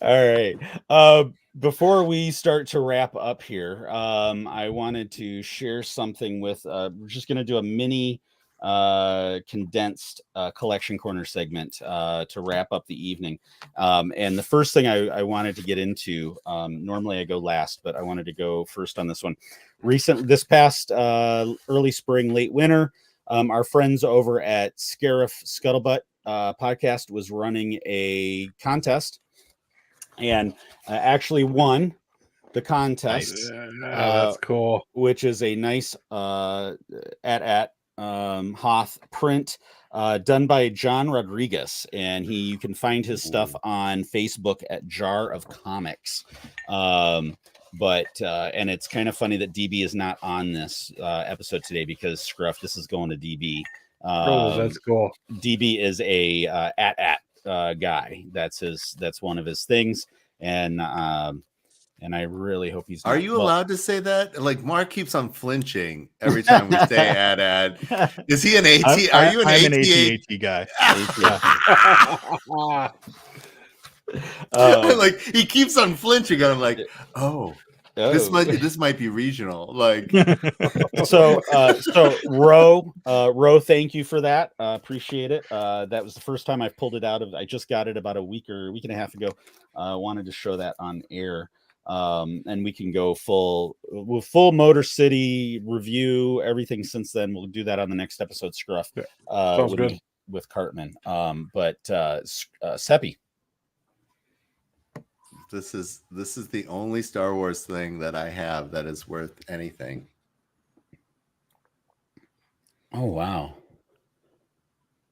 Speaker 1: all right. Before we start to wrap up here, I wanted to share something with. We're just going to do a mini condensed collection corner segment to wrap up the evening. And the first thing I wanted to get into, normally I go last, but I wanted to go first on this one. This past early spring, late winter, our friends over at Scarif Scuttlebutt podcast was running a contest and actually won the contest.
Speaker 2: That's cool.
Speaker 1: Which is a nice at Hoth print done by John Rodriguez, and you can find his stuff on Facebook at Jar of Comics. But it's kind of funny that DB is not on this episode today because Scruff, this is going to DB.
Speaker 2: That's cool.
Speaker 1: DB is a at guy. That's one of his things, and I really hope he's.
Speaker 7: Are you allowed to say that? Like Mark keeps on flinching every time we say ad. Is he an AT? Are you an
Speaker 8: I'm
Speaker 7: AT?
Speaker 8: an AT guy.
Speaker 7: Like he keeps on flinching, and I'm like, oh. This might be regional. Like
Speaker 1: so Ro, thank you for that. Appreciate it. That was the first time I pulled it out of. I just got it about a week and a half ago. Wanted to show that on air. And we can go full Motor City review everything since then. We'll do that on the next episode. Scruff.
Speaker 2: Sounds good
Speaker 1: with Cartman. But Seppi.
Speaker 7: This is the only Star Wars thing that I have that is worth anything.
Speaker 1: Oh wow.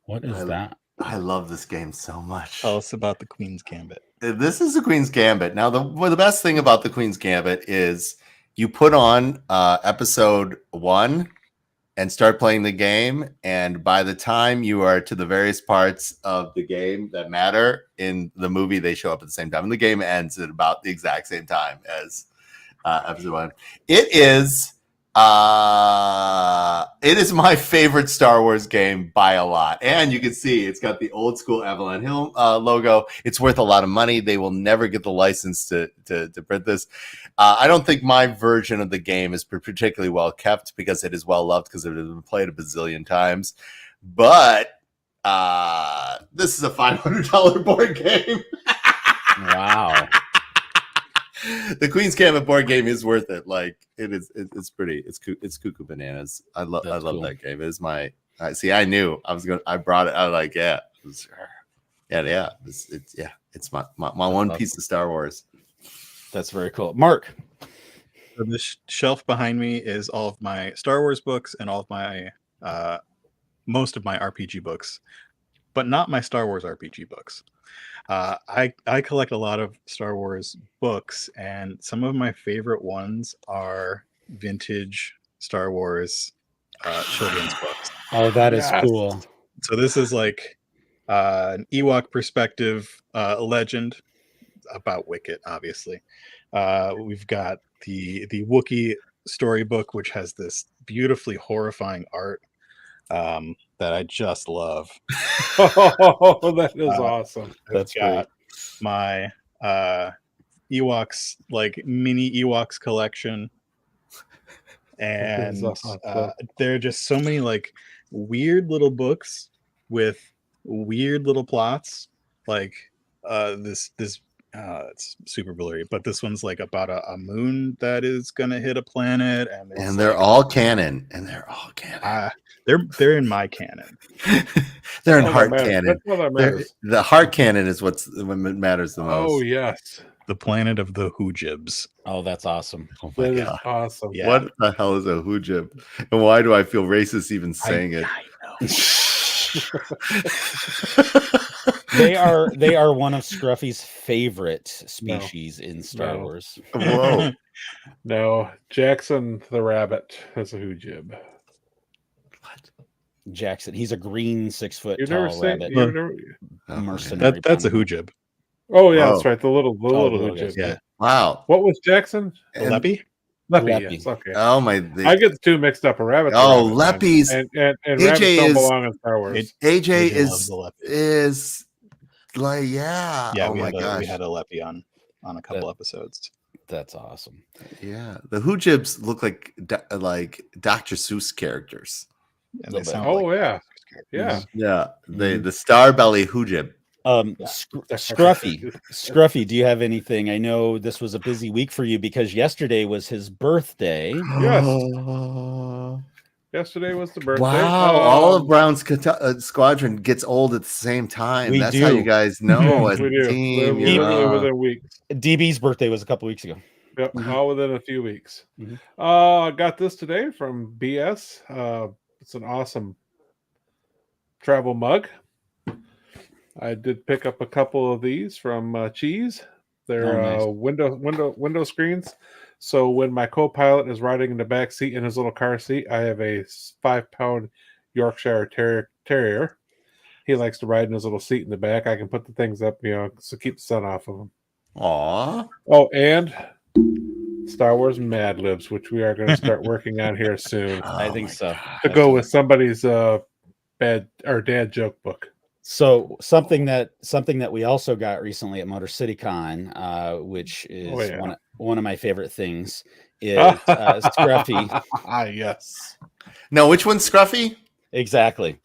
Speaker 1: What is that?
Speaker 7: I love this game so much.
Speaker 8: Tell us about the Queen's Gambit.
Speaker 7: This is the Queen's Gambit. Now, the best thing about the Queen's Gambit is you put on episode 1 and start playing the game, and by the time you are to the various parts of the game that matter in the movie, they show up at the same time, and the game ends at about the exact same time as episode 1. It is my favorite Star Wars game by a lot, and you can see it's got the old school Avalon Hill logo. It's worth a lot of money. They will never get the license to print this. I don't think my version of the game is particularly well kept because it is well loved because it has been played a bazillion times. But this is a $500 board game.
Speaker 1: Wow.
Speaker 7: The Queen's Gambit board game is worth it. Like it's pretty. It's cuckoo bananas. I love
Speaker 1: cool.
Speaker 7: that game. It is my. I knew I was going. I brought it. I was like, yeah, yeah. It's my one piece of Star Wars.
Speaker 1: That's very cool. Mark.
Speaker 8: So this shelf behind me is all of my Star Wars books and all of my most of my RPG books, but not my Star Wars RPG books. I collect a lot of Star Wars books, and some of my favorite ones are vintage Star Wars children's books.
Speaker 1: Oh, that is cool.
Speaker 8: So this is like an Ewok perspective legend about Wicket, obviously. We've got the Wookiee storybook, which has this beautifully horrifying art that I just love.
Speaker 2: Oh, that is awesome.
Speaker 1: That's great.
Speaker 8: My Ewoks, like mini Ewoks collection. And there are just so many like weird little books with weird little plots. Like this It's super blurry, but this one's like about a moon that is gonna hit a planet, and it's
Speaker 7: And they're
Speaker 8: like,
Speaker 7: all canon. And they're all canon.
Speaker 8: they're in my canon.
Speaker 7: They're in
Speaker 2: all that
Speaker 7: heart
Speaker 2: matters.
Speaker 7: canon.
Speaker 2: That's all that matters.
Speaker 7: The heart canon is what matters the most.
Speaker 2: Oh yes,
Speaker 8: The planet of the Hoojibs.
Speaker 1: Oh, that's awesome.
Speaker 7: Oh my
Speaker 2: that is
Speaker 7: god.
Speaker 2: awesome.
Speaker 8: Yeah.
Speaker 7: What the hell is a hoojib? And why do I feel racist even saying it?
Speaker 1: They are one of Scruffy's favorite species in Star
Speaker 2: No.
Speaker 1: Wars.
Speaker 7: Whoa.
Speaker 2: No, Jackson the rabbit is a hoojib.
Speaker 1: Jackson, he's a green 6 foot
Speaker 2: You've
Speaker 1: tall
Speaker 2: never seen?
Speaker 1: rabbit.
Speaker 2: You've never,
Speaker 7: Oh,
Speaker 1: Mercenary.
Speaker 8: That's a
Speaker 1: bounty.
Speaker 8: Hoojib.
Speaker 2: oh yeah,
Speaker 7: Oh.
Speaker 2: that's right. The little
Speaker 1: the little
Speaker 2: hoojib.
Speaker 1: guys,
Speaker 8: Yeah.
Speaker 7: wow.
Speaker 2: What was Jackson?
Speaker 8: A
Speaker 7: And-
Speaker 8: Leppy?
Speaker 2: Leppy.
Speaker 1: Leppy.
Speaker 2: Yes. Okay.
Speaker 7: Oh my.
Speaker 2: I get the two mixed up. A rabbit.
Speaker 7: Oh, Leppies.
Speaker 2: And
Speaker 7: AJ
Speaker 2: rabbits don't
Speaker 7: is-
Speaker 2: belong in Star Wars.
Speaker 7: AJ
Speaker 8: AJ loves
Speaker 7: is
Speaker 8: the Leppy.
Speaker 7: is like yeah.
Speaker 8: Yeah,
Speaker 7: oh
Speaker 8: we
Speaker 7: my
Speaker 8: had
Speaker 7: gosh.
Speaker 8: we had a Leppy on a couple episodes.
Speaker 1: That's awesome.
Speaker 7: Yeah, the hoojibs look like Dr. Seuss characters.
Speaker 8: And
Speaker 1: Little
Speaker 8: they
Speaker 1: bit.
Speaker 8: sound
Speaker 2: Oh
Speaker 8: like
Speaker 2: yeah, yeah.
Speaker 7: Yeah,
Speaker 1: Mhm.
Speaker 7: the star belly hoojib.
Speaker 1: Scruffy, do you have anything? I know this was a busy week for you because yesterday was his birthday.
Speaker 2: Yesterday was the birthday.
Speaker 7: Wow, all of Brown's squadron gets old at the same time.
Speaker 1: We
Speaker 7: That's how
Speaker 1: do.
Speaker 7: you guys know as
Speaker 2: we
Speaker 7: a
Speaker 2: do.
Speaker 7: team.
Speaker 2: We're
Speaker 7: you
Speaker 2: literally
Speaker 7: know.
Speaker 2: within weeks.
Speaker 1: DB's birthday was a couple weeks ago.
Speaker 2: Yep,
Speaker 1: Mhm.
Speaker 2: all within a few weeks.
Speaker 1: Mhm.
Speaker 2: I got this today from BS. It's an awesome travel mug. I did pick up a couple of these from Cheese. They're
Speaker 1: Oh, nice.
Speaker 2: window screens. So when my co-pilot is riding in the back seat in his little car seat, I have a 5-pound Yorkshire Terrier. He likes to ride in his little seat in the back. I can put the things up, so keep the sun off of him.
Speaker 7: Aw.
Speaker 2: Oh, and Star Wars Mad Libs, which we are going to start working on here soon
Speaker 1: I
Speaker 7: Oh
Speaker 1: think
Speaker 7: my
Speaker 1: so.
Speaker 7: God.
Speaker 2: to go with somebody's bad or dad joke book.
Speaker 1: So something that we also got recently at Motor City Con, which is
Speaker 2: Oh, yeah.
Speaker 1: one of my favorite things, is Scruffy.
Speaker 2: Yes.
Speaker 7: No, which one's Scruffy?
Speaker 1: Exactly.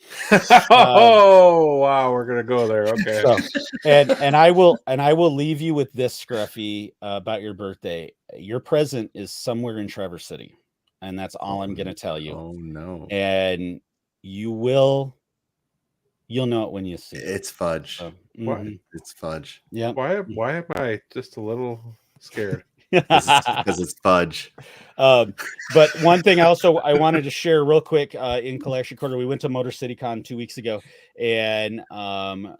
Speaker 2: Oh wow, we're gonna go there. Okay.
Speaker 1: So, and I will leave you with this, Scruffy, about your birthday. Your present is somewhere in Traverse City, and that's all I'm going to tell you.
Speaker 7: Oh no,
Speaker 1: And you'll know it when you see it.
Speaker 7: it's fudge.
Speaker 1: So,
Speaker 2: What?
Speaker 1: mhm.
Speaker 7: It's fudge
Speaker 1: Yeah.
Speaker 2: Why am I just a little scared?
Speaker 7: because it's fudge.
Speaker 1: But one thing also I wanted to share real quick in Collection Quarter, we went to Motor City Con 2 weeks ago, and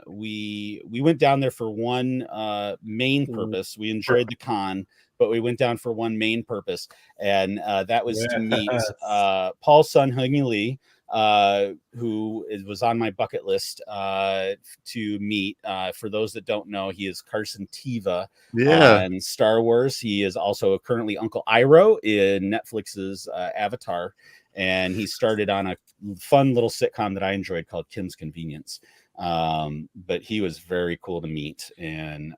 Speaker 1: we went down there for one main purpose. We enjoyed the con, but we went down for one main purpose, and that was to meet Paul's son, Hung Lee, who was on my bucket list to meet. For those that don't know, he is Carson Teva on Star Wars. He is also currently Uncle Iroh in Netflix's Avatar, and he started on a fun little sitcom that I enjoyed called Kim's Convenience. But he was very cool to meet, and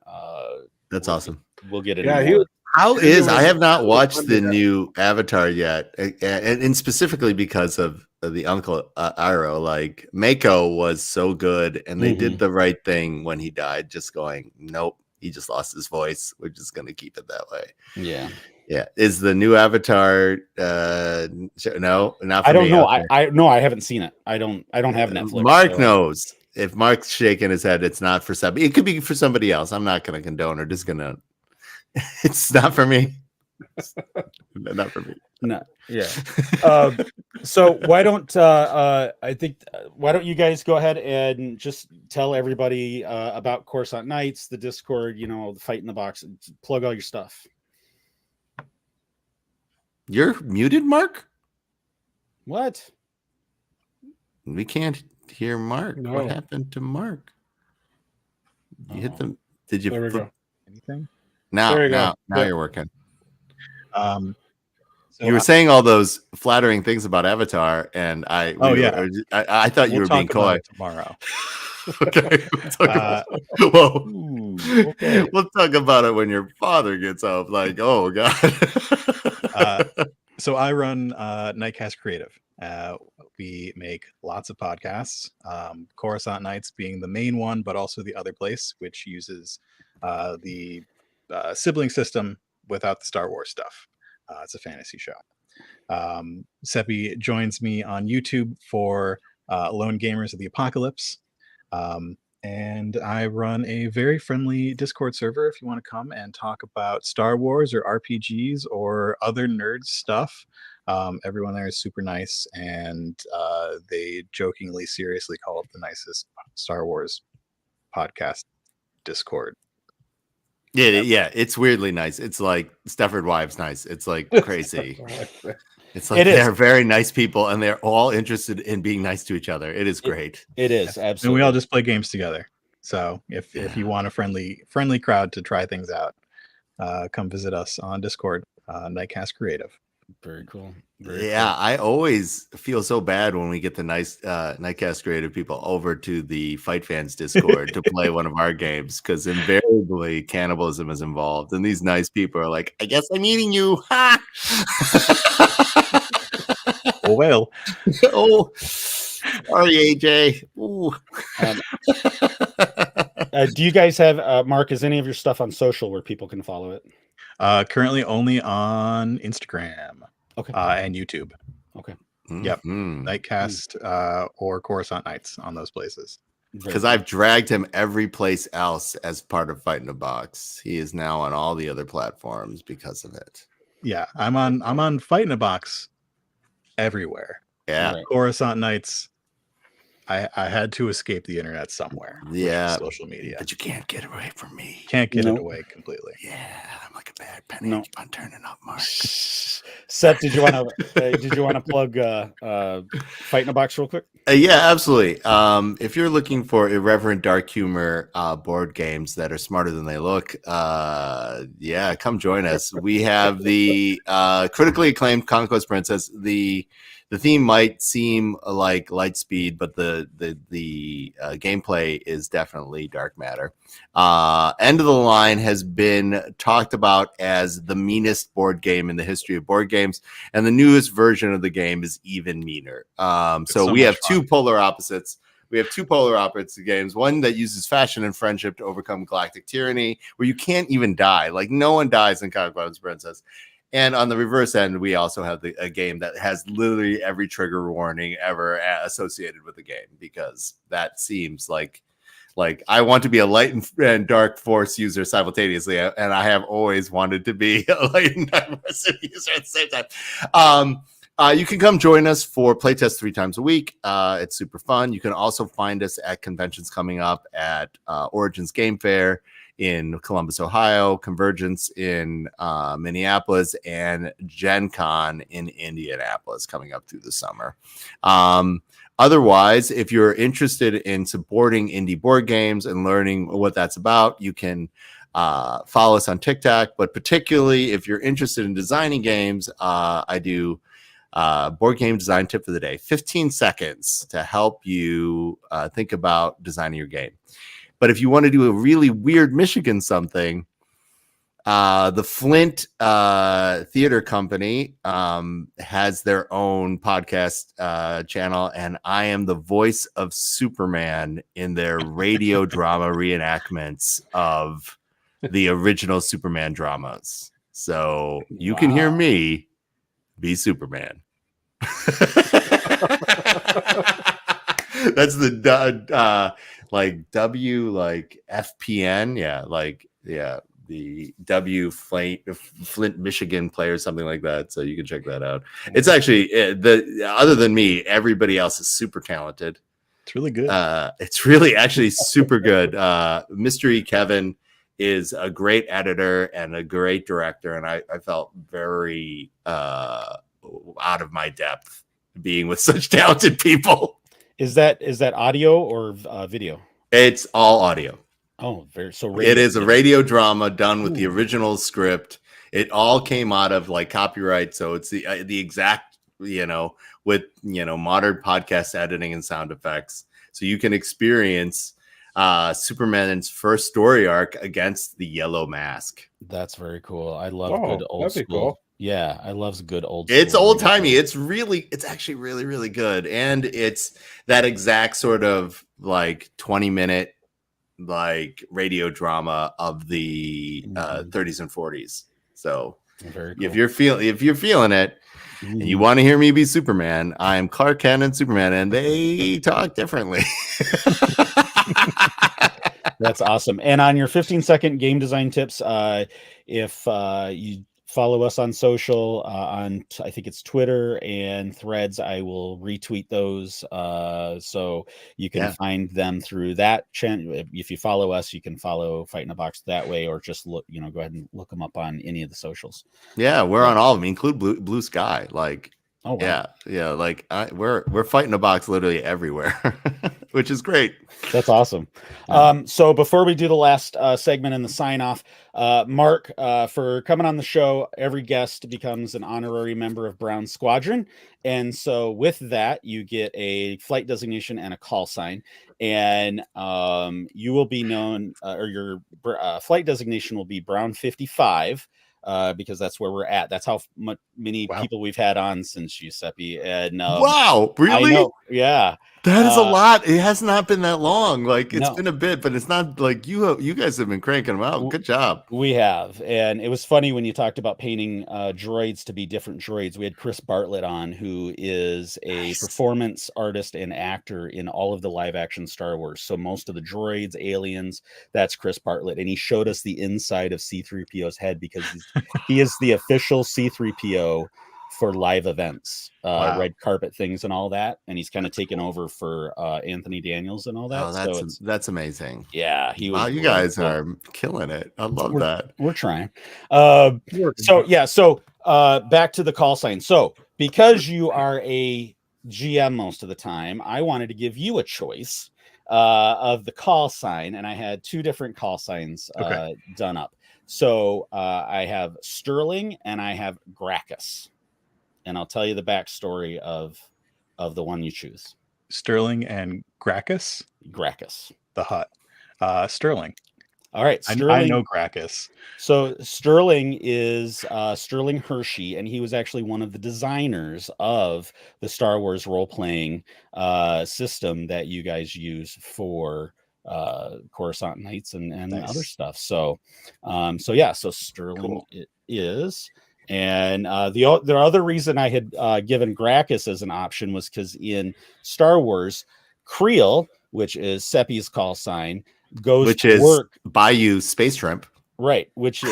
Speaker 7: That's awesome.
Speaker 1: we'll get it.
Speaker 2: Yeah, he was.
Speaker 7: How is I have not watched the
Speaker 2: Yeah.
Speaker 7: new Avatar yet, and specifically because of the Uncle Iroh. Like Mako was so good, and they did the right thing when he died. Just going, nope, he just lost his voice. We're just gonna keep it that way.
Speaker 1: Yeah.
Speaker 7: Yeah, is the new Avatar? No, not. For
Speaker 1: I don't
Speaker 7: me,
Speaker 1: know.
Speaker 7: okay.
Speaker 1: I no, I haven't seen it. I don't have Netflix.
Speaker 7: Mark
Speaker 1: so-
Speaker 7: knows. If Mark's shaking his head, it's not for somebody. It could be for somebody else. I'm not going to condone or just going to. It's not for me. Not for me.
Speaker 1: No, yeah. So why don't why don't you guys go ahead and just tell everybody about Coruscant Nights, the Discord, the Fight in the Box, plug all your stuff.
Speaker 7: You're muted, Mark.
Speaker 1: What?
Speaker 7: We can't hear Mark.
Speaker 2: No.
Speaker 7: What happened to Mark? You hit
Speaker 1: Oh.
Speaker 7: them. Did you?
Speaker 2: There we go.
Speaker 8: Anything?
Speaker 7: Now,
Speaker 2: There you go.
Speaker 7: now
Speaker 2: Yeah.
Speaker 7: you're working.
Speaker 8: So
Speaker 7: You were saying all those flattering things about Avatar, and I thought you
Speaker 8: we'll
Speaker 7: were being
Speaker 8: talk about
Speaker 7: coy.
Speaker 8: it tomorrow.
Speaker 7: Okay, we'll talk about it. Whoa.
Speaker 1: Ooh, okay.
Speaker 7: We'll talk about it when your father gets up. Like, oh god.
Speaker 8: So I run Nightcast Creative. We make lots of podcasts. Coruscant Nights being the main one, but also the other place, which uses the sibling system without the Star Wars stuff. It's a fantasy show. Seppi joins me on YouTube for Lone Gamers of the Apocalypse. And I run a very friendly Discord server if you want to come and talk about Star Wars or RPGs or other nerd stuff. Everyone there is super nice, and they jokingly, seriously call it the nicest Star Wars podcast Discord.
Speaker 7: Yeah, it's weirdly nice. It's like Stefford Wives nice. It's like crazy. It's like they're very nice people, and they're all interested in being nice to each other. It is great.
Speaker 1: It is, absolutely.
Speaker 8: And we all just play games together. So if you want a friendly crowd to try things out, come visit us on Discord, Nightcast Creative.
Speaker 1: Very cool.
Speaker 7: I always feel so bad when we get the nice Nightcast Creative people over to the Fight Fans Discord to play one of our games, because invariably cannibalism is involved, and these nice people are like, "I guess I'm eating you." Ha!
Speaker 8: Oh well.
Speaker 7: Oh, sorry, AJ. Ooh.
Speaker 1: Do you guys have Mark? Is any of your stuff on social where people can follow it?
Speaker 8: Currently only on Instagram.
Speaker 1: Okay.
Speaker 8: And YouTube.
Speaker 1: Okay.
Speaker 8: Yep. Nightcast or Coruscant Nights on those places.
Speaker 7: Because I've dragged him every place else as part of Fight in a Box. He is now on all the other platforms because of it.
Speaker 8: Yeah, I'm on Fight in a Box everywhere.
Speaker 7: Yeah.
Speaker 1: Right.
Speaker 8: Coruscant Nights. I had to escape the internet somewhere.
Speaker 7: Yeah.
Speaker 8: Social media.
Speaker 7: But you can't get away from me.
Speaker 8: Can't get it away completely.
Speaker 7: Yeah, I'm like a bad penny.
Speaker 1: No.
Speaker 7: Keep on turning up, Mark.
Speaker 1: Seth, did you want to plug Fight in a Box real quick?
Speaker 7: Yeah, absolutely. If you're looking for irreverent dark humor board games that are smarter than they look, come join us. We have the critically acclaimed Conquest Princess. The theme might seem like Lightspeed, but the gameplay is definitely dark matter. End of the Line has been talked about as the meanest board game in the history of board games, and the newest version of the game is even meaner. So we have two polar opposites. We have two polar opposites games. One that uses fashion and friendship to overcome galactic tyranny, where you can't even die. Like, no one dies in Conquest Princess. And on the reverse end, we also have a game that has literally every trigger warning ever associated with the game, because that seems like I want to be a light and dark force user simultaneously, and I have always wanted to be a light and dark force user at the same time. You can come join us for playtest 3 times a week. It's super fun. You can also find us at conventions coming up at Origins Game Fair in Columbus, Ohio, Convergence in Minneapolis, and Gen Con in Indianapolis coming up through the summer. Otherwise, if you're interested in supporting indie board games and learning what that's about, you can follow us on TikTok. But particularly if you're interested in designing games, I do board game design tip for the day, 15 seconds to help you think about designing your game. But if you want to do a really weird Michigan something, the Flint Theater Company has their own podcast channel, and I am the voice of Superman in their radio drama reenactments of the original Superman dramas. So you can hear me be Superman. That's the FPN, the W Flint Michigan play or something like that. So you can check that out. It's actually other than me, everybody else is super talented.
Speaker 8: It's really good.
Speaker 7: It's really actually super good. Mystery Kevin is a great editor and a great director, and I felt very out of my depth being with such talented people.
Speaker 1: Is that audio or video?
Speaker 7: It's all audio.
Speaker 1: Oh, radio.
Speaker 7: It is a radio drama done with the original script. It all came out of copyright, so it's the exact with modern podcast editing and sound effects, so you can experience Superman's first story arc against the Yellow Mask.
Speaker 1: That's very cool. I love good old school.
Speaker 2: Cool.
Speaker 1: Yeah, I love good old.
Speaker 7: It's old timey. It's actually really, really good, and it's that exact sort of 20-minute like radio drama of the 30s and 40s. So
Speaker 1: Very cool.
Speaker 7: if you're feeling it, and you want to hear me be Superman, I am Clark Kent and Superman, and they talk differently.
Speaker 1: That's awesome. And on your 15-second game design tips, if you follow us on social, I think it's Twitter and Threads, I will retweet those. So you can find them through that channel. If you follow us, you can follow Fight in a Box that way, or just go ahead and look them up on any of the socials.
Speaker 7: Yeah, we're on all of them, include Blue Sky. Like,
Speaker 1: oh wow.
Speaker 7: Yeah. Like we're fighting a box literally everywhere, which is great.
Speaker 1: That's awesome. So before we do the last segment and the sign off, Mark, for coming on the show, every guest becomes an honorary member of Brown Squadron. And so with that, you get a flight designation and a call sign. And you will be known, or your flight designation will be Brown 55. Because that's where we're at. That's how many people we've had on since Giuseppe. And
Speaker 7: wow, really?
Speaker 1: I know, yeah.
Speaker 7: That is a lot. It has not been that long. Like it's
Speaker 1: No.
Speaker 7: been a bit, but it's not like you guys have been cranking them out. Good job.
Speaker 1: We have. And it was funny when you talked about painting droids to be different droids. We had Chris Bartlett on, who is a performance artist and actor in all of the live action Star Wars. So most of the droids, aliens, that's Chris Bartlett. And he showed us the inside of C-3PO's head because he is the official C-3PO for live events, red carpet things and all that. And he's kind of taken over for Anthony Daniels and all that.
Speaker 7: Oh, that's amazing.
Speaker 1: Yeah.
Speaker 7: Wow, you guys are killing it. I love that.
Speaker 1: We're trying. So back to the call sign. So because you are a GM most of the time, I wanted to give you a choice of the call sign. And I had two different call signs done up. So I have Sterling and I have Gracchus. And I'll tell you the backstory of the one you choose.
Speaker 8: Sterling and Gracchus?
Speaker 1: Gracchus.
Speaker 8: The Hutt. Sterling.
Speaker 1: All right. Sterling,
Speaker 8: I know Gracchus.
Speaker 1: So Sterling is Sterling Hershey, and he was actually one of the designers of the Star Wars role-playing system that you guys use for Coruscant Nights and
Speaker 8: Nice.
Speaker 1: Other stuff. So Sterling cool. It is. And the other reason I had given Gracchus as an option was because in Star Wars, Creel, which is Seppi's call sign, goes to work.
Speaker 7: Bayou Space Shrimp.
Speaker 1: Right, which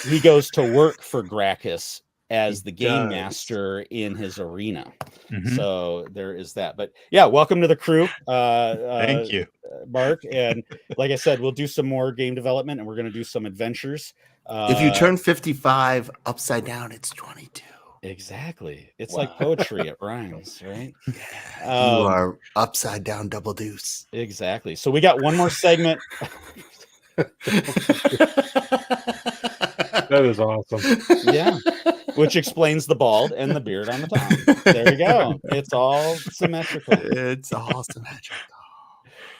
Speaker 1: he goes to work for Gracchus as the game master in his arena. Mm-hmm. So there is that. But yeah, welcome to the crew.
Speaker 8: Thank you,
Speaker 1: Mark. And like I said, we'll do some more game development and we're going to do some adventures.
Speaker 7: If you turn 55 upside down, it's 22.
Speaker 1: Exactly. It's like poetry. It rhymes, right?
Speaker 7: You are upside down double deuce.
Speaker 1: Exactly. So we got one more segment.
Speaker 2: That is awesome.
Speaker 1: Yeah. Which explains the bald and the beard on the top. There you go. It's all symmetrical.
Speaker 7: It's all symmetrical.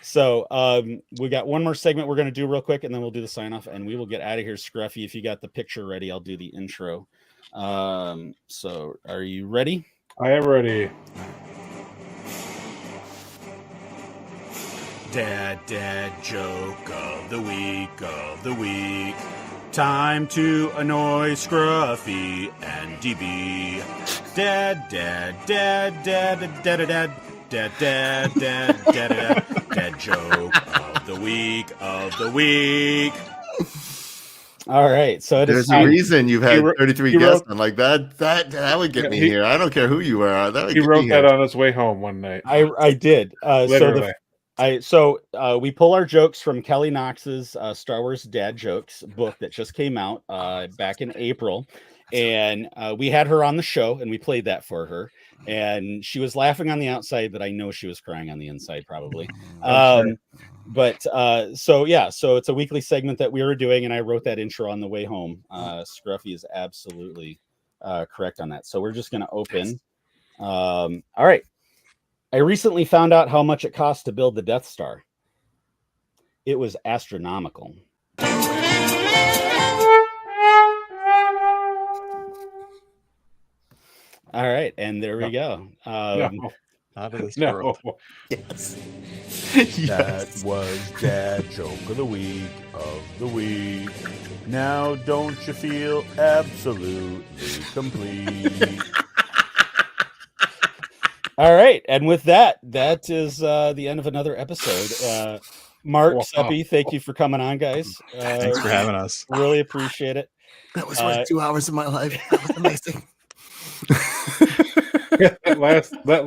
Speaker 1: So we got one more segment we're going to do real quick, and then we'll do the sign off, and we will get out of here. Scruffy, if you got the picture ready, I'll do the intro. So are you ready?
Speaker 2: I am ready.
Speaker 1: Dad joke of the week. Time to annoy Scruffy and DB. Dad joke of the week. All right, so
Speaker 7: there's a reason you've had 33 guests on like that. That would get me here. I don't care who you are.
Speaker 2: He wrote that on his way home one night.
Speaker 1: I did.
Speaker 2: Literally.
Speaker 1: We pull our jokes from Kelly Knox's Star Wars Dad Jokes book that just came out back in April. And we had her on the show and we played that for her. And she was laughing on the outside, but I know she was crying on the inside probably. So it's a weekly segment that we were doing. And I wrote that intro on the way home. Scruffy is absolutely correct on that. So we're just going to open. All right. I recently found out how much it cost to build the Death Star. It was astronomical. All right, and there we go.
Speaker 2: No.
Speaker 7: Yes.
Speaker 1: That was Dad Joke of the Week Now don't you feel absolutely complete? All right, and with that is the end of another episode. Mark,
Speaker 2: Wow.
Speaker 1: Seppi, thank you for coming on, guys.
Speaker 8: Thanks for having us.
Speaker 1: Really appreciate it.
Speaker 7: That was worth 2 hours of my life. That was amazing.
Speaker 2: that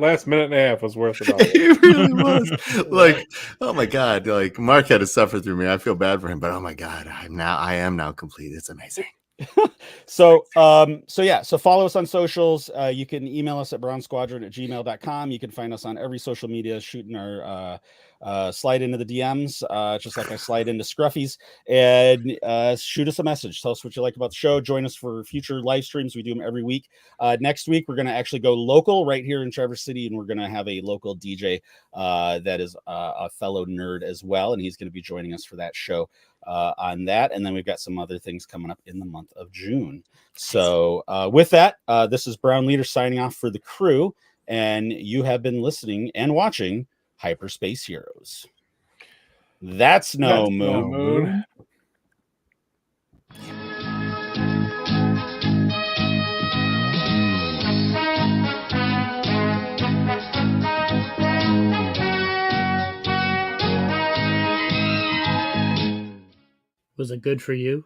Speaker 2: last minute and a half was worth it all.
Speaker 7: It really was. Like, oh my God. Like Mark had to suffer through me. I feel bad for him, but oh my God, I am now complete. It's amazing.
Speaker 1: So follow us on socials. You can email us at brownsquadron@gmail.com. You can find us on every social media, shooting our slide into the DMs, just like I slide into Scruffy's, and shoot us a message. Tell us what you like about the show. Join us for future live streams. We do them every week. Next week, we're going to actually go local right here in Traverse City, and we're going to have a local DJ that is a fellow nerd as well, and he's going to be joining us for that show on that. And then we've got some other things coming up in the month of June. So with that, this is Brown Leader signing off for the crew, and you have been listening and watching Hyperspace Heroes. That's no moon.
Speaker 9: Was it good for you?